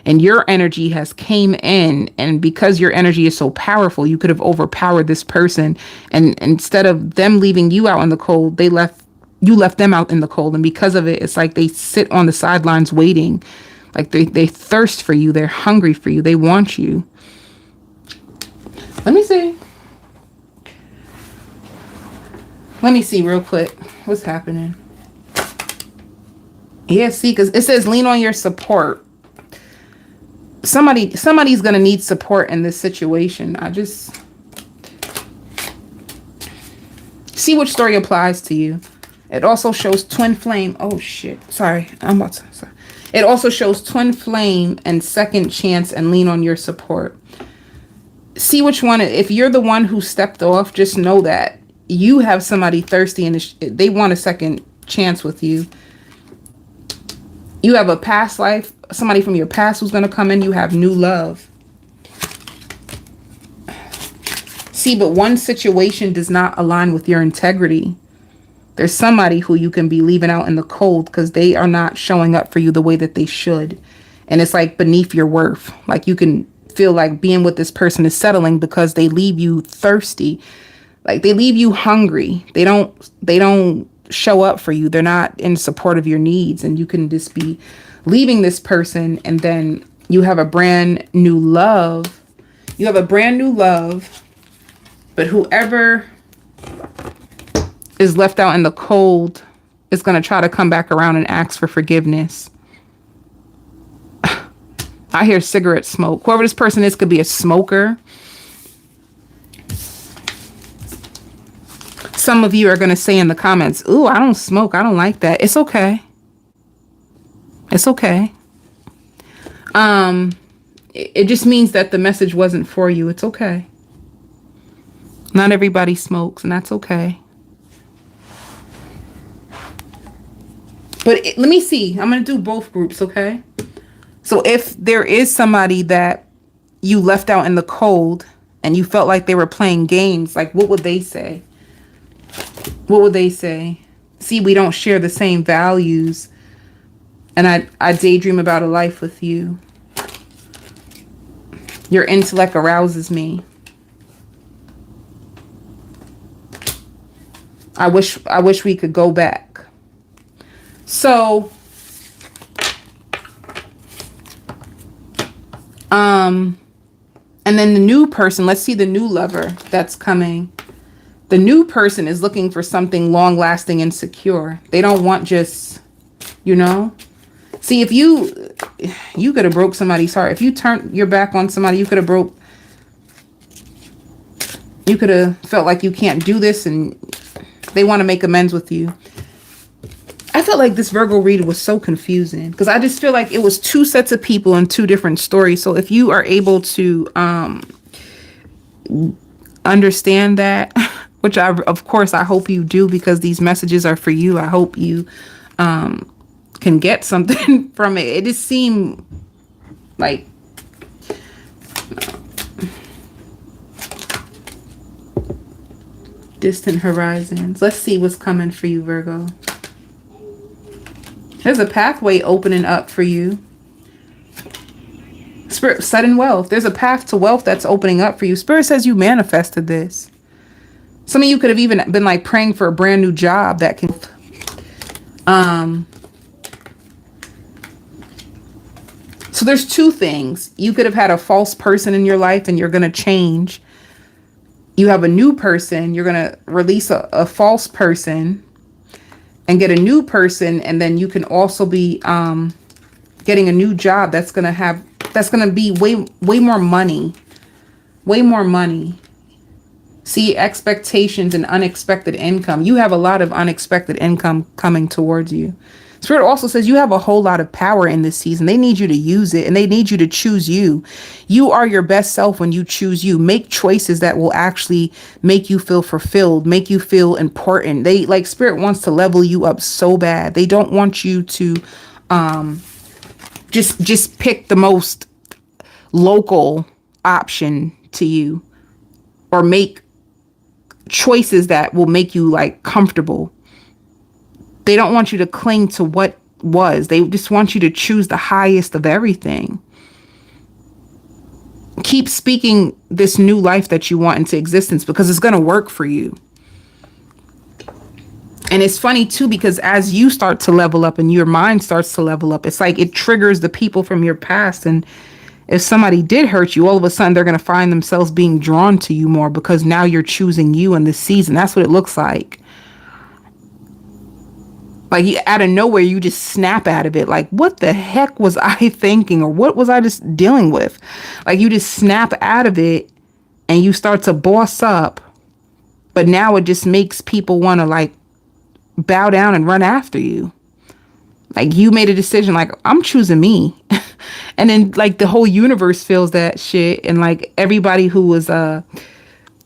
And your energy has came in. And because your energy is so powerful, you could have overpowered this person. And instead of them leaving you out in the cold, you left them out in the cold. And because of it, it's like they sit on the sidelines waiting. Like they thirst for you. They're hungry for you. They want you. Let me see. Let me see real quick. What's happening? Yeah, see, because it says lean on your support. Somebody's going to need support in this situation. I just see which story applies to you. It also shows twin flame. Oh, shit. Sorry. Sorry. It also shows twin flame and second chance and lean on your support. See which one. If you're the one who stepped off, just know that you have somebody thirsty and they want a second chance with you. You have a past life, somebody from your past who's going to come in. You have new love. See, but one situation does not align with your integrity. There's somebody who you can be leaving out in the cold because they are not showing up for you the way that they should. And it's like beneath your worth. Like you can feel like being with this person is settling because they leave you thirsty. Like they leave you hungry. They don't show up for you. They're not in support of your needs. And you can just be leaving this person. And then you have a brand new love. You have a brand new love. But whoever is left out in the cold is going to try to come back around and ask for forgiveness. I hear cigarette smoke. Whoever this person is could be a smoker. Some of you are going to say in the comments, ooh, I don't smoke. I don't like that. It's okay. It's okay. It just means that the message wasn't for you. It's okay. Not everybody smokes, and that's okay. But let me see. I'm going to do both groups, okay? So if there is somebody that you left out in the cold and you felt like they were playing games, like what would they say? What would they say? See, we don't share the same values. And I daydream about a life with you. Your intellect arouses me. I wish we could go back. So, and then the new person, let's see the new lover that's coming. The new person is looking for something long lasting and secure. They don't want just, see, if you could have broke somebody's heart. If you turned your back on somebody, you could have felt like you can't do this and they want to make amends with you. I felt like this Virgo read was so confusing because I just feel like it was two sets of people and two different stories. So if you are able to understand that, which of course I hope you do because these messages are for you. I hope you can get something from it. It just seemed like distant horizons. Let's see what's coming for you, Virgo. There's a pathway opening up for you. Spirit, sudden wealth. There's a path to wealth that's opening up for you. Spirit says you manifested this. Some of you could have even been like praying for a brand new job that can so there's two things. You could have had a false person in your life and you're going to change. You have a new person. You're going to release a false person and get a new person. And then you can also be getting a new job that's going to be way more money. Way more money. See, expectations and unexpected income. You have a lot of unexpected income coming towards you. Spirit also says you have a whole lot of power in this season. They need you to use it, and they need you to choose you. You are your best self when you choose you. Make choices that will actually make you feel fulfilled, make you feel important. They like Spirit wants to level you up so bad. They don't want you to just pick the most local option to you, or make choices that will make you like comfortable. They don't want you to cling to what was. They just want you to choose the highest of everything. Keep speaking this new life that you want into existence, because it's going to work for you. And it's funny too, because as you start to level up and your mind starts to level up, it's like it triggers the people from your past. And if somebody did hurt you, all of a sudden they're going to find themselves being drawn to you more, because now you're choosing you in this season. That's what it looks like. Like out of nowhere, you just snap out of it. Like, what the heck was I thinking? Or what was I just dealing with? Like, you just snap out of it and you start to boss up. But now it just makes people want to like bow down and run after you. Like, you made a decision, like, I'm choosing me. And then like the whole universe feels that shit. And like everybody who was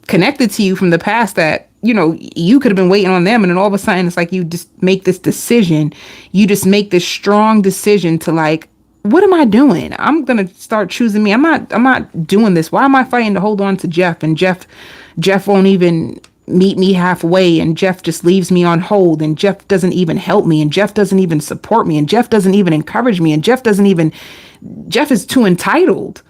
connected to you from the past that, you know, you could have been waiting on them, and then all of a sudden it's like you just make this decision. You just make this strong decision to like, what am I doing? I'm gonna start choosing me. I'm not doing this. Why am I fighting to hold on to Jeff? And Jeff won't even meet me halfway, and Jeff just leaves me on hold, and Jeff doesn't even help me, and Jeff doesn't even support me, and Jeff doesn't even encourage me, and Jeff is too entitled.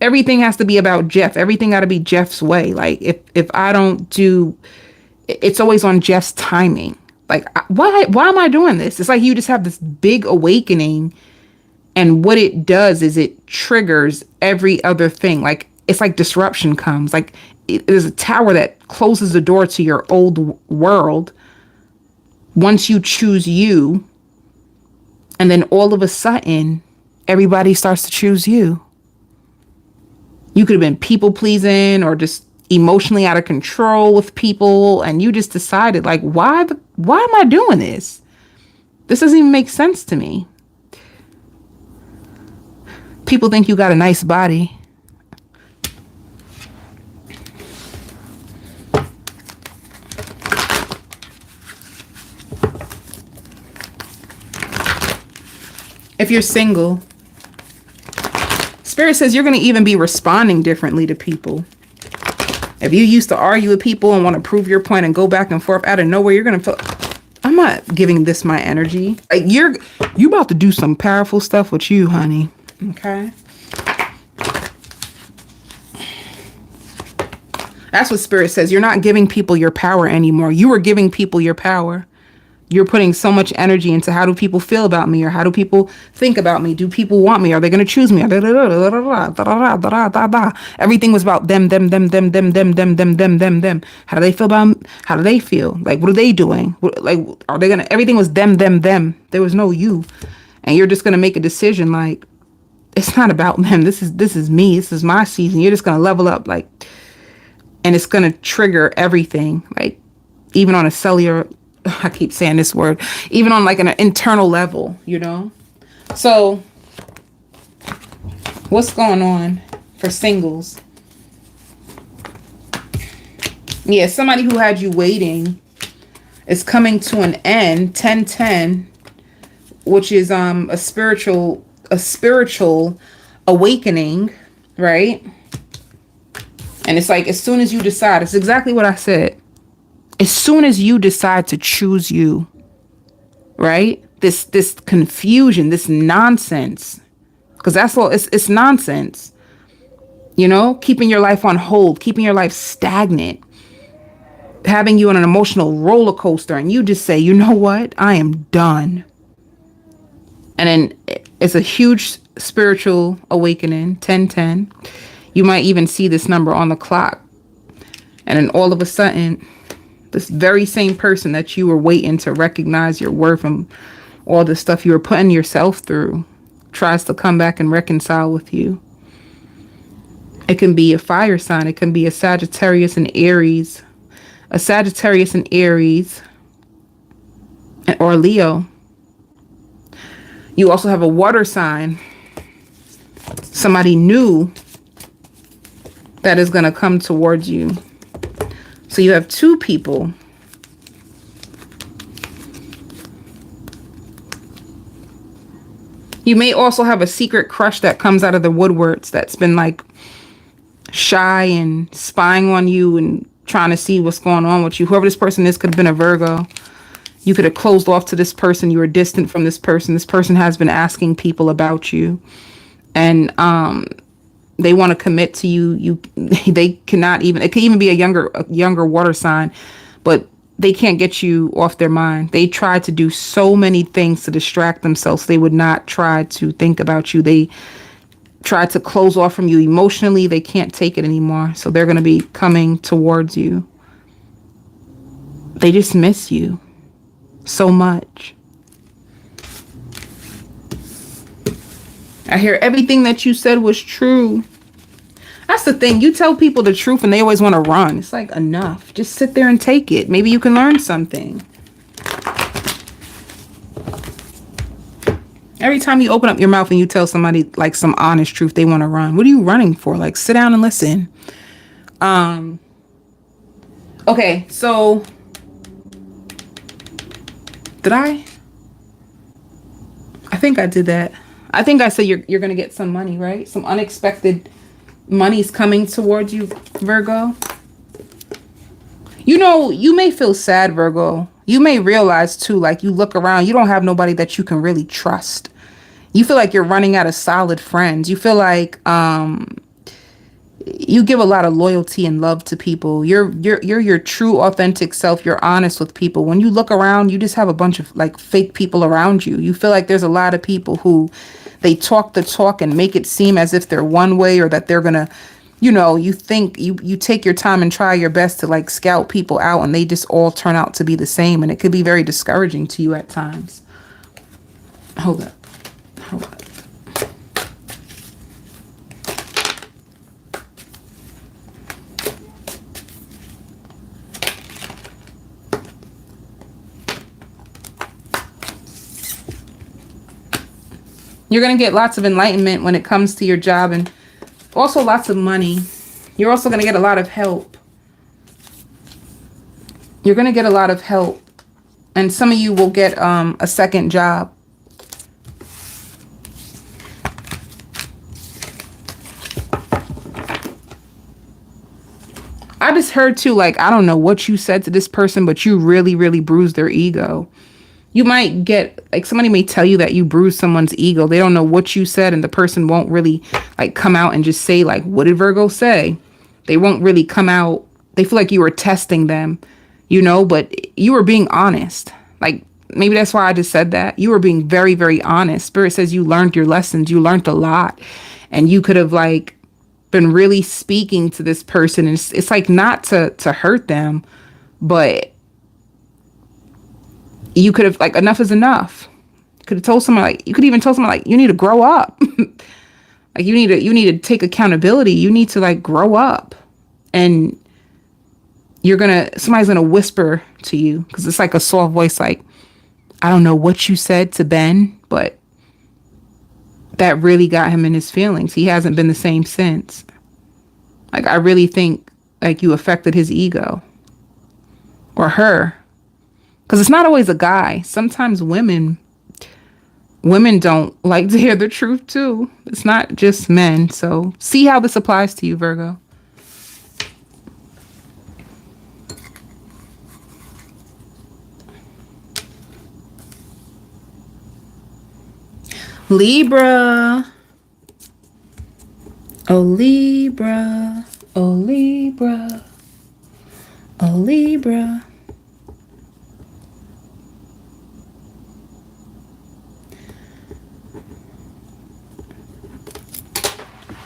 Everything has to be about Jeff. Everything got to be Jeff's way. Like if I don't do, it's always on Jeff's timing. Like, why am I doing this? It's like you just have this big awakening, and what it does is it triggers every other thing. Like, it's like disruption comes. Like, there's a tower that closes the door to your old world once you choose you, and then all of a sudden everybody starts to choose you. You could have been people pleasing or just emotionally out of control with people, and you just decided like, why am I doing this? This doesn't even make sense to me. People think you got a nice body. If you're single, Spirit says you're going to even be responding differently to people. If you used to argue with people and want to prove your point and go back and forth, out of nowhere, you're going to feel, I'm not giving this my energy. Like, you about to do some powerful stuff with you, honey. Okay. That's what Spirit says. You're not giving people your power anymore. You are giving people your power. You're putting so much energy into how do people feel about me, or how do people think about me? Do people want me? Are they going to choose me? Everything was about them. How do they feel about me? How do they feel? Like, what are they doing? Like, are they going to, everything was them. There was no you. And you're just going to make a decision like, it's not about them. This is me. This is my season. You're just going to level up, like, and it's going to trigger everything. Like, even on a cellular, I keep saying this word, even on like an internal level, you know? So what's going on for singles? Yeah, somebody who had you waiting is coming to an end. 1010, which is a spiritual awakening, right? And it's like, as soon as you decide, it's exactly what I said. As soon as you decide to choose you, right? This confusion, this nonsense, because that's all, it's nonsense, you know, keeping your life on hold, keeping your life stagnant, having you on an emotional roller coaster, and you just say, you know what? I am done. And then it's a huge spiritual awakening, 1010. You might even see this number on the clock. And then all of a sudden, this very same person that you were waiting to recognize your worth and all the stuff you were putting yourself through tries to come back and reconcile with you. It can be a fire sign. It can be a Sagittarius and Aries. A Sagittarius and Aries, or Leo. You also have a water sign. Somebody new that is going to come towards you. So you have two people. You may also have a secret crush that comes out of the woodworks that's been like shy and spying on you and trying to see what's going on with you. Whoever this person is could have been a Virgo. You could have closed off to this person. You were distant from this person. This person has been asking people about you. And they want to commit to you. They cannot even, it could even be a younger water sign, but they can't get you off their mind. They try to do so many things to distract themselves. They would not try to think about you. They try to close off from you emotionally. They can't take it anymore. So they're going to be coming towards you. They just miss you so much. I hear everything that you said was true. That's the thing. You tell people the truth and they always want to run. It's like, enough. Just sit there and take it. Maybe you can learn something. Every time you open up your mouth and you tell somebody like some honest truth, they want to run. What are you running for? Like, sit down and listen. Okay, so did I think I did that. I think I said you're going to get some money, right? Some unexpected money's coming towards you, Virgo. You know, you may feel sad, Virgo. You may realize too, like, you look around, you don't have nobody that you can really trust. You feel like you're running out of solid friends. You feel like you give a lot of loyalty and love to people. You're your true authentic self. You're honest with people. When you look around, you just have a bunch of like fake people around you. You feel like there's a lot of people who they talk the talk and make it seem as if they're one way, or that they're gonna, you know, you think you take your time and try your best to like scout people out, and they just all turn out to be the same, and it could be very discouraging to you at times. Hold up. You're going to get lots of enlightenment when it comes to your job, and also lots of money. You're also going to get a lot of help. You're going to get a lot of help. And some of you will get a second job. I just heard too, like, I don't know what you said to this person, but you really, really bruised their ego. You might get, like, somebody may tell you that you bruised someone's ego. They don't know what you said, and the person won't really, like, come out and just say, like, what did Virgo say? They won't really come out. They feel like you were testing them, you know, but you were being honest. Like, maybe that's why I just said that. You were being very, very honest. Spirit says you learned your lessons. You learned a lot. And you could have, like, been really speaking to this person. And it's like, not to hurt them, but you could have, like, enough is enough. You could have told someone, like, you could even tell someone, like, you need to grow up. Like, you need to take accountability. You need to, like, grow up. And somebody's gonna whisper to you, because it's like a soft voice, like, I don't know what you said to Ben, but that really got him in his feelings. He hasn't been the same since. Like, I really think, like, you affected his ego. Or her. Because it's not always a guy. Sometimes women don't like to hear the truth too. It's not just men. So see how this applies to you, Virgo. Libra. Oh, Libra. Oh, Libra. Oh, Libra.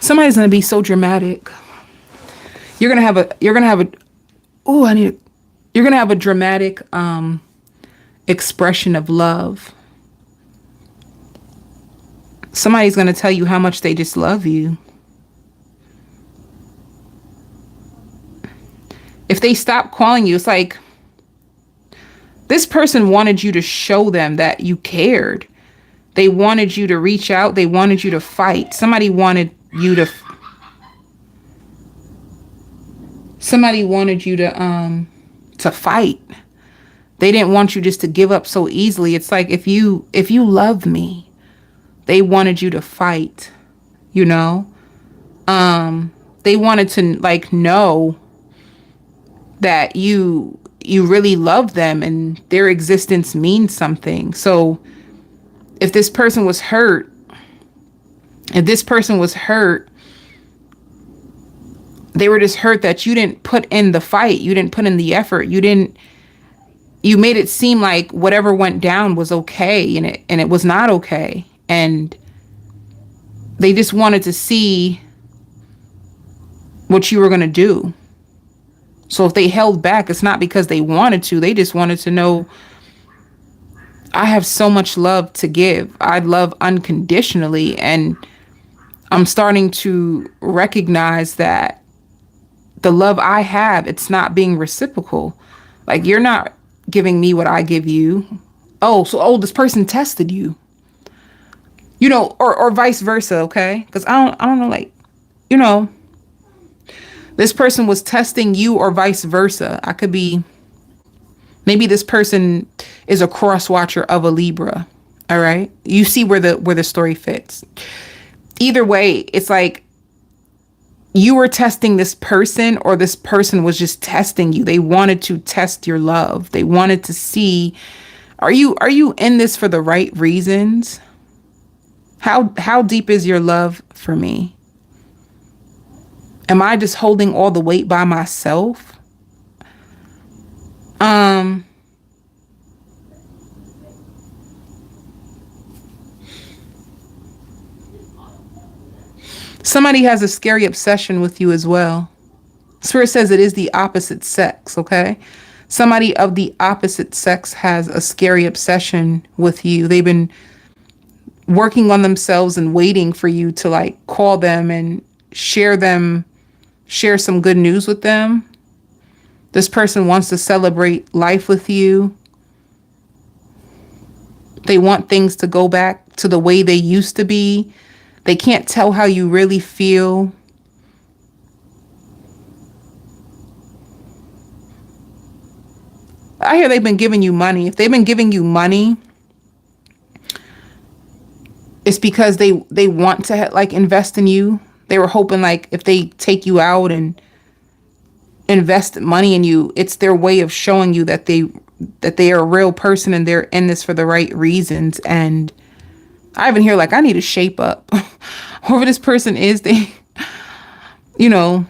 Somebody's going to be so dramatic. You're going to have a dramatic expression of love. Somebody's going to tell you how much they just love you. If they stop calling you, it's like this person wanted you to show them that you cared, They wanted you to reach out. They wanted you to fight. Somebody wanted you to fight. They didn't want you just to give up so easily. It's like if you love me, they wanted you to fight, you know? They wanted to like know that you really love them and their existence means something. So if this person was hurt, they were just hurt that you didn't put in the fight. You didn't put in the effort. You made it seem like whatever went down was okay, and it was not okay. And they just wanted to see what you were going to do. So if they held back, it's not because they wanted to. They just wanted to know, I have so much love to give. I love unconditionally. And I'm starting to recognize that the love I have, it's not being reciprocal. Like, you're not giving me what I give you. So this person tested you. You know, or vice versa, okay? Because I don't know, like, you know, this person was testing you or vice versa. Maybe this person is a cross watcher of a Libra. All right. You see where the story fits. Either way, it's like you were testing this person or this person was just testing you. They wanted to test your love. They wanted to see, are you in this for the right reasons? How deep is your love for me? Am I just holding all the weight by myself? Somebody has a scary obsession with you as well. Spirit says it is the opposite sex, okay? Somebody of the opposite sex has a scary obsession with you. They've been working on themselves and waiting for you to like call them and share some good news with them. This person wants to celebrate life with you. They want things to go back to the way they used to be. They can't tell how you really feel. I hear they've been giving you money. If they've been giving you money, it's because they want to like invest in you. They were hoping like if they take you out and invest money in you, it's their way of showing you that they are a real person and they're in this for the right reasons. And I even hear like, I need to shape up. Whoever this person is, they, you know,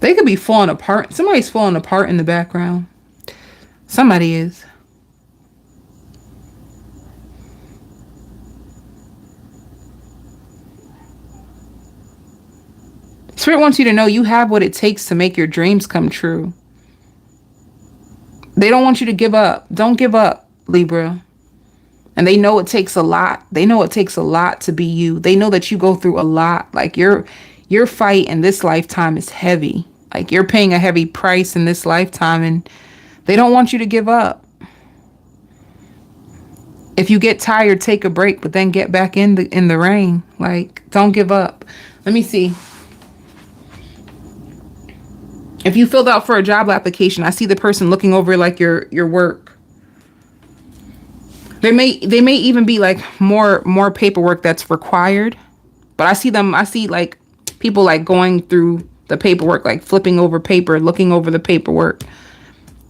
they could be falling apart. Somebody's falling apart in the background. Somebody is. Spirit wants you to know you have what it takes to make your dreams come true. They don't want you to give up. Don't give up, Libra. And they know it takes a lot. They know it takes a lot to be you. They know that you go through a lot. Like your fight in this lifetime is heavy. Like you're paying a heavy price in this lifetime and they don't want you to give up. If you get tired, take a break, but then get back in the ring. Like, don't give up. Let me see. If you filled out for a job application, I see the person looking over like your work. They may even be like more paperwork that's required. But I see like people like going through the paperwork, like flipping over paper, looking over the paperwork.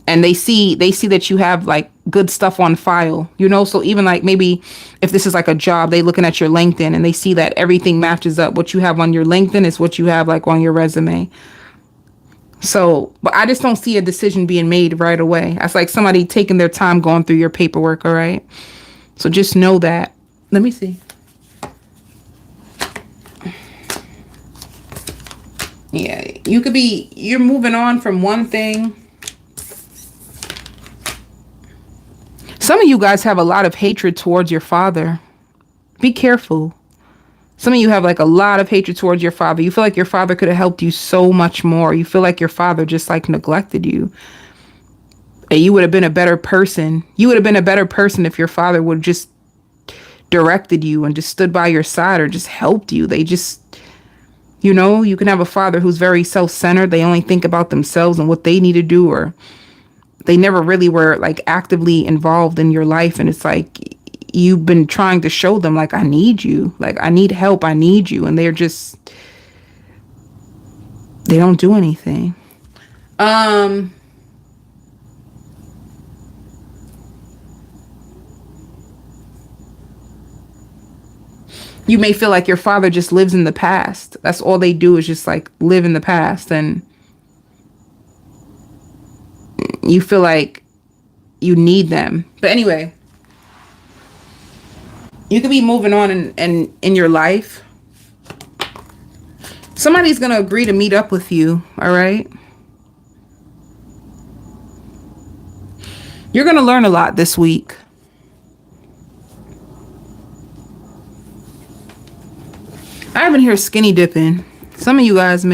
And they see that you have like good stuff on file, you know? So even like maybe if this is like a job, they looking at your LinkedIn and they see that everything matches up. What you have on your LinkedIn is what you have like on your resume. So, but I just don't see a decision being made right away. That's like somebody taking their time going through your paperwork, all right? So just know that. Let me see. Yeah, you're moving on from one thing. Some of you guys have a lot of hatred towards your father. Be careful. Some of you have like a lot of hatred towards your father. You feel like your father could have helped you so much more. You feel like your father just like neglected you. And you would have been a better person. You would have been a better person if your father would have just directed you and just stood by your side or just helped you. They just, you know, you can have a father who's very self-centered. They only think about themselves and what they need to do, or they never really were like actively involved in your life. And it's like you've been trying to show them like, I need you, like I need help, I need you. And they're just, they don't do anything. You may feel like your father just lives in the past. That's all they do is just like live in the past. And you feel like you need them. But anyway, you could be moving on in your life. Somebody's going to agree to meet up with you. All right. You're going to learn a lot this week. I've been here skinny dipping. Some of you guys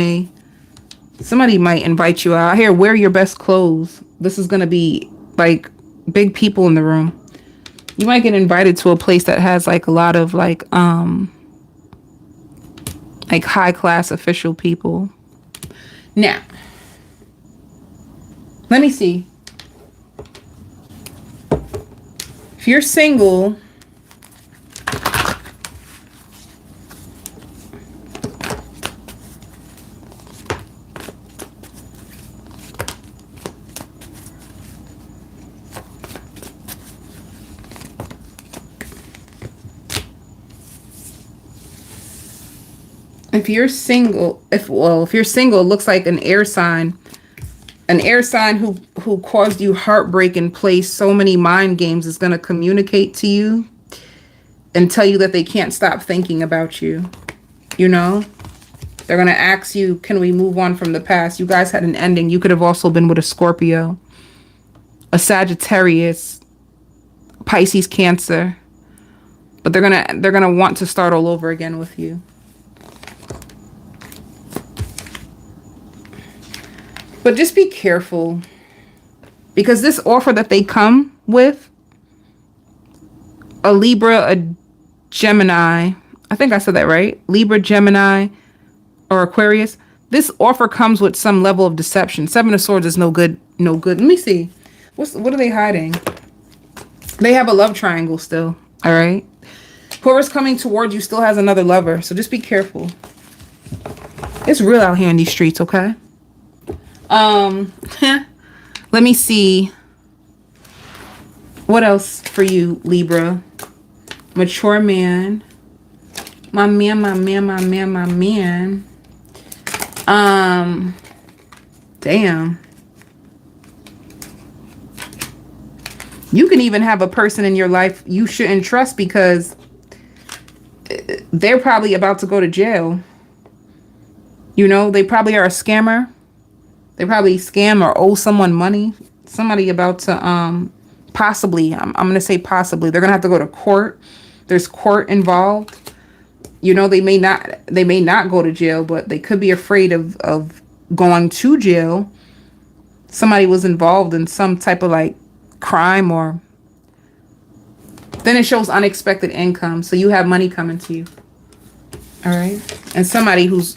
somebody might invite you out. Here, wear your best clothes. This is going to be like big people in the room. You might get invited to a place that has like a lot of like high class official people. Now, let me see. If you're single, if you're single, if you're single, it looks like an air sign who caused you heartbreak and plays so many mind games is going to communicate to you and tell you that they can't stop thinking about you. You know, they're going to ask you, can we move on from the past? You guys had an ending. You could have also been with a Scorpio, a Sagittarius, Pisces, Cancer, but they're going to want to start all over again with you. But just be careful, because this offer that they come with, a Libra, a Gemini, I think I said that right, Libra, Gemini, or Aquarius, this offer comes with some level of deception. Seven of Swords is no good. Let me see. What are they hiding? They have a love triangle still, all right? Whoever's coming towards you still has another lover, so just be careful. It's real out here in these streets, okay? Let me see. What else for you, Libra? Mature man. My man. Damn. You can even have a person in your life you shouldn't trust because they're probably about to go to jail. You know, they probably are a scammer. They probably scam or owe someone money. Somebody about to possibly, I'm going to say possibly, they're going to have to go to court. There's court involved. You know, they may not go to jail, but they could be afraid of going to jail. Somebody was involved in some type of like crime, or then it shows unexpected income. So you have money coming to you. All right. And somebody who's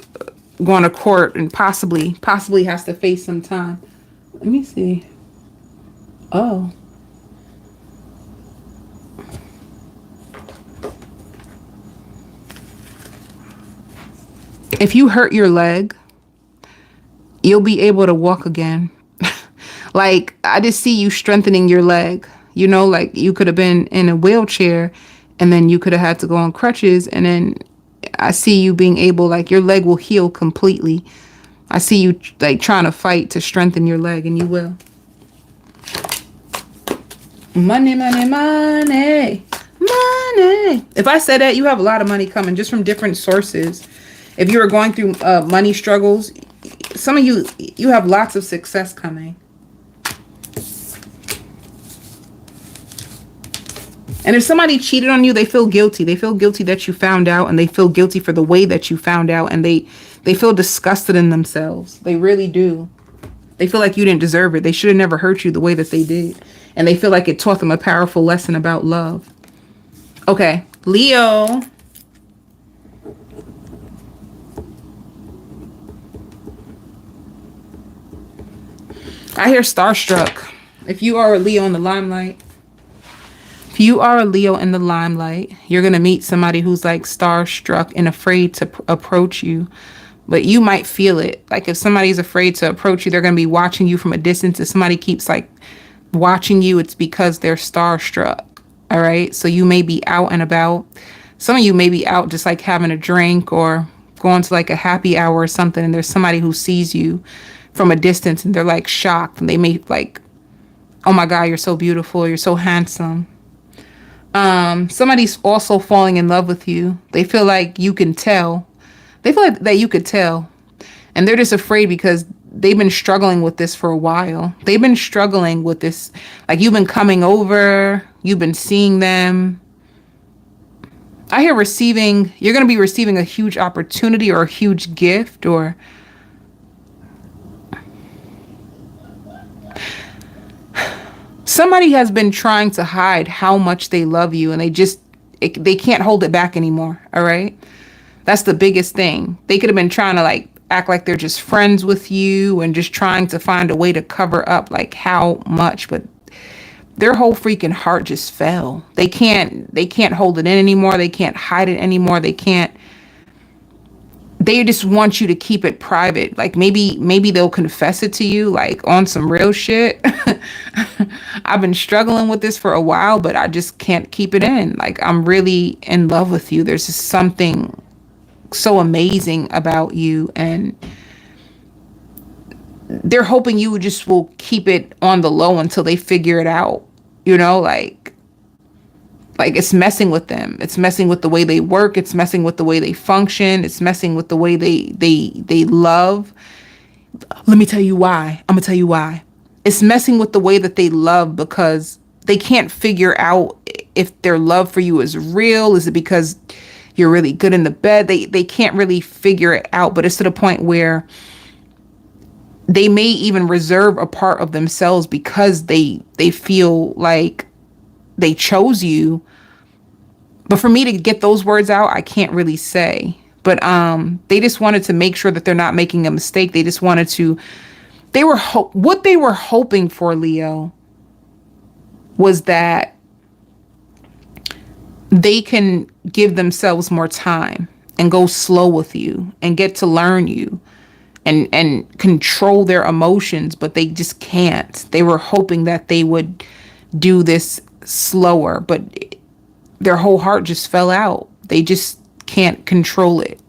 going to court and possibly has to face some time. Let me see. Oh. If you hurt your leg, you'll be able to walk again. Like, I just see you strengthening your leg. You know, like you could have been in a wheelchair and then you could have had to go on crutches, and then I see you being able, like, your leg will heal completely. I see you like trying to fight to strengthen your leg, and you will. Money, money, money, money. If I said that, you have a lot of money coming just from different sources. If you were going through money struggles, some of you have lots of success coming. And if somebody cheated on you, they feel guilty. They feel guilty that you found out, and they feel guilty for the way that you found out, and they feel disgusted in themselves. They really do. They feel like you didn't deserve it. They should have never hurt you the way that they did. And they feel like it taught them a powerful lesson about love. Okay, Leo. I hear starstruck. If you are a Leo in the limelight, if you are a Leo in the limelight, you're going to meet somebody who's like starstruck and afraid to approach you. But you might feel it. Like if somebody's afraid to approach you, they're going to be watching you from a distance. If somebody keeps like watching you, it's because they're starstruck. All right. So you may be out and about. Some of you may be out just like having a drink or going to like a happy hour or something. And there's somebody who sees you from a distance and they're like shocked. And they may like, oh my God, you're so beautiful. You're so handsome. Somebody's also falling in love with you. They feel like you can tell. They feel like that you could tell. And they're just afraid because they've been struggling with this for a while. They've been struggling with this. Like you've been coming over. You've been seeing them. I hear you're going to be receiving a huge opportunity or a huge gift or somebody has been trying to hide how much they love you and they can't hold it back anymore. All right. That's the biggest thing. They could have been trying to like act like they're just friends with you and just trying to find a way to cover up like how much, but their whole freaking heart just fell. They can't hold it in anymore. They can't hide it anymore. They just want you to keep it private. Like maybe they'll confess it to you like on some real shit. I've been struggling with this for a while, but I just can't keep it in. Like I'm really in love with you. There's just something so amazing about you, and they're hoping you just will keep it on the low until they figure it out. You know, like it's messing with them. It's messing with the way they work. It's messing with the way they function. It's messing with the way they love. Let me tell you why. I'm gonna tell you why. It's messing with the way that they love because they can't figure out if their love for you is real. Is it because you're really good in the bed? They can't really figure it out, but it's to the point where they may even reserve a part of themselves because they feel like they chose you. But for me to get those words out, I can't really say. But they just wanted to make sure that they're not making a mistake. They just wanted to, what they were hoping for, Leo, was that they can give themselves more time and go slow with you and get to learn you and control their emotions, but they just can't. They were hoping that they would do this slower, but their whole heart just fell out. They just can't control it.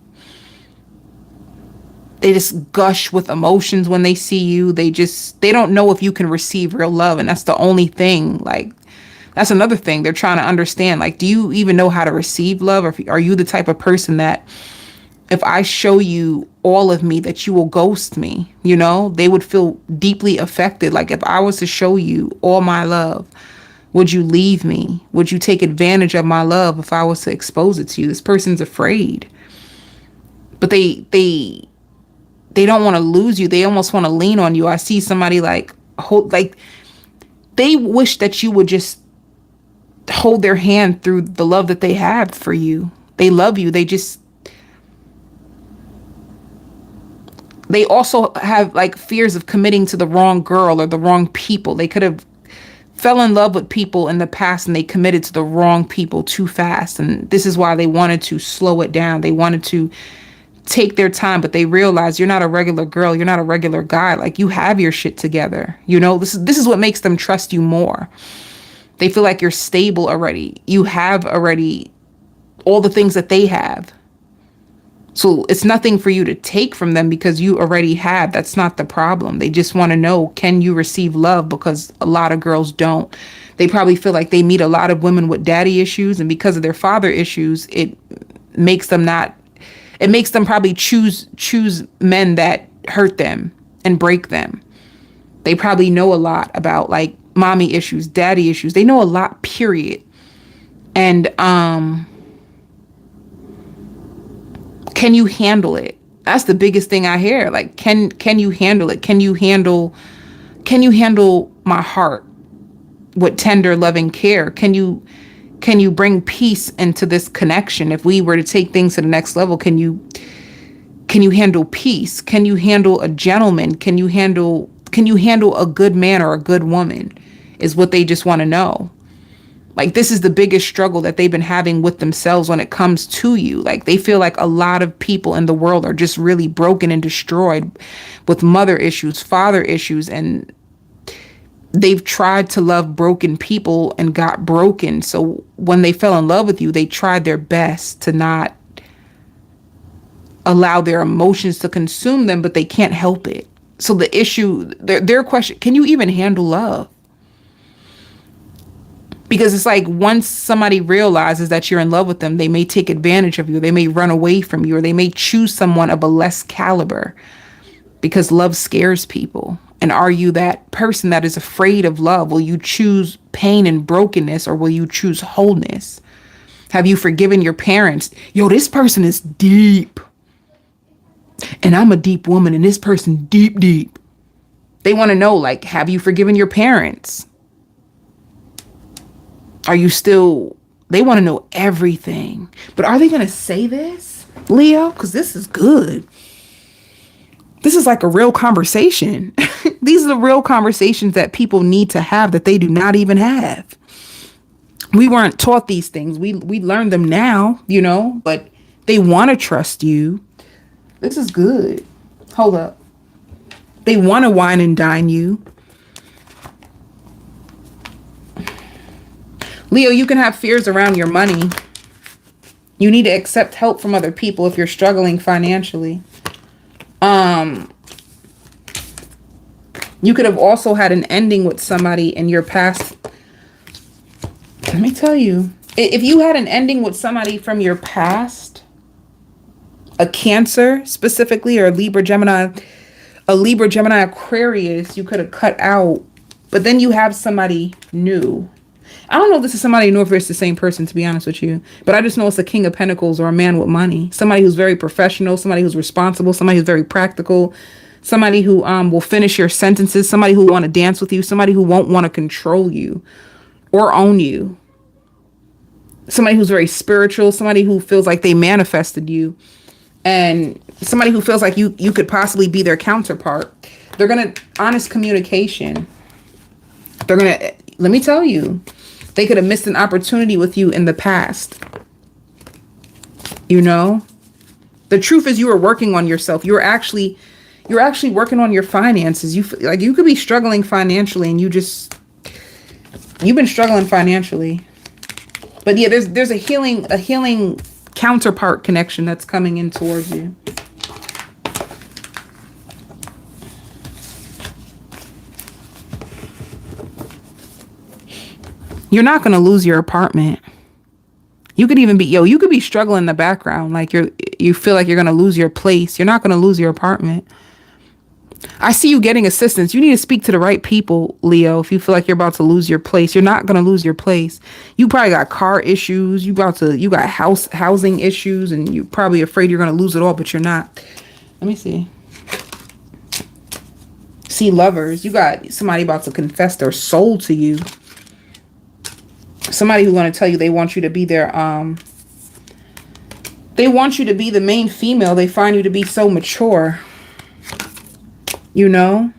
They just gush with emotions when they see you. They don't know if you can receive real love. And that's the only thing. Like, that's another thing they're trying to understand. Like, do you even know how to receive love? Or are you the type of person that if I show you all of me, that you will ghost me? You know, they would feel deeply affected. Like if I was to show you all my love, would you leave me? Would you take advantage of my love if I was to expose it to you? This person's afraid. But they don't want to lose you. They almost want to lean on you. I see somebody like they wish that you would just hold their hand through the love that they have for you. They love you. They also have like fears of committing to the wrong girl or the wrong people. They could have fell in love with people in the past and they committed to the wrong people too fast. And this is why they wanted to slow it down. They wanted to take their time, but they realized you're not a regular girl. You're not a regular guy. Like you have your shit together. You know, this is what makes them trust you more. They feel like you're stable already. You have already all the things that they have. So it's nothing for you to take from them because you already have. That's not the problem. They just want to know, can you receive love? Because a lot of girls don't. They probably feel like they meet a lot of women with daddy issues, and because of their father issues, it makes them probably choose men that hurt them and break them. They probably know a lot about like mommy issues, daddy issues. They know a lot, period. And can you handle it? That's the biggest thing I hear. Like, can you handle it? Can you handle my heart with tender, loving care? Can you bring peace into this connection? If we were to take things to the next level, can you handle peace? Can you handle a gentleman? Can you handle a good man or a good woman? Is what they just want to know. Like, this is the biggest struggle that they've been having with themselves when it comes to you. Like, they feel like a lot of people in the world are just really broken and destroyed with mother issues, father issues, and they've tried to love broken people and got broken. So when they fell in love with you, they tried their best to not allow their emotions to consume them, but they can't help it. So the issue, their question, can you even handle love? Because it's like, once somebody realizes that you're in love with them, they may take advantage of you. They may run away from you, or they may choose someone of a less caliber, because love scares people. And are you that person that is afraid of love? Will you choose pain and brokenness, or will you choose wholeness? Have you forgiven your parents? Yo, this person is deep. And I'm a deep woman, and this person deep, deep. They want to know, like, have you forgiven your parents? Are you still, they want to know everything. But are they going to say this, Leo? Because this is good. This is like a real conversation. These are the real conversations that people need to have that they do not even have. We weren't taught these things. We learned them now, but they want to trust you. This is good. Hold up. They want to wine and dine you. Leo, you can have fears around your money. You need to accept help from other people if you're struggling financially. You could have also had an ending with somebody in your past. Let me tell you, if you had an ending with somebody from your past, a Cancer specifically, or a Libra, Gemini, Aquarius, you could have cut out. But then you have somebody new. I don't know if this is somebody new, if it's the same person, to be honest with you. But I just know it's a King of Pentacles, or a man with money. Somebody who's very professional, somebody who's responsible, somebody who's very practical, somebody who will finish your sentences, somebody who want to dance with you, somebody who won't want to control you or own you. Somebody who's very spiritual, somebody who feels like they manifested you, and somebody who feels like you could possibly be their counterpart. They're going to, honest communication. They're going to, let me tell you, they could have missed an opportunity with you in the past. The truth is, you were working on yourself. You're actually working on your finances. You could be struggling financially, and you've been struggling financially. But yeah, there's a healing counterpart connection that's coming in towards you. You're not going to lose your apartment. You could even be, you could be struggling in the background. Like you feel like you're going to lose your place. You're not going to lose your apartment. I see you getting assistance. You need to speak to the right people, Leo. If you feel like you're about to lose your place, you're not going to lose your place. You probably got car issues. You got housing issues, and you're probably afraid you're going to lose it all, but you're not. Let me see. See, lovers. You got somebody about to confess their soul to you. Somebody who's going to tell you they want you to be their, they want you to be the main female. They find you to be so mature. You have,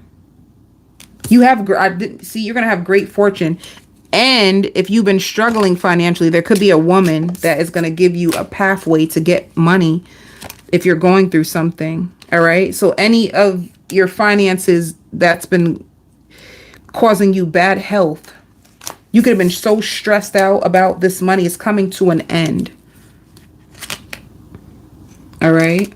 you're going to have great fortune. And if you've been struggling financially, there could be a woman that is going to give you a pathway to get money if you're going through something. All right. So any of your finances that's been causing you bad health, you could have been so stressed out about this money is coming to an end. All right.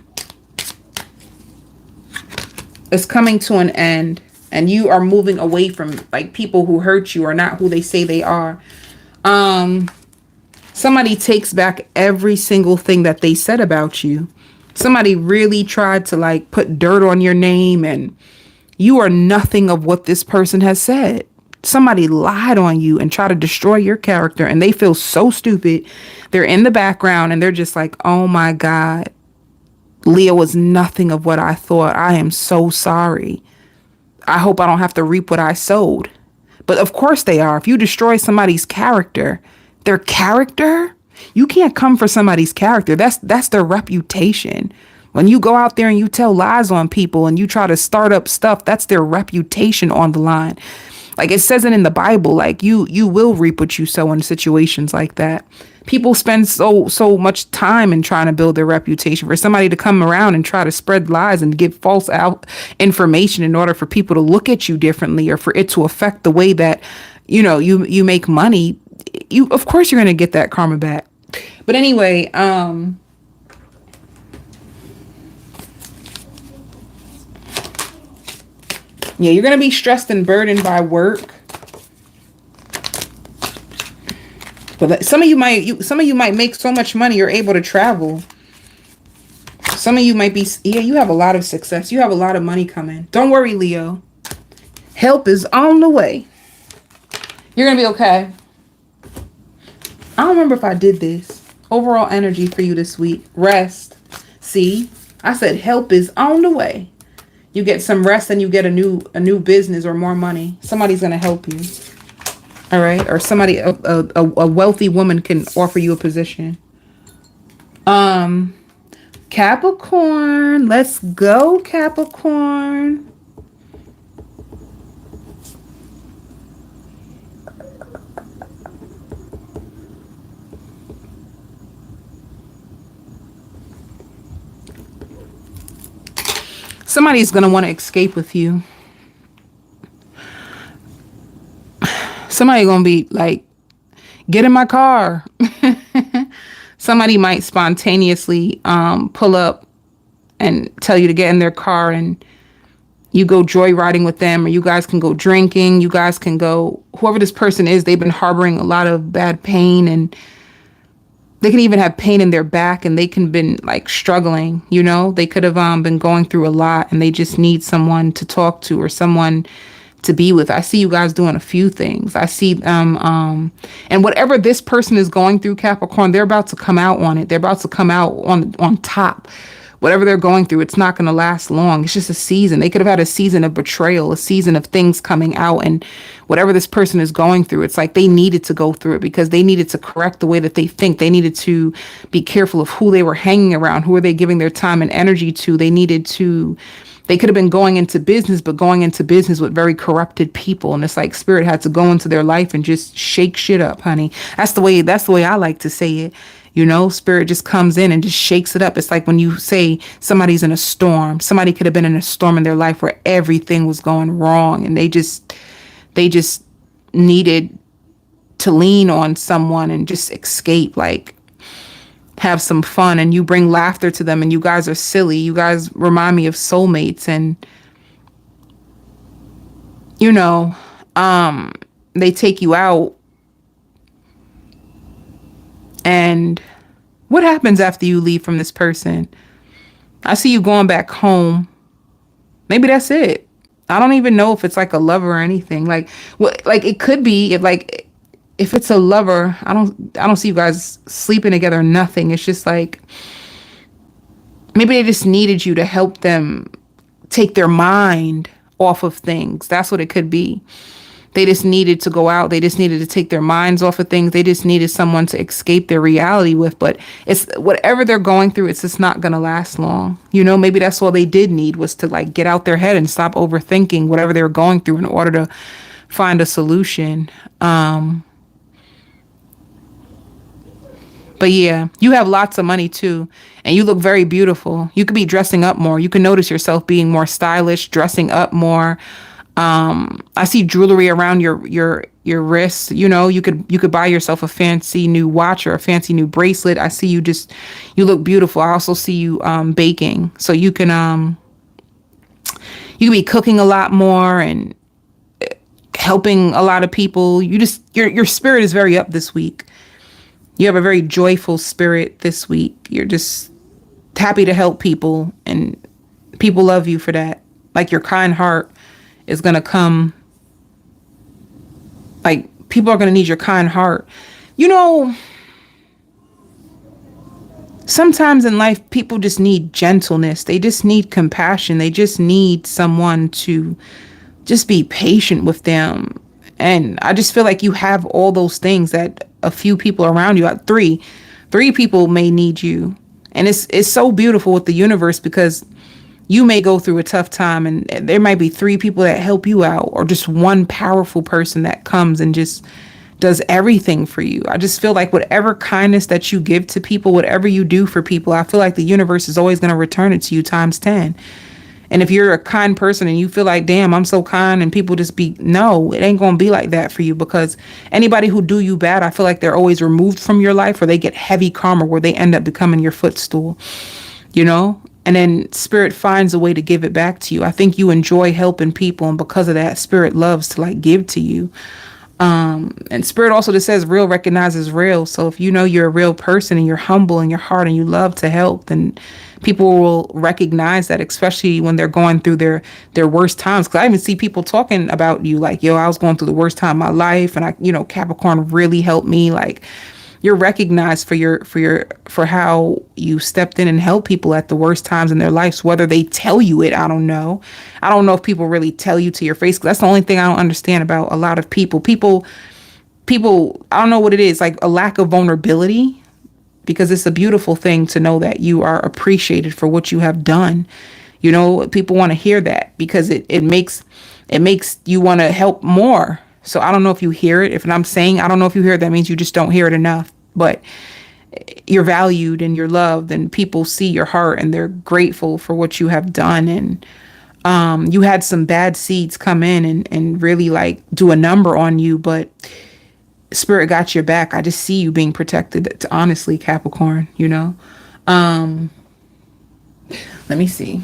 It's coming to an end, and you are moving away from like people who hurt you or not who they say they are. Somebody takes back every single thing that they said about you. Somebody really tried to like put dirt on your name, and you are nothing of what this person has said. Somebody lied on you and tried to destroy your character, and they feel so stupid. They're in the background and they're just like, oh my God. Leo was nothing of what I thought. I am so sorry. I hope I don't have to reap what I sowed. But of course they are. If you destroy somebody's character, their character, you can't come for somebody's character. That's their reputation. When you go out there and you tell lies on people and you try to start up stuff, that's their reputation on the line. Like it says it in the Bible, like you will reap what you sow in situations like that. People spend so much time in trying to build their reputation. For somebody to come around and try to spread lies and give false out information in order for people to look at you differently, or for it to affect the way that you make money, you of course you're going to get that karma back. But anyway, yeah, you're going to be stressed and burdened by work. But some of you might make so much money you're able to travel. Some of you might be, yeah, you have a lot of success. You have a lot of money coming. Don't worry, Leo. Help is on the way. You're going to be okay. I don't remember if I did this. Overall energy for you this week. Rest. See? I said help is on the way. You get some rest and you get a new business or more money. Somebody's going to help you. All right. Or somebody, a wealthy woman can offer you a position. Capricorn. Let's go, Capricorn. Somebody's going to want to escape with you. Somebody going to be like, get in my car. Somebody might spontaneously pull up and tell you to get in their car, and you go joyriding with them, or you guys can go drinking. You guys can go, whoever this person is, they've been harboring a lot of bad pain, and they can even have pain in their back, and they can been like struggling, they could have been going through a lot, and they just need someone to talk to or someone to be with. I see you guys doing a few things. I see and whatever this person is going through, Capricorn, they're about to come out on it. They're about to come out on top. Whatever they're going through, it's not going to last long. It's just a season. They could have had a season of betrayal, a season of things coming out, and whatever this person is going through, it's like they needed to go through it because they needed to correct the way that they think. They needed to be careful of who they were hanging around, who are they giving their time and energy to. They could have been going into business, but going into business with very corrupted people. And it's like spirit had to go into their life and just shake shit up, honey. That's the way I like to say it. Spirit just comes in and just shakes it up. It's like when you say somebody's in a storm. Somebody could have been in a storm in their life where everything was going wrong, and they just needed to lean on someone and just escape, like have some fun, and you bring laughter to them, and you guys are silly. You guys remind me of soulmates, and they take you out. And what happens after you leave from this person? I see you going back home. Maybe that's it. I don't even know if it's like a lover or anything. Like it could be if it's a lover. I don't see you guys sleeping together. Nothing. It's just like maybe they just needed you to help them take their mind off of things. That's what it could be. They just needed to go out. They just needed to take their minds off of things. They just needed someone to escape their reality with. But it's whatever they're going through, it's just not going to last long. Maybe that's all they did need was to like get out their head and stop overthinking whatever they were going through in order to find a solution. But yeah, you have lots of money too. And you look very beautiful. You could be dressing up more. You can notice yourself being more stylish, dressing up more. I see jewelry around your wrists. You could buy yourself a fancy new watch or a fancy new bracelet. I see you look beautiful. I also see you baking. So you can be cooking a lot more and helping a lot of people. Your spirit is very up this week. You have a very joyful spirit this week. You're just happy to help people, and people love you for that. Like your kind heart is going to come. Like people are going to need your kind heart. sometimes in life, people just need gentleness. They just need compassion. They just need someone to just be patient with them. And I just feel like you have all those things that a few people around you, three people may need you. And it's so beautiful with the universe, because you may go through a tough time and there might be three people that help you out, or just one powerful person that comes and just does everything for you. I just feel like whatever kindness that you give to people, whatever you do for people, I feel like the universe is always going to return it to you times 10. And if you're a kind person and you feel like, damn, I'm so kind, and people just be, no, it ain't going to be like that for you, because anybody who do you bad, I feel like they're always removed from your life, or they get heavy karma where they end up becoming your footstool, you know? And then spirit finds a way to give it back to you. I think you enjoy helping people, and because of that, spirit loves to like give to you. And spirit also just says real recognizes real. So if you know you're a real person and you're humble in your heart and you love to help, then people will recognize that, especially when they're going through their worst times. Because I even see people talking about you like, yo, I was going through the worst time of my life, and Capricorn really helped me. Like, you're recognized for how you stepped in and helped people at the worst times in their lives. Whether they tell you it, I don't know. I don't know if people really tell you to your face, 'cause that's the only thing I don't understand about a lot of people. People, I don't know what it is, like a lack of vulnerability, because it's a beautiful thing to know that you are appreciated for what you have done. You know, people want to hear that, because it makes you want to help more. So I don't know if you hear it. If I'm saying I don't know if you hear it, that means you just don't hear it enough. But you're valued and you're loved, and people see your heart and they're grateful for what you have done. And you had some bad seeds come in and really like do a number on you, but spirit got your back. I just see you being protected, honestly, Capricorn, you know. Let me see.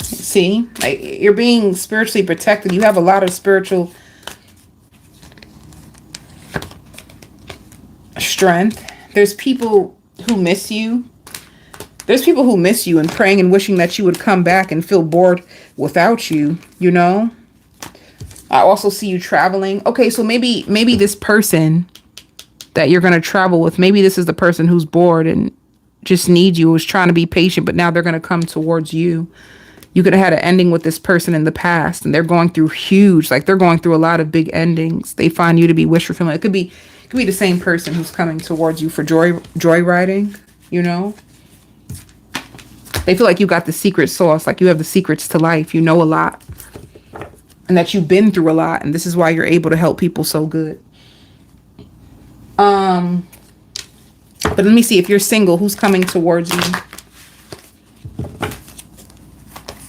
See, like, you're being spiritually protected. You have a lot of spiritual strength. There's people who miss you. There's people who miss you and praying and wishing that you would come back and feel bored without you, you know? I also see you traveling. Okay, so maybe this person that you're going to travel with, maybe this is the person who's bored and just needs you, who's trying to be patient, but now they're going to come towards you. You could have had an ending with this person in the past, and they're going through they're going through a lot of big endings. They find you to be wish fulfillment. It could be the same person who's coming towards you for joyriding, you know? They feel like you got the secret sauce, like you have the secrets to life. You know a lot, and that you've been through a lot, and this is why you're able to help people so good. But let me see, if you're single, who's coming towards you?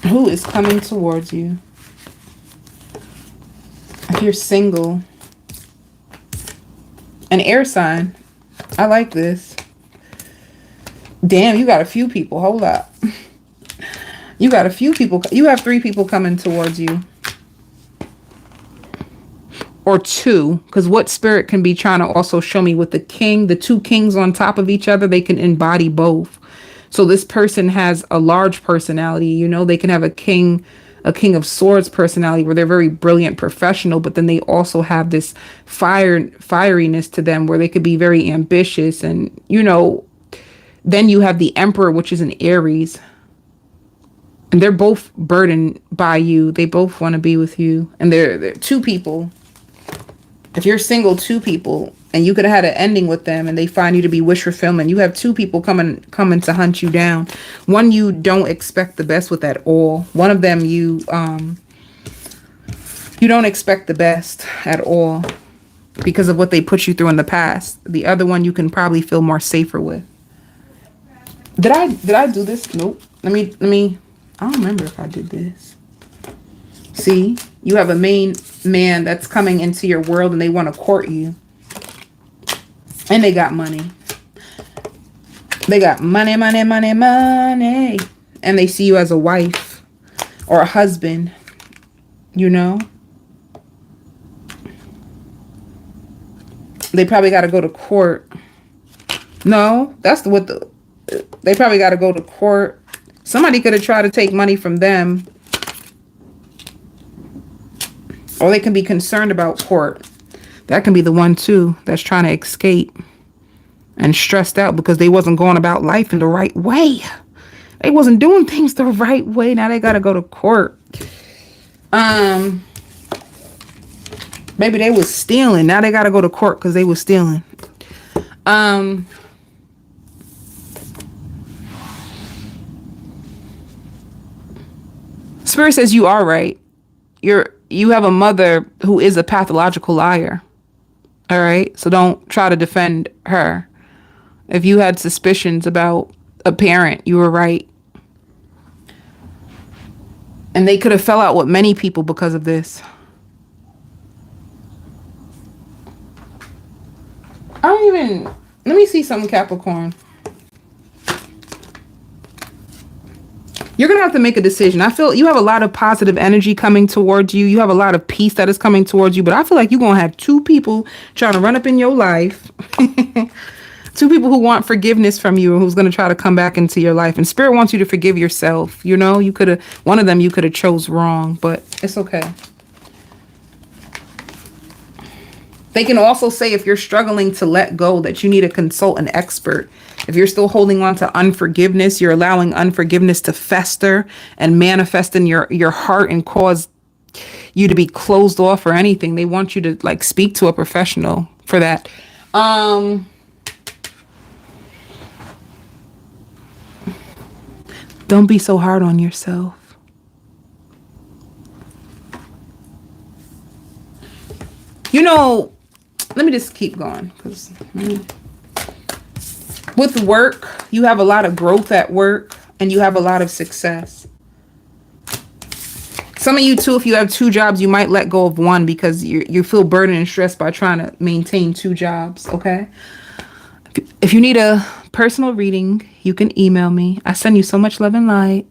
Who is coming towards you? If you're single, an air sign. I like this. Damn, you got a few people. Hold up. You got a few people. You have 3 people coming towards you. Or 2, because what spirit can be trying to also show me with the 2 kings on top of each other, they can embody both. So this person has a large personality, you know, they can have a king of swords personality where they're very brilliant professional, but then they also have this fieriness to them where they could be very ambitious. And, you know, then you have the emperor, which is an Aries, and they're both burdened by you. They both want to be with you. And they're 2 people. If you're single, 2 people, and you could have had an ending with them and they find you to be wish fulfillment, you have 2 people coming to hunt you down. One you don't expect the best with at all. One of them you don't expect the best at all because of what they put you through in the past. The other one you can probably feel more safer with. Did I do this? Nope. Let me I don't remember if I did this. See, you have a main man that's coming into your world and they want to court you. And they got money. They got money, money, money, money. And they see you as a wife or a husband, you know. They probably got to go to court No, that's what they probably got to go to court. Somebody could have tried to take money from them. Or they can be concerned about court. That can be the one too that's trying to escape and stressed out because they wasn't going about life in the right way. They wasn't doing things the right way. Now they got to go to court. Maybe they was stealing. Now they got to go to court because they was stealing. Spirit says you are right. You have a mother who is a pathological liar. All right. So don't try to defend her. If you had suspicions about a parent, you were right. And they could have fell out with many people because of this. Let me see something, Capricorn. You're going to have to make a decision. I feel you have a lot of positive energy coming towards you. You have a lot of peace that is coming towards you. But I feel like you're going to have two people trying to run up in your life. Two people who want forgiveness from you and who's going to try to come back into your life. And Spirit wants you to forgive yourself. You know, one of them you could have chose wrong, but it's okay. They can also say if you're struggling to let go that you need to consult an expert. If you're still holding on to unforgiveness, you're allowing unforgiveness to fester and manifest in your heart and cause you to be closed off or anything. They want you to like speak to a professional for that. Don't be so hard on yourself. You know, let me just keep going. Because with work, you have a lot of growth at work and you have a lot of success. Some of you too, if you have two jobs, you might let go of one because you feel burdened and stressed by trying to maintain two jobs, okay? If you need a personal reading, you can email me. I send you so much love and light.